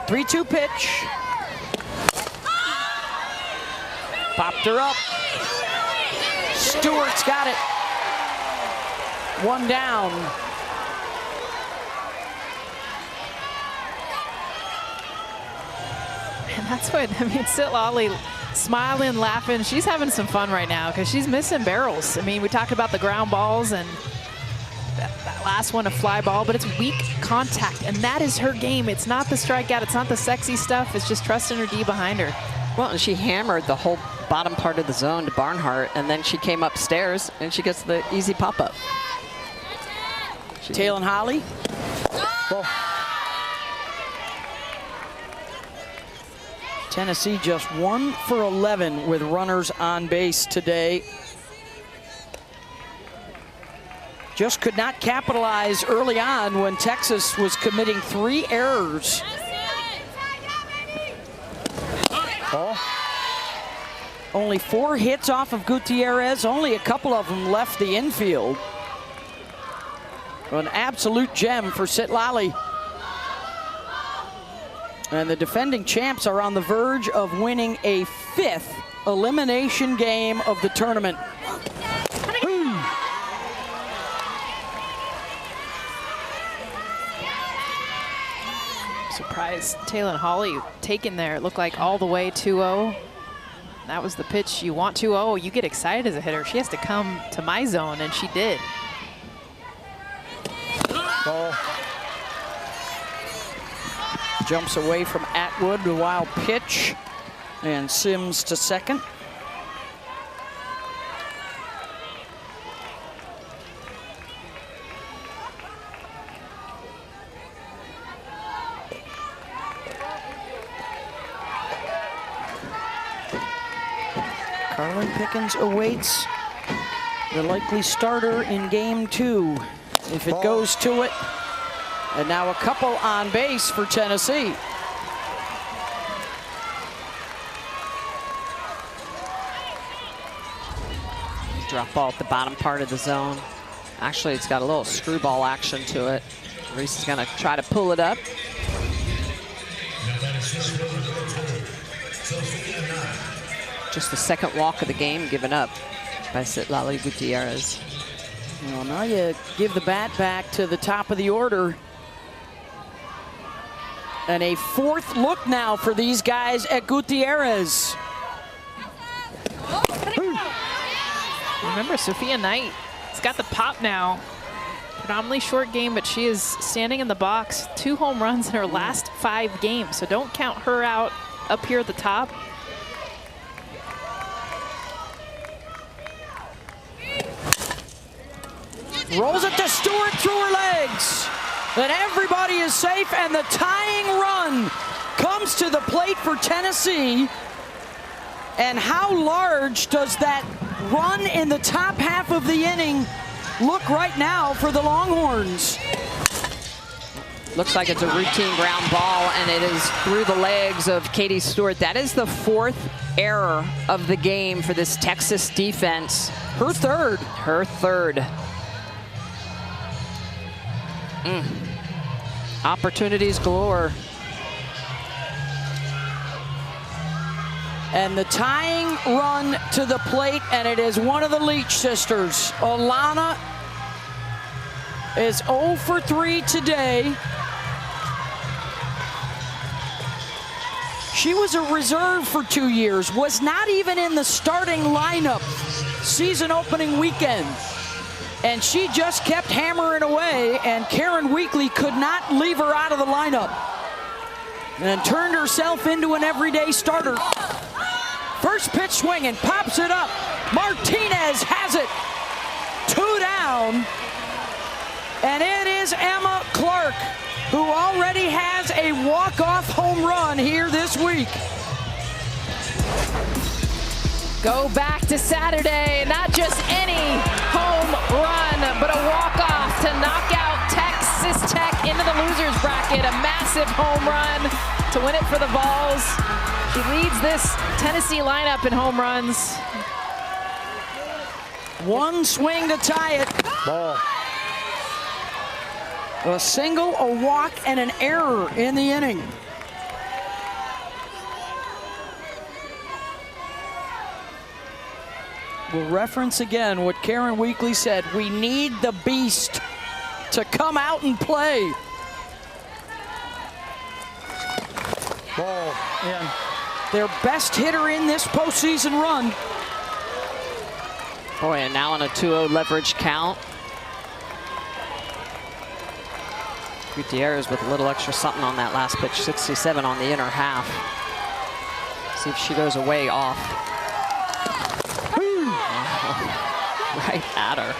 Three-two pitch. Popped her up. Stewart's got it. One down. And that's what, I mean, Sitlali smiling, laughing. She's having some fun right now because she's missing barrels. I mean, we talk about the ground balls and that last one, a fly ball, but it's weak contact, and that is her game. It's not the strikeout. It's not the sexy stuff. It's just trusting her D behind her. Well, and she hammered the whole bottom part of the zone to Barnhart, and then she came upstairs, and she gets the easy pop-up. Taylor Holly. Well, Tennessee just 1 for 11 with runners on base today. Just could not capitalize early on when Texas was committing 3 errors. Only 4 hits off of Gutierrez. Only a couple of them left the infield. An absolute gem for Sitlali. And the defending champs are on the verge of winning a 5th elimination game of the tournament. Surprised Taylor Holly taken there. It looked like all the way 2-0. That was the pitch. You want 2-0, you get excited as a hitter. She has to come to my zone, and she did. Ball. Jumps away from Atwood, a wild pitch, and Sims to second. Carlin Pickens awaits the likely starter in game 2 if it goes to it. And now a couple on base for Tennessee. drop ball at the bottom part of the zone. Actually, it's got a little screwball action to it. Reese is going to try to pull it up. Just the second walk of the game given up by Sitlali Gutierrez. Well, now you give the bat back to the top of the order. And a 4th look now for these guys at Gutierrez. Remember, Sophia Knight has got the pop now. Predominantly short game, but she is standing in the box. 2 home runs in her last 5 games, so don't count her out up here at the top. Rolls it to Stewart through her legs. And everybody is safe, and the tying run comes to the plate for Tennessee. And how large does that run in the top half of the inning look right now for the Longhorns? Looks like it's a routine ground ball, and it is through the legs of Katie Stewart. That is the 4th error of the game for this Texas defense. Her 3rd. Her 3rd. Opportunities galore. And the tying run to the plate, and it is one of the Leach sisters. Alana is 0 for 3 today. She was a reserve for 2 years, was not even in the starting lineup season opening weekend. And she just kept hammering away, and Karen Weekly could not leave her out of the lineup. And turned herself into an everyday starter. First pitch swinging, pops it up. Martinez has it. 2 down. And it is Emma Clark, who already has a walk-off home run here this week. Go back to Saturday, not just any home run, but a walk-off to knock out Texas Tech into the loser's bracket. A massive home run to win it for the Vols. She leads this Tennessee lineup in home runs. One swing to tie it. Ball. A single, a walk, and an error in the inning. We'll reference again what Karen Weekly said. We need the beast to come out and play. Ball in. Their best hitter in this postseason run. Boy, and now on a 2-0 leverage count. Gutierrez with a little extra something on that last pitch, 67 on the inner half. See if she goes away off. Right at her.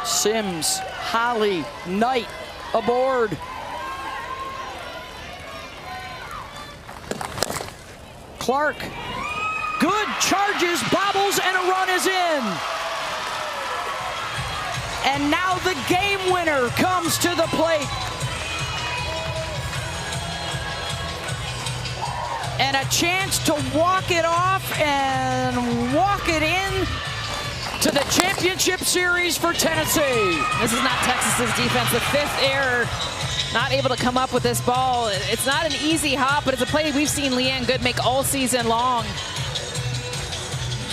Sims, Holly, Knight aboard. Clark, good, charges, bobbles, and a run is in. And now the game winner comes to the plate. And a chance to walk it off and walk it in to the championship series for Tennessee. This is not Texas's defense. The 5th error, not able to come up with this ball. It's not an easy hop, but it's a play we've seen Leanne Good make all season long.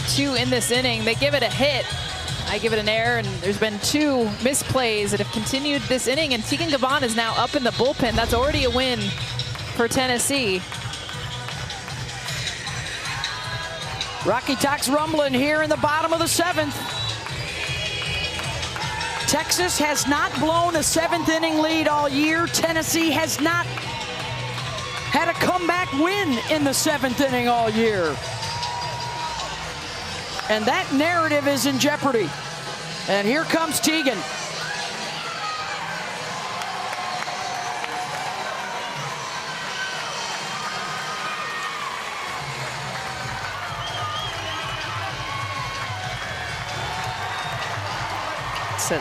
2 in this inning. They give it a hit. I give it an error, and there's been 2 misplays that have continued this inning, and Tegan Gavon is now up in the bullpen. That's already a win for Tennessee. Rocky Talk's rumbling here in the bottom of the 7th. Texas has not blown a 7th inning lead all year. Tennessee has not had a comeback win in the 7th inning all year. And that narrative is in jeopardy. And here comes Tegan.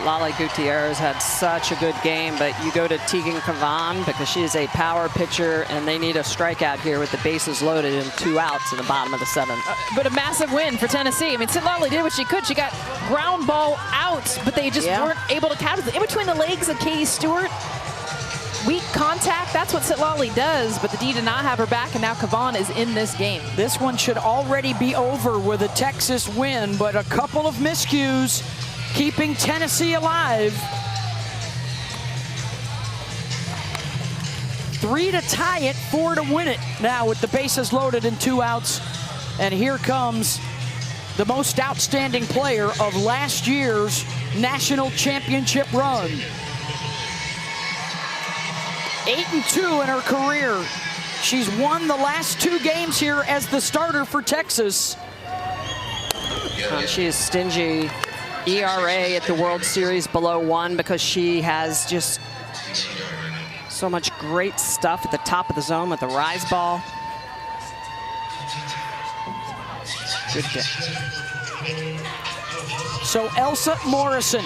Lali Gutierrez had such a good game, but you go to Tegan Gavon because she is a power pitcher, and they need a strikeout here with the bases loaded and 2 outs in the bottom of the 7th. But a massive win for Tennessee. I mean, Lali did what she could. She got ground ball out, but they just weren't able to catch it. In between the legs of Katie Stewart, weak contact, that's what Lali does, but the D did not have her back, and now Gavon is in this game. This one should already be over with a Texas win, but a couple of miscues keeping Tennessee alive. 3 to tie it, 4 to win it now with the bases loaded and 2 outs. And here comes the most outstanding player of last year's national championship run. 8-2 in her career. She's won the last 2 games here as the starter for Texas. She is stingy. ERA at the World Series below 1 because she has just so much great stuff at the top of the zone with the rise ball. Good game. So Elsa Morrison,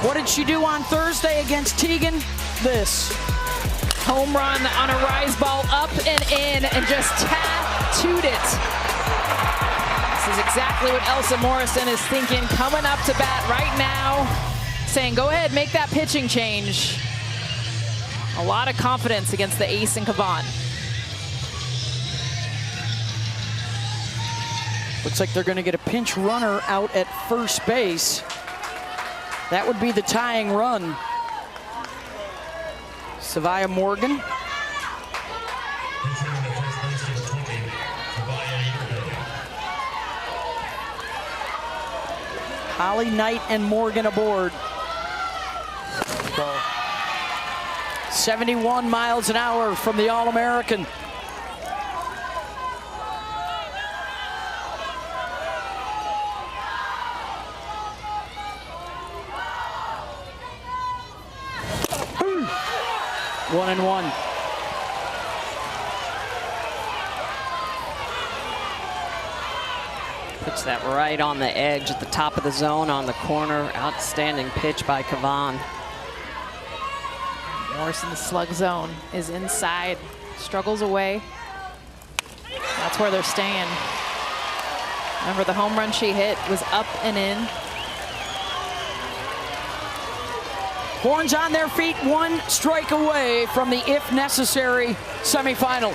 what did she do on Thursday against Tegan? This. Home run on a rise ball, up and in, and just tattooed it. This is exactly what Elsa Morrison is thinking, coming up to bat right now, saying, go ahead, make that pitching change. A lot of confidence against the ace in Gavon. Looks like they're going to get a pinch runner out at first base. That would be the tying run. Savia Morgan. Holly, Knight, and Morgan aboard. 71 miles an hour from the All-American. One and one. Puts that right on the edge at the top of the zone on the corner. Outstanding pitch by Gavon. Morrison, the slug zone is inside, struggles away. That's where they're staying. Remember, the home run she hit was up and in. Horns on their feet, 1 strike away from the if necessary semifinal.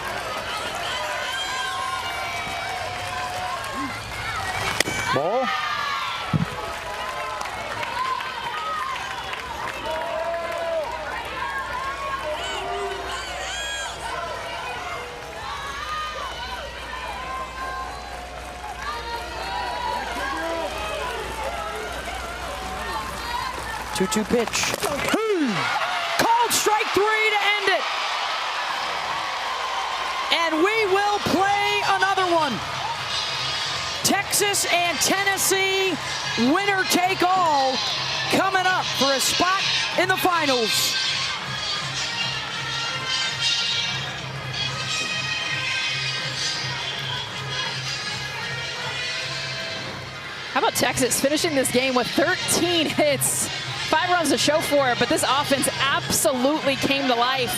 Ball. Two-two pitch. Called strike 3 to end it. And we will play another one. Texas and Tennessee, winner take all, coming up for a spot in the finals. How about Texas finishing this game with 13 hits? 5 runs to show for it, but this offense absolutely came to life.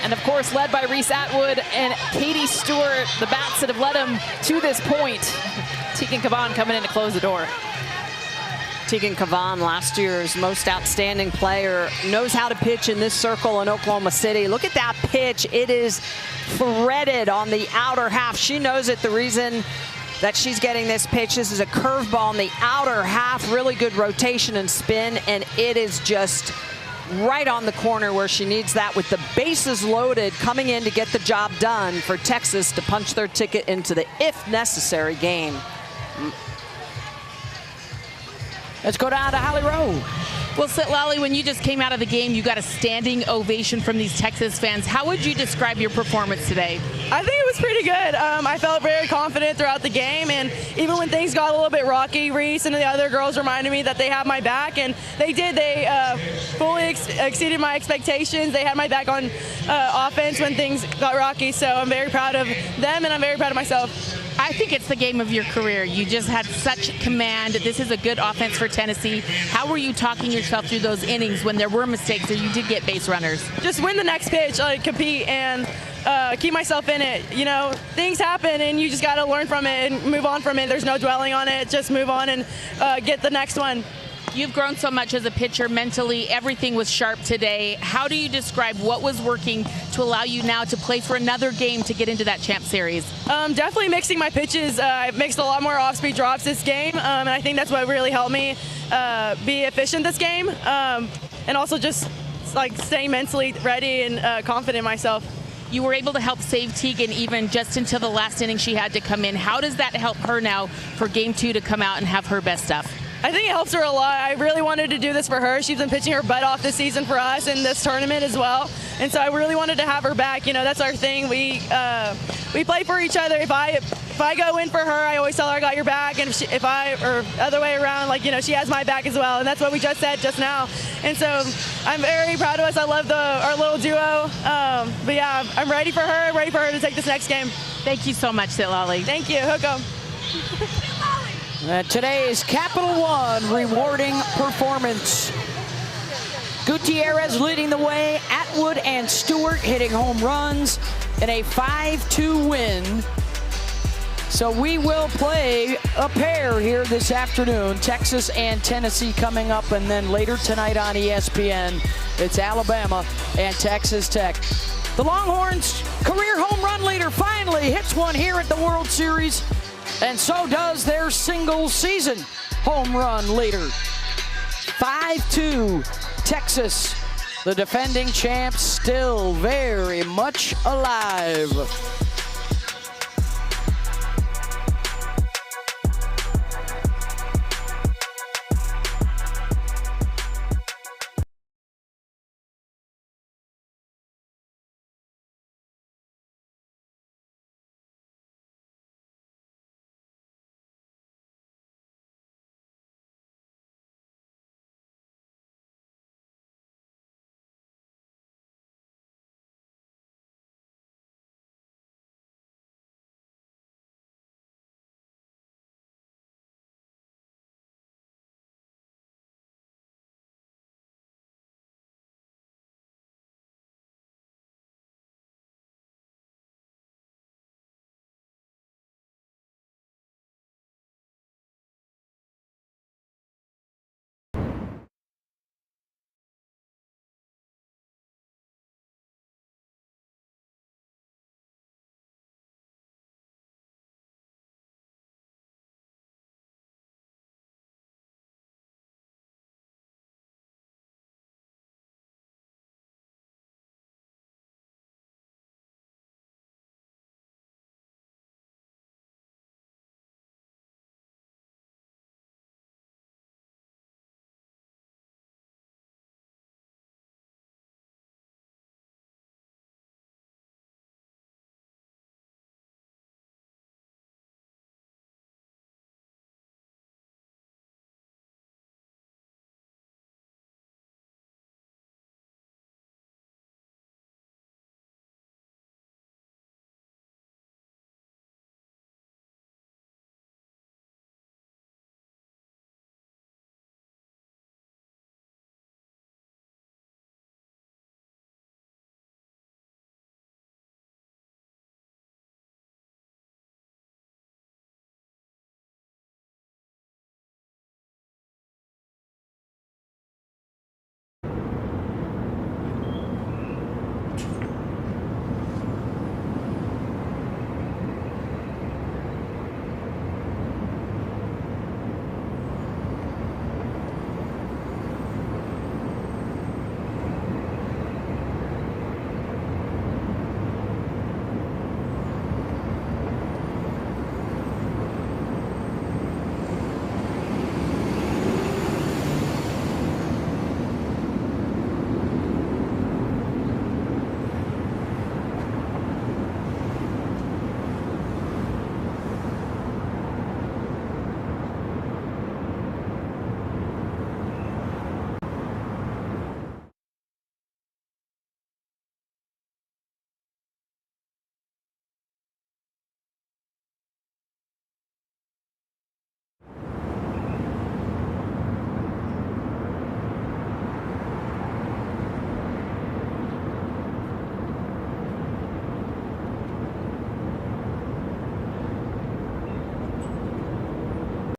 And of course, led by Reese Atwood and Katie Stewart, the bats that have led them to this point. Tegan Cavan coming in to close the door. Tegan Cavan, last year's most outstanding player, knows how to pitch in this circle in Oklahoma City. Look at that pitch. It is threaded on the outer half. She knows it. The reason that she's getting this pitch, this is a curveball on the outer half, really good rotation and spin, and it is just right on the corner where she needs that, with the bases loaded, coming in to get the job done for Texas to punch their ticket into the if necessary game. Let's go down to Holly Rowe. Well, Citlali, when you just came out of the game, you got a standing ovation from these Texas fans. How would you describe your performance today? I think it was pretty good. I felt very confident throughout the game, and even when things got a little bit rocky, Reese and the other girls reminded me that they have my back, and they did. They fully exceeded my expectations. They had my back on offense when things got rocky, so I'm very proud of them, and I'm very proud of myself. I think it's the game of your career. You just had such command. This is a good offense for Tennessee. How were you talking yourself through those innings when there were mistakes or you did get base runners? Just win the next pitch, compete, and keep myself in it. You know, things happen, and you just got to learn from it and move on from it. There's no dwelling on it. Just move on and get the next one. You've grown so much as a pitcher mentally. Everything was sharp today. How do you describe what was working to allow you now to play for another game to get into that Champ Series? Definitely mixing my pitches. I mixed a lot more off-speed drops this game, and I think that's what really helped me be efficient this game. And also just like staying mentally ready and confident in myself. You were able to help save Tegan even just until the last inning she had to come in. How does that help her now for Game 2 to come out and have her best stuff? I think it helps her a lot. I really wanted to do this for her. She's been pitching her butt off this season for us in this tournament as well. And so I really wanted to have her back. You know, that's our thing. We play for each other. If I go in for her, I always tell her I got your back. And or other way around, like, you know, she has my back as well. And that's what we just said just now. And so I'm very proud of us. I love our little duo. But yeah, I'm ready for her. I'm ready for her to take this next game. Thank you so much, Citlali. Thank you. Hook 'em. Today's Capital One rewarding performance. Gutierrez leading the way, Atwood and Stewart hitting home runs in a 5-2 win. So we will play a pair here this afternoon, Texas and Tennessee coming up, and then later tonight on ESPN, it's Alabama and Texas Tech. The Longhorns' career home run leader finally hits one here at the World Series, and so does their single season home run leader. 5-2 Texas, the defending champs, still very much alive.